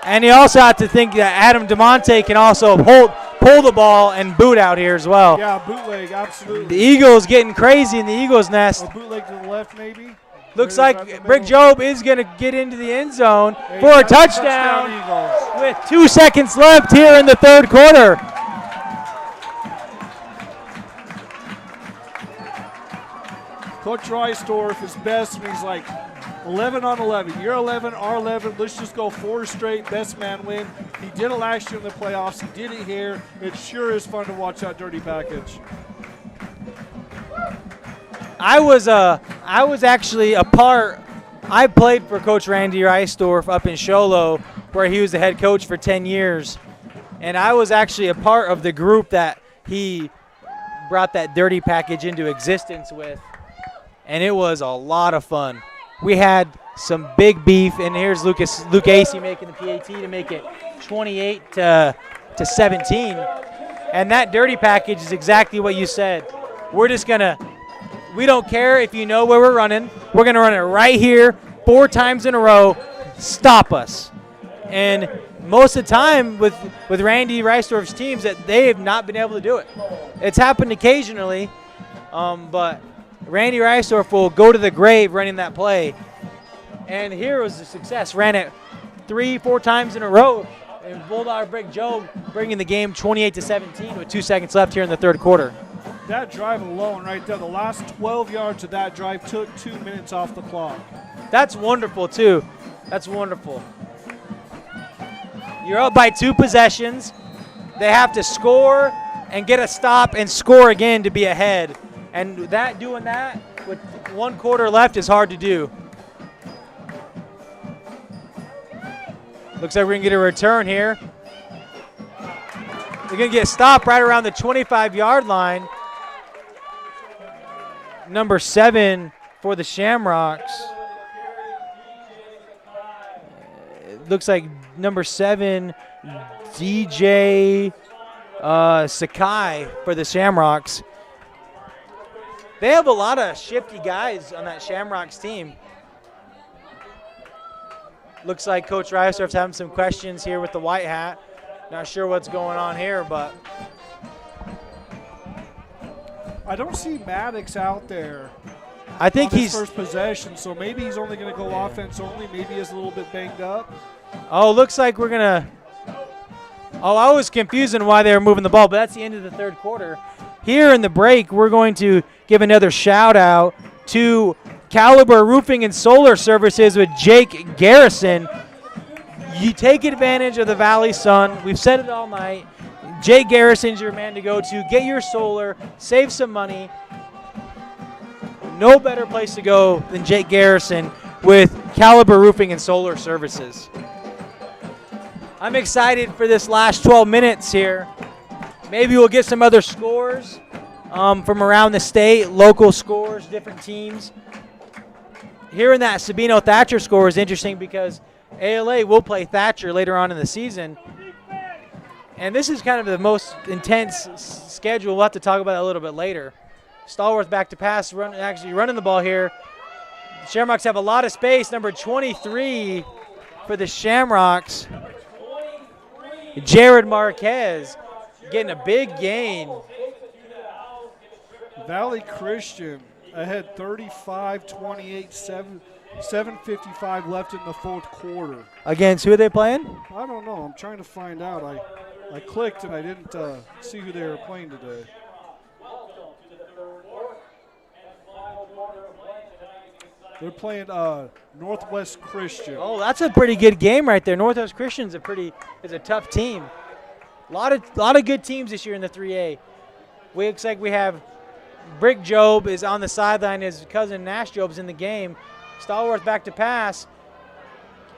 And you also have to think that Adam DeMonte can also pull the ball and boot out here as well. Yeah, bootleg, absolutely. The Eagles getting crazy in the Eagles' nest. A bootleg to the left, maybe. Looks like Brick Job is going to get into the end zone for a touchdown with 2 seconds left here in the 3rd quarter. Coach Reisdorf is best when he's like 11 on 11. You're 11, our 11. Let's just go 4 straight. Best man win. He did it last year in the playoffs. He did it here. It sure is fun to watch that dirty package. I was actually a part. I played for Coach Randy Reisdorf up in Sholo, where he was the head coach for 10 years. And I was actually a part of the group that he brought that dirty package into existence with. And it was a lot of fun. We had some big beef, and here's Luke Acey making the PAT to make it 28 to 17. And that dirty package is exactly what you said. We don't care if you know where we're running. We're going to run it right here 4 times in a row. Stop us. And most of the time with Randy Reisdorf's teams, that they have not been able to do it. It's happened occasionally, but Randy Reisdorf will go to the grave running that play. And here was the success. Ran it 3-4 times in a row. And Bulldog Brick Joe bringing the game 28 to 17 with 2 seconds left here in the 3rd quarter. That drive alone right there, the last 12 yards of that drive took 2 minutes off the clock. That's wonderful, too. That's wonderful. You're up by 2 possessions. They have to score and get a stop and score again to be ahead. And doing that with 1 quarter left is hard to do. Looks like we're going to get a return here. They're going to get stopped right around the 25-yard line. Number 7 for the Shamrocks. It looks like number 7, DJ Sakai for the Shamrocks. They have a lot of shifty guys on that Shamrocks team. Looks like Coach Reisdorf's having some questions here with the white hat. Not sure what's going on here, but I don't see Maddox out there. I think on he's his first possession, so maybe he's only going to go offense only. Maybe he's a little bit banged up. Oh, looks like we're going to – oh, I was confused on why they were moving the ball, but that's the end of the 3rd quarter. Here in the break, we're going to give another shout-out to Caliber Roofing and Solar Services with Jake Garrison. You take advantage of the Valley Sun. We've said it all night. Jake Garrison's your man to go to. Get your solar, save some money. No better place to go than Jake Garrison with Caliber Roofing and Solar Services. I'm excited for this last 12 minutes here. Maybe we'll get some other scores from around the state, local scores, different teams. Hearing that Sabino Thatcher score is interesting because ALA will play Thatcher later on in the season. And this is kind of the most intense schedule. We'll have to talk about that a little bit later. Stallworth back to pass, actually running the ball here. The Shamrocks have a lot of space. Number 23 for the Shamrocks, Jared Marquez, getting a big gain. Valley Christian ahead 35-28, 7:55 left in the fourth quarter. Against who are they playing? I don't know. I'm trying to find out. I clicked and I didn't see who they were playing today. They're playing Northwest Christian. Oh, that's a pretty good game right there. Northwest Christian's is a tough team. A lot of good teams this year in the 3A. Looks like we have Brick Job is on the sideline. His cousin Nash Job's in the game. Stallworth back to pass.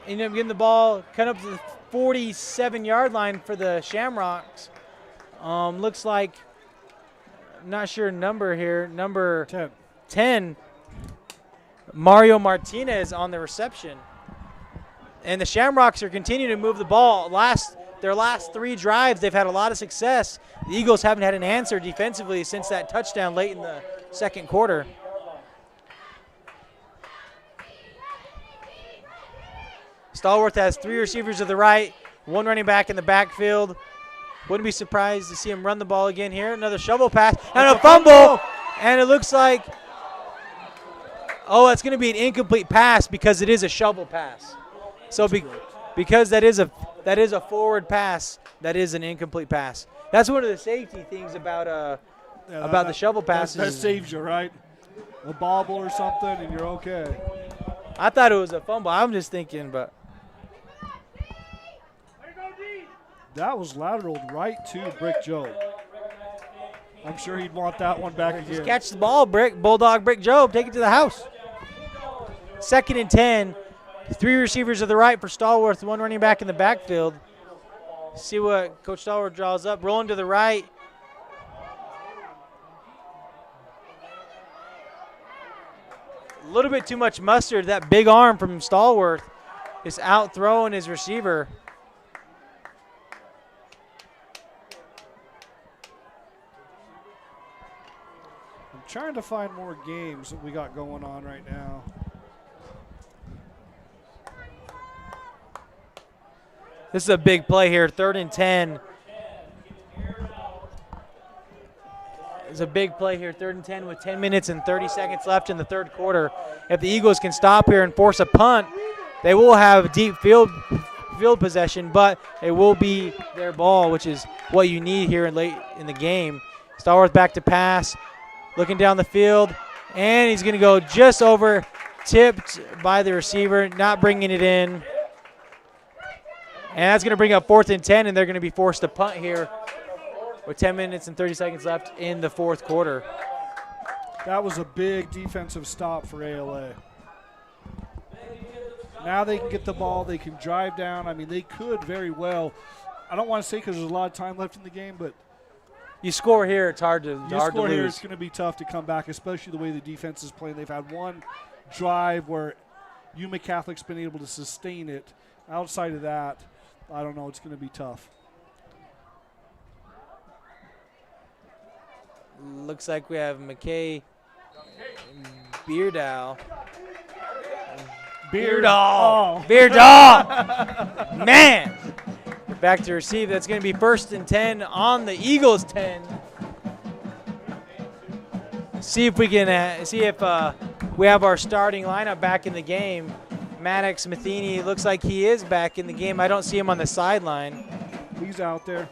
Ended up getting the ball cut up to the 47-yard line for the Shamrocks. Looks like, I'm not sure number here, number 10. Mario Martinez on the reception. And the Shamrocks are continuing to move the ball. Their last 3 drives, they've had a lot of success. The Eagles haven't had an answer defensively since that touchdown late in the second quarter. Stallworth has 3 receivers to the right, 1 running back in the backfield. Wouldn't be surprised to see him run the ball again here. Another shovel pass and a fumble. And it looks like, it's going to be an incomplete pass because it is a shovel pass. So because that is a forward pass, that is an incomplete pass. That's one of the safety things about the shovel passes. That saves you, right? A bobble or something, and you're okay. I thought it was a fumble. I'm just thinking, but that was lateraled right to Brick Job. I'm sure he'd want that one back again. Just catch the ball, Bulldog Brick Job. Take it to the house. 2nd and 10. 3 receivers to the right for Stallworth, 1 running back in the backfield. See what Coach Stallworth draws up. Rolling to the right. A little bit too much mustard. That big arm from Stallworth is out throwing his receiver. I'm trying to find more games that we got going on right now. This is a big play here, 3rd and 10. It's a big play here, 3rd and 10 with 10 minutes and 30 seconds left in the third quarter. If the Eagles can stop here and force a punt, they will have deep field possession, but it will be their ball, which is what you need here late in the game. Stallworth back to pass, looking down the field, and he's going to go just over, tipped by the receiver, not bringing it in. And that's going to bring up 4th and 10, and they're going to be forced to punt here with 10 minutes and 30 seconds left in the fourth quarter. That was a big defensive stop for ALA. Now they can get the ball. They can drive down. I mean, they could very well. I don't want to say because there's a lot of time left in the game, but you score here, it's hard to lose. It's going to be tough to come back, especially the way the defense is playing. They've had one drive where Yuma Catholic's been able to sustain it. Outside of that, I don't know. It's going to be tough. Looks like we have McKay Beardow. Beardaw. Man. Back to receive. That's going to be 1st and 10 on the Eagles 10. See if we can we have our starting lineup back in the game. Maddox Matheny looks like he is back in the game. I don't see him on the sideline. He's out there.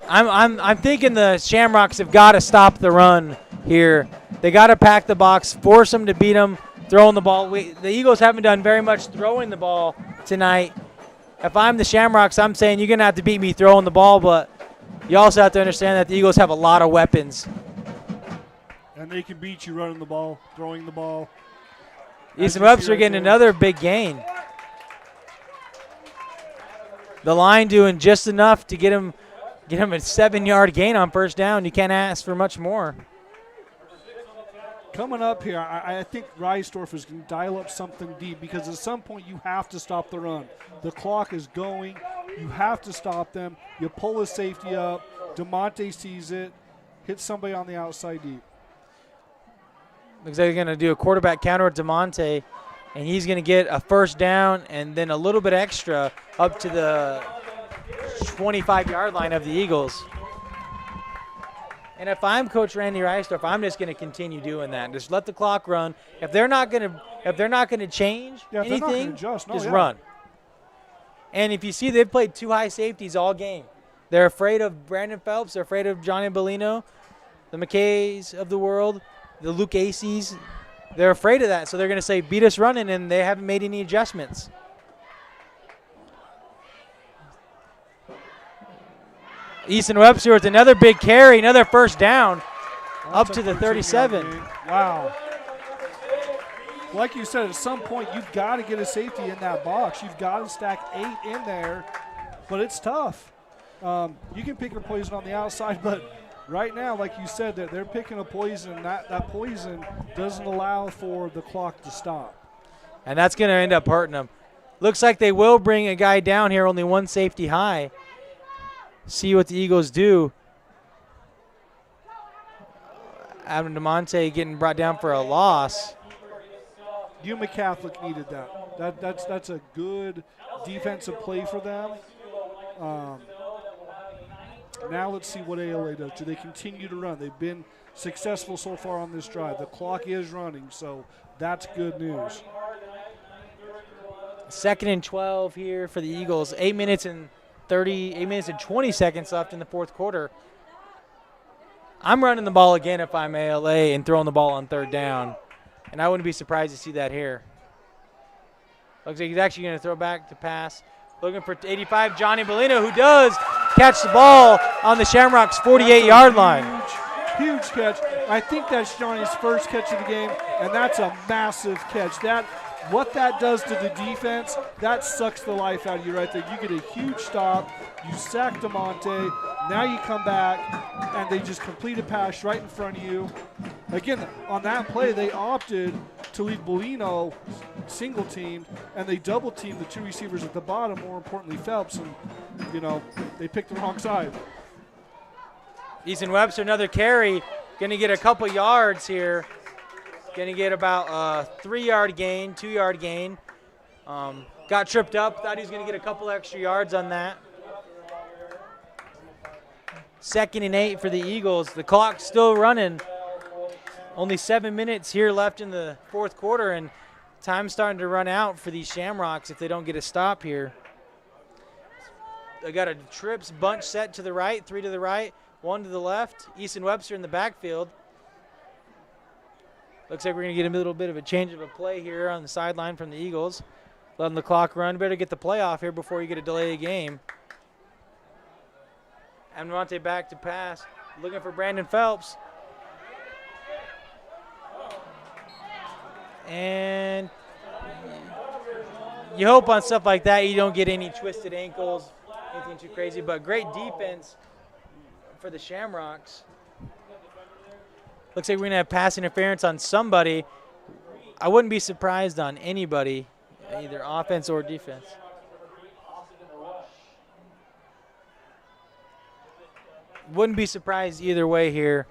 I'm thinking the Shamrocks have got to stop the run here. They got to pack the box, force them to beat them, throwing the ball. The Eagles haven't done very much throwing the ball tonight. If I'm the Shamrocks, I'm saying you're going to have to beat me throwing the ball, but you also have to understand that the Eagles have a lot of weapons. And they can beat you running the ball, throwing the ball. Easton Webster getting another big gain. The line doing just enough to get him a 7-yard gain on first down. You can't ask for much more. Coming up here, I think Reisdorf is going to dial up something deep because at some point you have to stop the run. The clock is going. You have to stop them. You pull a safety up. DeMonte sees it, hits somebody on the outside deep. Looks like they're going to do a quarterback counter with DeMonte, and he's going to get a first down and then a little bit extra up to the 25-yard line of the Eagles. And if I'm Coach Randy Reisdorf, I'm just going to continue doing that. Just let the clock run. If they're not going to change anything, just run. And if you see, they've played two high safeties all game. They're afraid of Brandon Phelps. They're afraid of Johnny Bellino, the McKays of the world, the Luke Acies. They're afraid of that, so they're going to say, beat us running, and they haven't made any adjustments. Easton Webster with another big carry, another first down, up to the 37. Wow. Like you said, at some point, you've got to get a safety in that box. You've got to stack 8 in there, but it's tough. You can pick your poison on the outside, but right now, like you said, they're picking a poison, and that poison doesn't allow for the clock to stop. And that's going to end up hurting them. Looks like they will bring a guy down here, only one safety high. See what the Eagles do. Adam DeMonte getting brought down for a loss. Yuma Catholic needed that. That's a good defensive play for them. Now let's see what ALA does. Do they continue to run? They've been successful so far on this drive. The clock is running, so that's good news. 2nd and 12 here for the Eagles. 8 minutes and 20 seconds left in the fourth quarter. I'm running the ball again if I'm ALA and throwing the ball on third down. And I wouldn't be surprised to see that here. Looks like he's actually going to throw back to pass. Looking for 85, Johnny Bellino, who does catch the ball on the Shamrocks' 48-yard line. Huge catch. I think that's Johnny's first catch of the game, and that's a massive catch. What that does to the defense, that sucks the life out of you right there. You get a huge stop. You sack DeMonte. Now you come back, and they just complete a pass right in front of you. Again, on that play, they opted to leave Bellino single-teamed, and they double-teamed the two receivers at the bottom, more importantly Phelps, and, they picked the wrong side. Easton Webster, another carry, going to get a couple yards here. Going to get about a 3-yard gain, 2-yard gain. Got tripped up. Thought he was going to get a couple extra yards on that. 2nd and 8 for the Eagles. The clock's still running. Only 7 minutes here left in the fourth quarter, and time's starting to run out for these Shamrocks if they don't get a stop here. They got a trips bunch set to the right, 3 to the right, 1 to the left. Easton Webster in the backfield. Looks like we're going to get a little bit of a change of a play here on the sideline from the Eagles. Letting the clock run. Better get the play off here before you get a delay of game. Amonte back to pass. Looking for Brandon Phelps. And you hope on stuff like that you don't get any twisted ankles, anything too crazy. But great defense for the Shamrocks. Looks like we're going to have pass interference on somebody. I wouldn't be surprised on anybody, either offense or defense. Wouldn't be surprised either way here.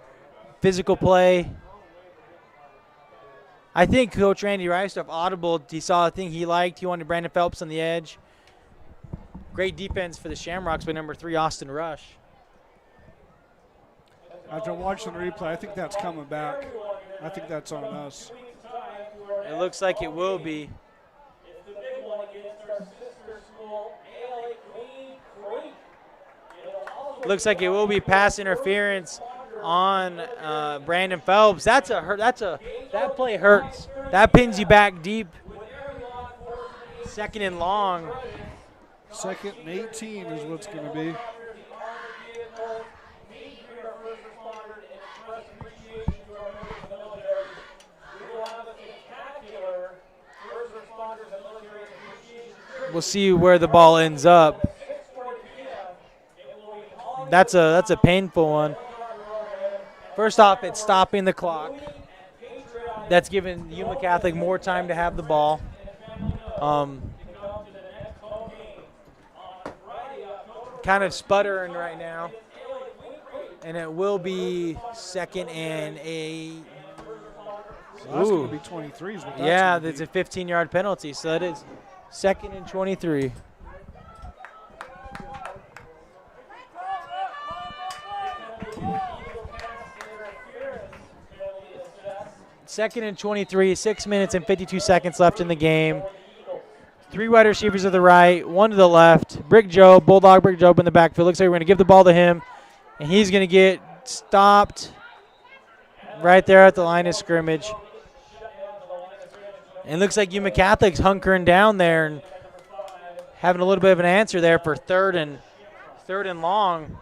Physical play. I think Coach Randy Reisdorf audible. He saw a thing he liked. He wanted Brandon Phelps on the edge. Great defense for the Shamrocks by number 3, Austin Rush. After watching the replay, I think that's coming back. I think that's on us. It looks like it will be. Looks like it will be pass interference on Brandon Phelps. That play hurts. That pins you back deep. 2nd and long. 2nd and 18 is what's going to be. We'll see where the ball ends up. That's a painful one. First off, it's stopping the clock. That's giving Yuma Catholic more time to have the ball. Kind of sputtering right now. And it will be 2nd and 8. So that's going to be 23 is what that's yeah, gonna that's be. a 15-yard penalty. So that is 2nd and 23. Second and 23, 6 minutes and 52 seconds left in the game. 3 wide receivers to the right, 1 to the left. Bulldog Brick Job in the backfield. Looks like we're going to give the ball to him, and he's going to get stopped right there at the line of scrimmage. And looks like Yuma Catholic's hunkering down there and having a little bit of an answer there for third and long.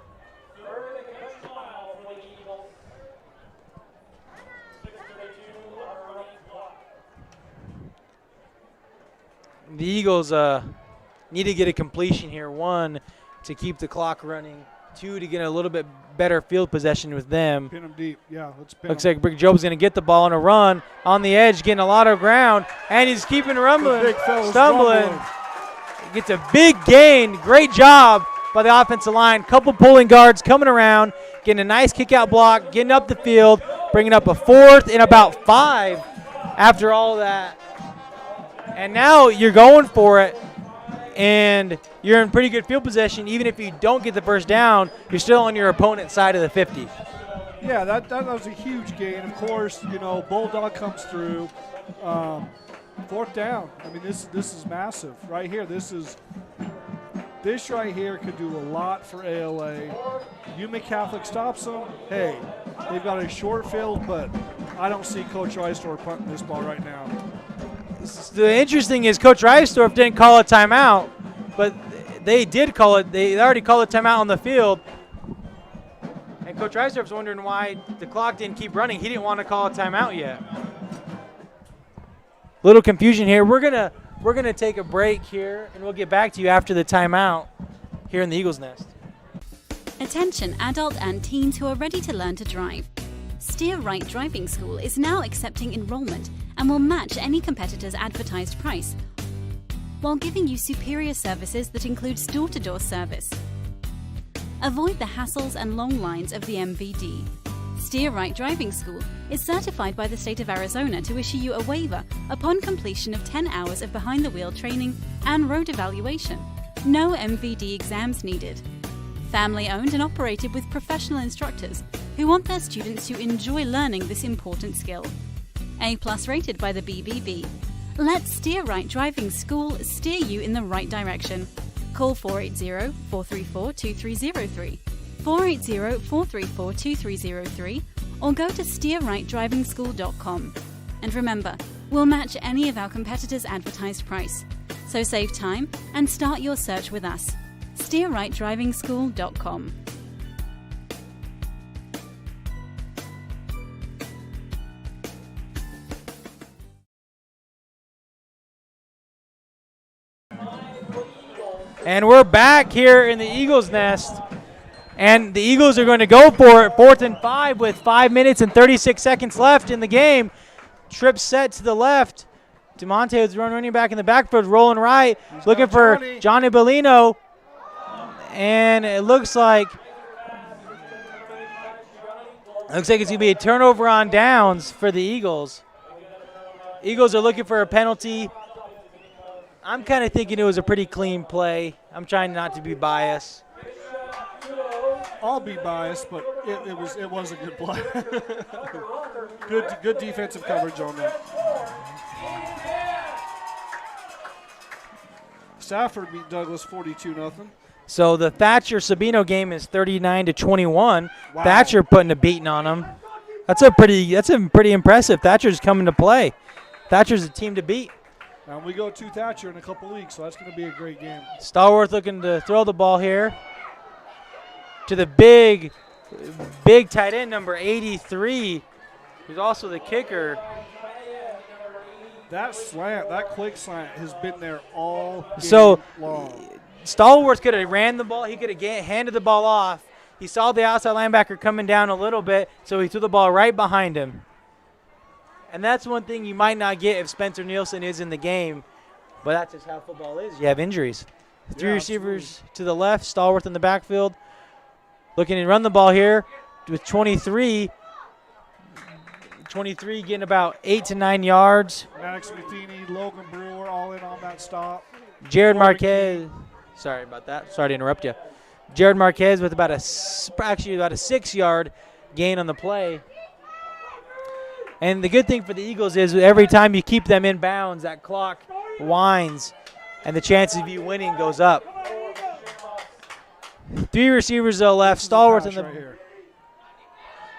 The Eagles need to get a completion here. 1, to keep the clock running. 2, to get a little bit better field possession with them. Pin them deep. Yeah, let's pin Looks them. like Brick Job's going to get the ball on a run on the edge, getting a lot of ground, and he's keeping rumbling, The big fella's stumbling. rumbling. Gets a big gain. Great job by the offensive line. Couple pulling guards coming around, getting a nice kick-out block, getting up the field, bringing up a 4th and about 5 after all that. And now you're going for it, and you're in pretty good field possession. Even if you don't get the first down, you're still on your opponent's side of the 50. Yeah, that was a huge gain. Of course, Bulldog comes through. 4th down. I mean, this is massive right here. This right here could do a lot for ALA. Yuma Catholic stops them. Hey, they've got a short field, but I don't see Coach Reisdorf punting this ball right now. The interesting is Coach Reisdorf didn't call a timeout, but they did call it. They already called a timeout on the field. And Coach Reisdorf's wondering why the clock didn't keep running. He didn't want to call a timeout yet. Little confusion here. We're gonna take a break here, and we'll get back to you after the timeout here in the Eagles Nest. Attention adult and teens who are ready to learn to drive. Steer Right Driving School is now accepting enrollment and will match any competitor's advertised price, while giving you superior services that includes door-to-door service. Avoid the hassles and long lines of the MVD. Steer Right Driving School is certified by the state of Arizona to issue you a waiver upon completion of 10 hours of behind-the-wheel training and road evaluation. No MVD exams needed. Family-owned and operated with professional instructors who want their students to enjoy learning this important skill. A+ rated by the BBB. Let Steer Right Driving School steer you in the right direction. Call 480-434-2303, 480-434-2303, or go to steerrightdrivingschool.com. And remember, we'll match any of our competitors' advertised price. So save time and start your search with us. steerrightdrivingschool.com. And we're back here in the Eagles Nest. And the Eagles are going to go for it. 4th and 5 with 5 minutes and 36 seconds left in the game. Trip set to the left. DeMonte is running back in the backfield, rolling right, looking for Johnny Bellino. And it looks like it's going to be a turnover on downs for the Eagles. Eagles are looking for a penalty. I'm kind of thinking it was a pretty clean play. I'm trying not to be biased. I'll be biased, but it was a good play. good defensive coverage on that. Stafford beat Douglas 42-0. So the Thatcher-Sabino game is 39-21. Wow. Thatcher putting a beating on them. That's a pretty impressive. Thatcher's coming to play. Thatcher's a team to beat. And we go to Thatcher in a couple weeks, so that's going to be a great game. Stallworth looking to throw the ball here to the big tight end, number 83, who's also the kicker. That slant, that quick slant, has been there all game So long. Stallworth could have ran the ball. He could have handed the ball off. He saw the outside linebacker coming down a little bit, so he threw the ball right behind him. And that's one thing you might not get if Spencer Nielsen is in the game, but that's just how football is. You have injuries. Three receivers to the left, Stallworth in the backfield. Looking to run the ball here with 23. 23 getting about 8 to 9 yards. Max Matheny, Logan Brewer, all in on that stop. Jared Marquez. Sorry about that. Sorry to interrupt you. Jared Marquez with about a 6-yard gain on the play. And the good thing for the Eagles is every time you keep them in bounds, that clock winds, and the chances of you winning goes up. 3 receivers though left. Stallworth in the. Right,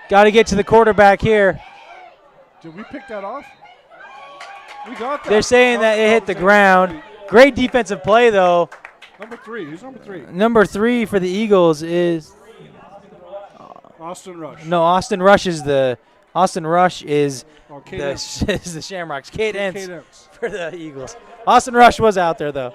Got to get to the quarterback here. did we pick that off? We got that. They're saying that it hit the ground. Great defensive play though. Number 3. Who's number 3? Number 3 for the Eagles is Austin Rush. no Austin Rush is the. Austin Rush is Oh, is the Shamrocks. Kate Entz Entz. for the Eagles. Austin Rush was out there though.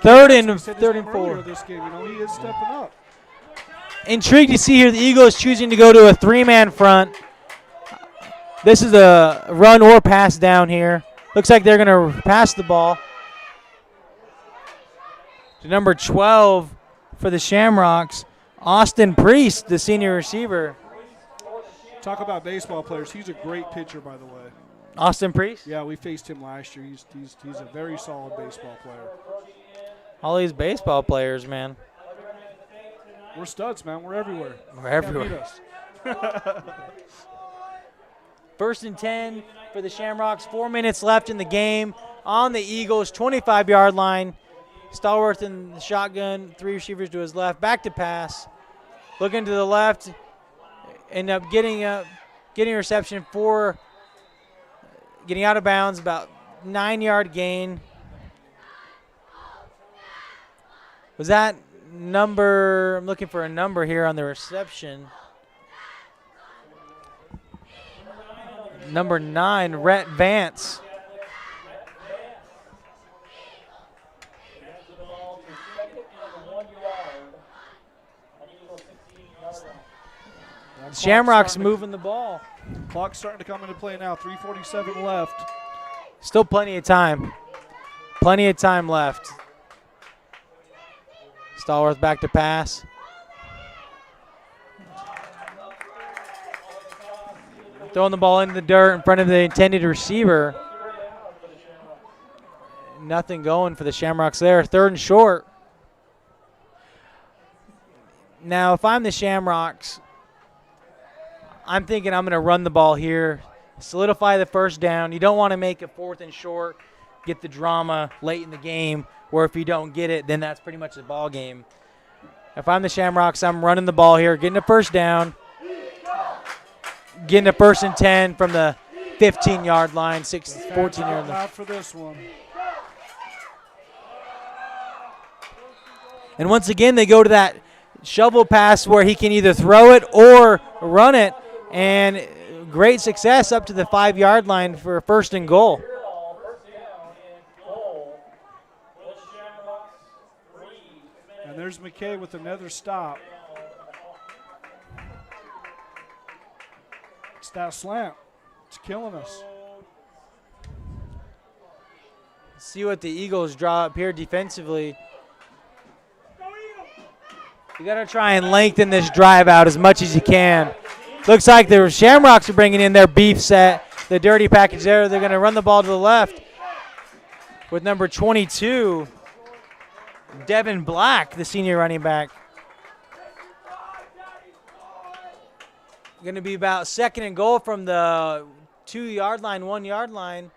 Third and 4. This game, you know, he is stepping up. Intrigued to see here the Eagles choosing to go to a 3-man front. This is a run or pass down here. Looks like they're going to pass the ball to number 12 for the Shamrocks, Austin Priest, the senior receiver. Talk about baseball players. He's a great pitcher, by the way. Austin Priest? Yeah, we faced him last year. He's a very solid baseball player. All these baseball players, man. We're studs, man. We're everywhere. We're Can't everywhere. beat us. First and 10 for the Shamrocks. 4 minutes left in the game on the Eagles' 25-yard line. Stallworth in the shotgun, 3 receivers to his left. Back to pass. Looking to the left. End up getting a reception for getting out of bounds, about 9-yard gain. Was that number? I'm looking for a number here on the reception. Number 9, Rhett Vance. Shamrocks moving the ball. Clock's starting to come into play now. 3:47 left. Still plenty of time. Plenty of time left. Stallworth back to pass. Throwing the ball into the dirt in front of the intended receiver. Nothing going for the Shamrocks there. 3rd and short. Now, if I'm the Shamrocks, I'm thinking I'm going to run the ball here, solidify the first down. You don't want to make a 4th and short, get the drama late in the game, where if you don't get it, then that's pretty much the ball game. If I'm the Shamrocks, I'm running the ball here, getting a first down, getting a 1st and 10 from the 15-yard line, 14-yard line. Out for this one. And once again, they go to that shovel pass where he can either throw it or run it, and great success up to the 5-yard line for a 1st and goal. And there's McKay with another stop. It's that slant. It's killing us. See what the Eagles draw up here defensively. You got to try and lengthen this drive out as much as you can. Looks like the Shamrocks are bringing in their beef set, the dirty package there. They're going to run the ball to the left with number 22, Devin Black, the senior running back. Going to be about 2nd and goal from the 2-yard line, 1-yard line.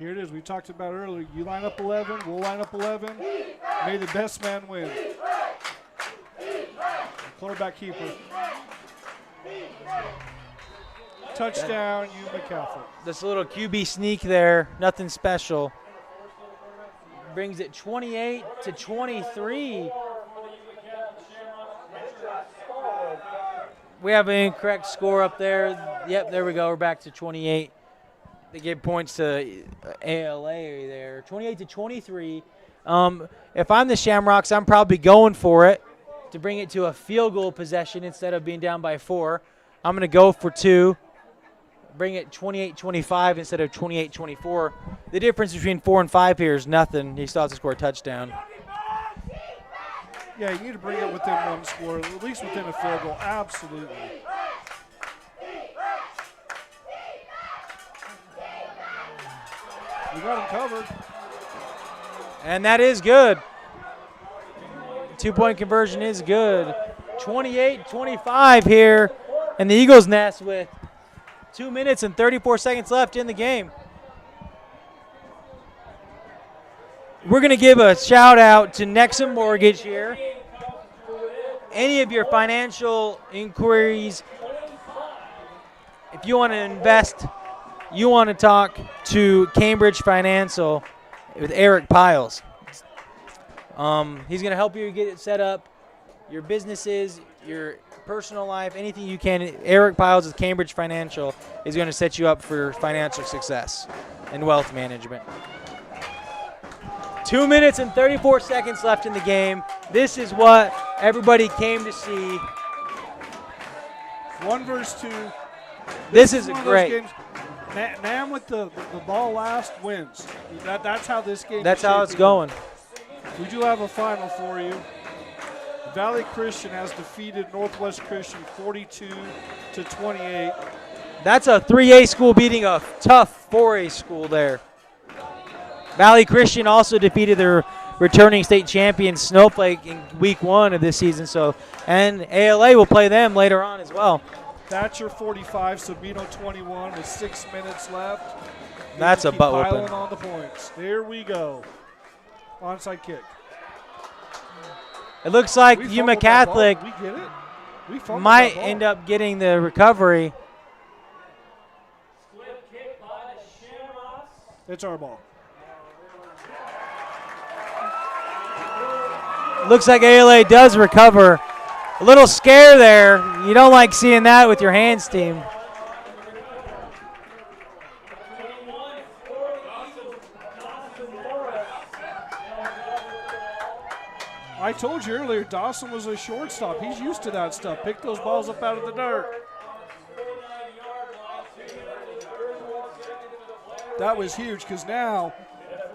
Here it is. We talked about earlier. You line up 11. We'll line up 11. May the best man win. Quarterback keeper. Touchdown, Yuma Catholic. This little QB sneak there, nothing special. Brings it 28 to 23. We have an incorrect score up there. Yep, there we go. We're back to 28. They gave points to ALA there. 28 to 23. If I'm the Shamrocks, I'm probably going for it to bring it to a field goal possession instead of being down by 4. I'm going to go for 2. Bring it 28-25 instead of 28-24. The difference between 4 and 5 here is nothing. He still has to score a touchdown. Yeah, you need to bring it within one score, at least within a field goal. Absolutely. We got him covered. And that is good. 2-point conversion is good. 28-25 here in the Eagles' nest with 2 minutes and 34 seconds left in the game. We're going to give a shout out to Nexum Mortgage here. Any of your financial inquiries, if you want to invest, you want to talk to Cambridge Financial with Eric Piles. He's going to help you get it set up, your businesses, your personal life, anything you can. Eric Piles with Cambridge Financial is going to set you up for financial success and wealth management. 2 minutes and 34 seconds left in the game. This is what everybody came to see. 1 versus 2. This is one of great. those games. Nam with the ball last wins. That's how this game. That's is how it's shaping going. up. We do have a final for you. Valley Christian has defeated Northwest Christian 42-28. That's a 3A school beating a tough 4A school there. Valley Christian also defeated their returning state champion Snowflake in week 1 of this season. And ALA will play them later on as well. Thatcher 45, Sabino 21 with 6 minutes left. That's a butt piling whooping. on the points. There we go. Onside kick. It looks like We Yuma fumbled that ball. Catholic We get it. We fumbled might that ball. end up getting the recovery. It's our ball. Looks like ALA does recover. A little scare there. You don't like seeing that with your hands team. I told you earlier, Dawson was a shortstop. He's used to that stuff. Pick those balls up out of the dirt. That was huge because now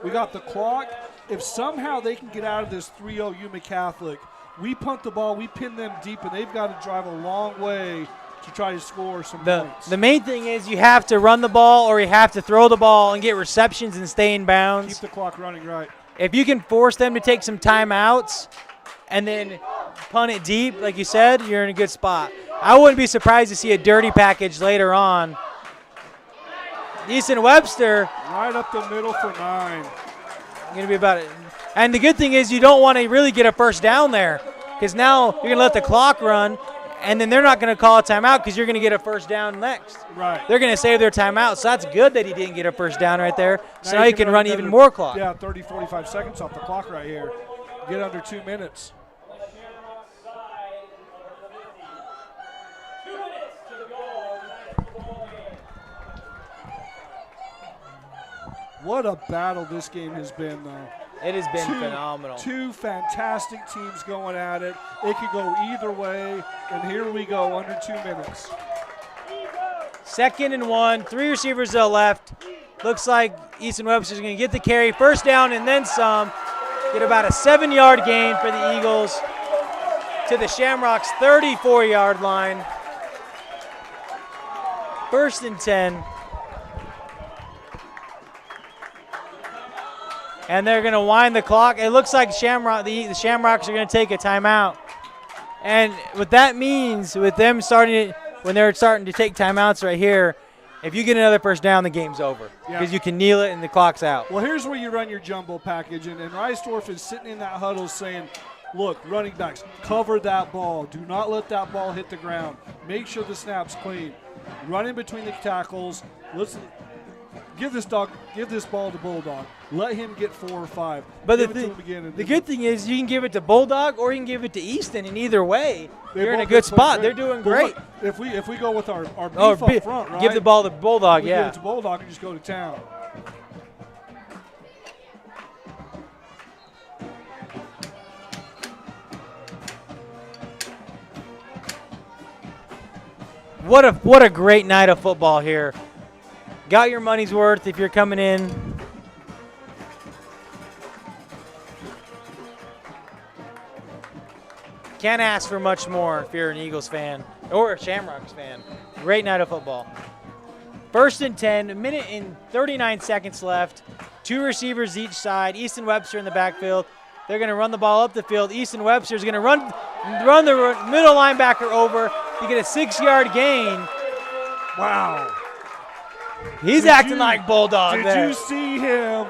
we got the clock. If somehow they can get out of this 3-0 Yuma Catholic, we punt the ball, we pin them deep, and they've got to drive a long way to try to score some points. The main thing is you have to run the ball or you have to throw the ball and get receptions and stay in bounds. Keep the clock running, right. If you can force them to take some timeouts and then punt it deep, like you said, you're in a good spot. I wouldn't be surprised to see a dirty package later on. Easton Webster. Right up the middle for 9. Going to be about it. And the good thing is you don't want to really get a first down there because now you're going to let the clock run, and then they're not going to call a timeout because you're going to get a first down next. Right. They're going to save their timeout, so that's good that he didn't get a first down right there. So now you you can run another, even more clock. Yeah, 30, 45 seconds off the clock right here. Get under 2 minutes. What a battle this game has been, though. It has been phenomenal. 2 fantastic teams going at it. It could go either way, and here we go, under 2 minutes. 2nd and 1, 3 receivers to the left. Looks like Easton Webster's going to get the carry. First down and then some. Get about a 7-yard gain for the Eagles to the Shamrocks' 34-yard line. 1st and 10. And they're going to wind the clock. It looks like the Shamrocks are going to take a timeout. And what that means with them when they're starting to take timeouts right here, If you get another first down, the game's over because you can kneel it and the clock's out. Well, here's where you run your jumbo package, and Reisdorf is sitting in that huddle saying, look, running backs, cover that ball. Do not let that ball hit the ground. Make sure the snap's clean. Run in between the tackles. Listen, give this ball to Bulldog. Let him get 4 or 5. But Give it to him again the good thing is you can give it to Bulldog or you can give it to Easton, and either way, you're in a good spot. They're doing great. If we go with our beef up front, right? Give the ball to Bulldog, we give it to Bulldog and just go to town. What a great night of football here. Got your money's worth if you're coming in. Can't ask for much more if you're an Eagles fan or a Shamrocks fan. Great night of football. 1st and 10, a minute and 39 seconds left. 2 receivers each side. Easton Webster in the backfield. They're going to run the ball up the field. Easton Webster is going to run the middle linebacker over to get a 6-yard gain. Wow. He's acting like Bulldog there. Did you see him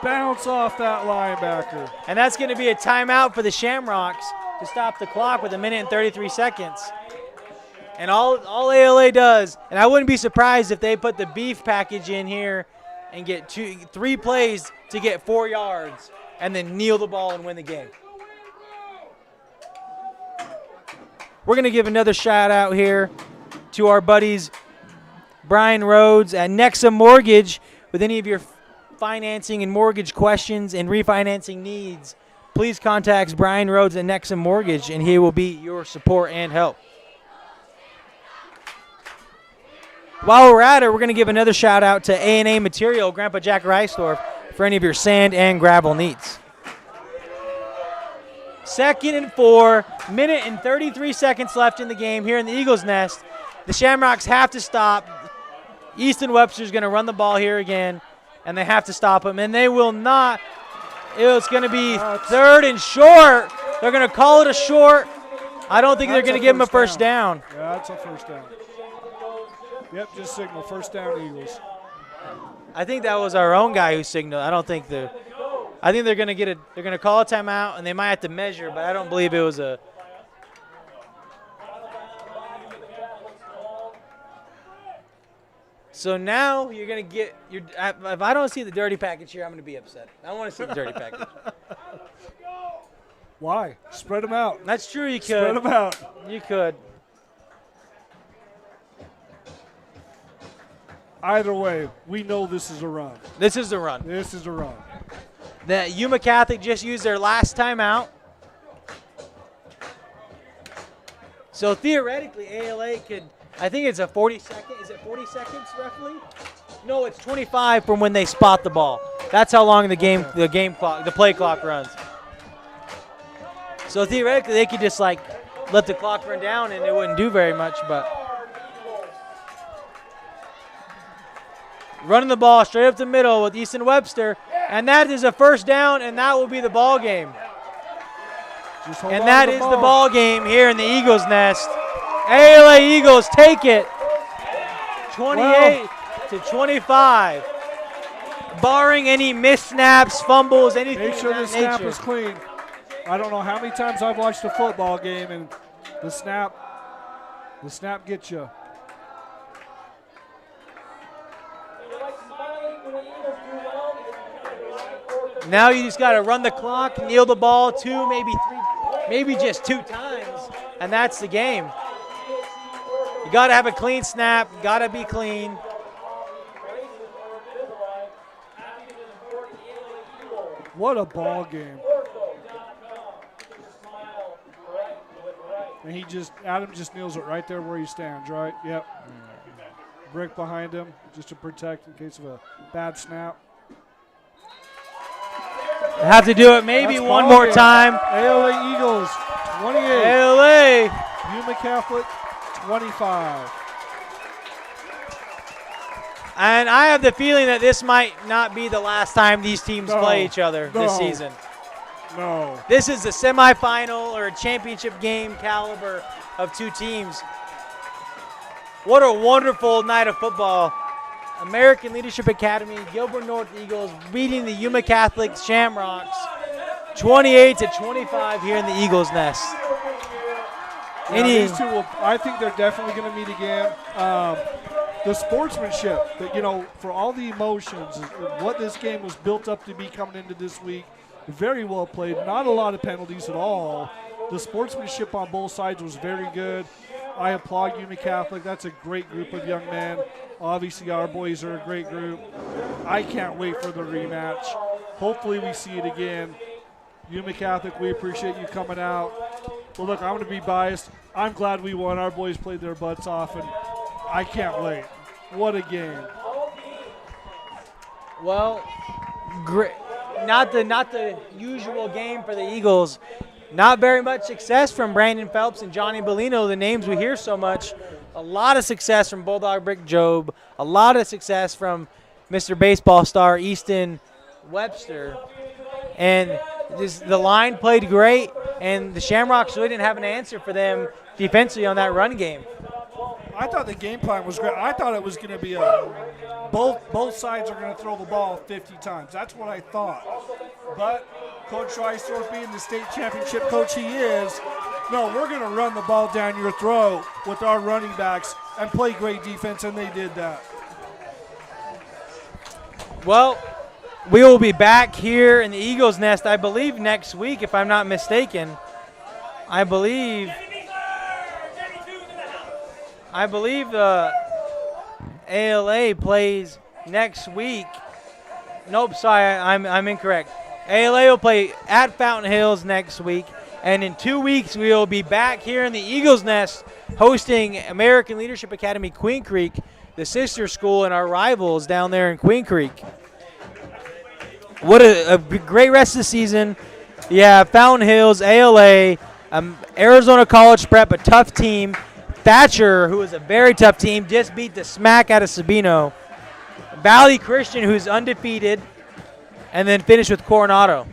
bounce off that linebacker? And that's going to be a timeout for the Shamrocks to stop the clock with a minute and 33 seconds. And all ALA does, and I wouldn't be surprised if they put the beef package in here and get 3 plays to get 4 yards and then kneel the ball and win the game. We're going to give another shout out here to our buddies Brian Rhodes at Nexa Mortgage. With any of your financing and mortgage questions and refinancing needs, please contact Brian Rhodes at Nexa Mortgage, and he will be your support and help. While we're at it, we're going to give another shout out to A&A Material, Grandpa Jack Reisdorf, for any of your sand and gravel needs. 2nd and 4, minute and 33 seconds left in the game here in the Eagles' Nest. The Shamrocks have to stop. Easton Webster's going to run the ball here again, and they have to stop him, and they will not. It's going to be 3rd and short. They're going to call it a short. I don't think they're going to give him a first down. Yeah, that's a first down. Yep, just signal. First down, Eagles. I think that was our own guy who signaled. I think they're going to they're going to call a timeout, and they might have to measure, but I don't believe it was a. So now you're going to get your. If I don't see the dirty package here, I'm going to be upset. I want to see the dirty package. Why? Spread them out. That's true. You could. Spread them out. You could. Either way, we know this is a run. This is the run. This is a run. The Yuma Catholic just used their last timeout. So theoretically, ALA could. I think it's a 40-second. Is it 40 seconds roughly? No, it's 25 from when they spot the ball. That's how long the play clock runs. So theoretically, they could just like let the clock run down and it wouldn't do very much. But running the ball straight up the middle with Easton Webster, and that is a first down, and that will be the ball game. And that is the ball game here in the Eagles' Nest. ALA Eagles take it 28-25. Barring any missed snaps, fumbles, anything Make sure of the that snap nature. is clean. I don't know how many times I've watched a football game and the snap gets you. Now you just got to run the clock, kneel the ball 2, maybe 3, maybe just 2 times, and that's the game. You got to have a clean snap, got to be clean. What a ball game. And Adam just kneels it right there where he stands, right? Yep. Brick behind him just to protect in case of a bad snap. Have to do it maybe That's one ball more game. time. ALA Eagles 28. ALA. Yuma Catholic 25. And I have the feeling that this might not be the last time these teams play each other this season. No. This is a semifinal or a championship game caliber of 2 teams. What a wonderful night of football American Leadership Academy, Gilbert North Eagles beating the Yuma Catholic Shamrocks 28-25 here in the Eagles Nest. Yeah, these two I think they're definitely going to meet again. The sportsmanship, that for all the emotions, what this game was built up to be coming into this week, very well played. Not a lot of penalties at all. The sportsmanship on both sides was very good. I applaud Yuma Catholic. That's a great group of young men. Obviously, our boys are a great group. I can't wait for the rematch. Hopefully, we see it again. Yuma Catholic, we appreciate you coming out. Well, look, I'm going to be biased. I'm glad we won. Our boys played their butts off, and I can't wait. What a game. Well, great. Not the usual game for the Eagles. Not very much success from Brandon Phelps and Johnny Bellino, the names we hear so much. A lot of success from Bulldog Brick Job. A lot of success from Mr. Baseball star Easton Webster. And the line played great, and the Shamrocks really didn't have an answer for them defensively on that run game. I thought the game plan was great. I thought it was going to be both sides are going to throw the ball 50 times. That's what I thought. But Coach Reisdorf, being the state championship coach he is, no, we're going to run the ball down your throat with our running backs and play great defense, and they did that. Well, we will be back here in the Eagles Nest, I believe, next week, if I'm not mistaken. I believe the ALA plays next week. Nope, sorry, I'm incorrect. ALA will play at Fountain Hills next week, and in 2 weeks we will be back here in the Eagles Nest hosting American Leadership Academy Queen Creek, the sister school and our rivals down there in Queen Creek. What a great rest of the season. Yeah, Fountain Hills, ALA, Arizona College Prep, a tough team. Thatcher, who is a very tough team, just beat the smack out of Sabino. Valley Christian, who's undefeated, and then finished with Coronado.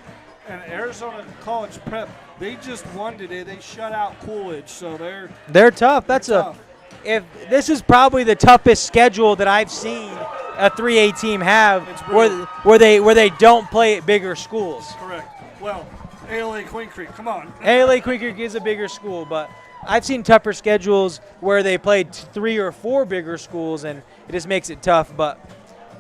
And Arizona College Prep, they just won today. They shut out Coolidge, so they're tough. Tough. If this is probably the toughest schedule that I've seen a 3A team have, where they don't play at bigger schools. Correct. Well, ALA Queen Creek, come on. ALA Queen Creek is a bigger school, but I've seen tougher schedules where they played 3 or 4 bigger schools, and it just makes it tough. But,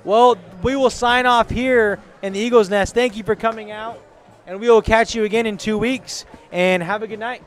well, we will sign off here in the Eagles Nest. Thank you for coming out, and we will catch you again in 2 weeks, and have a good night.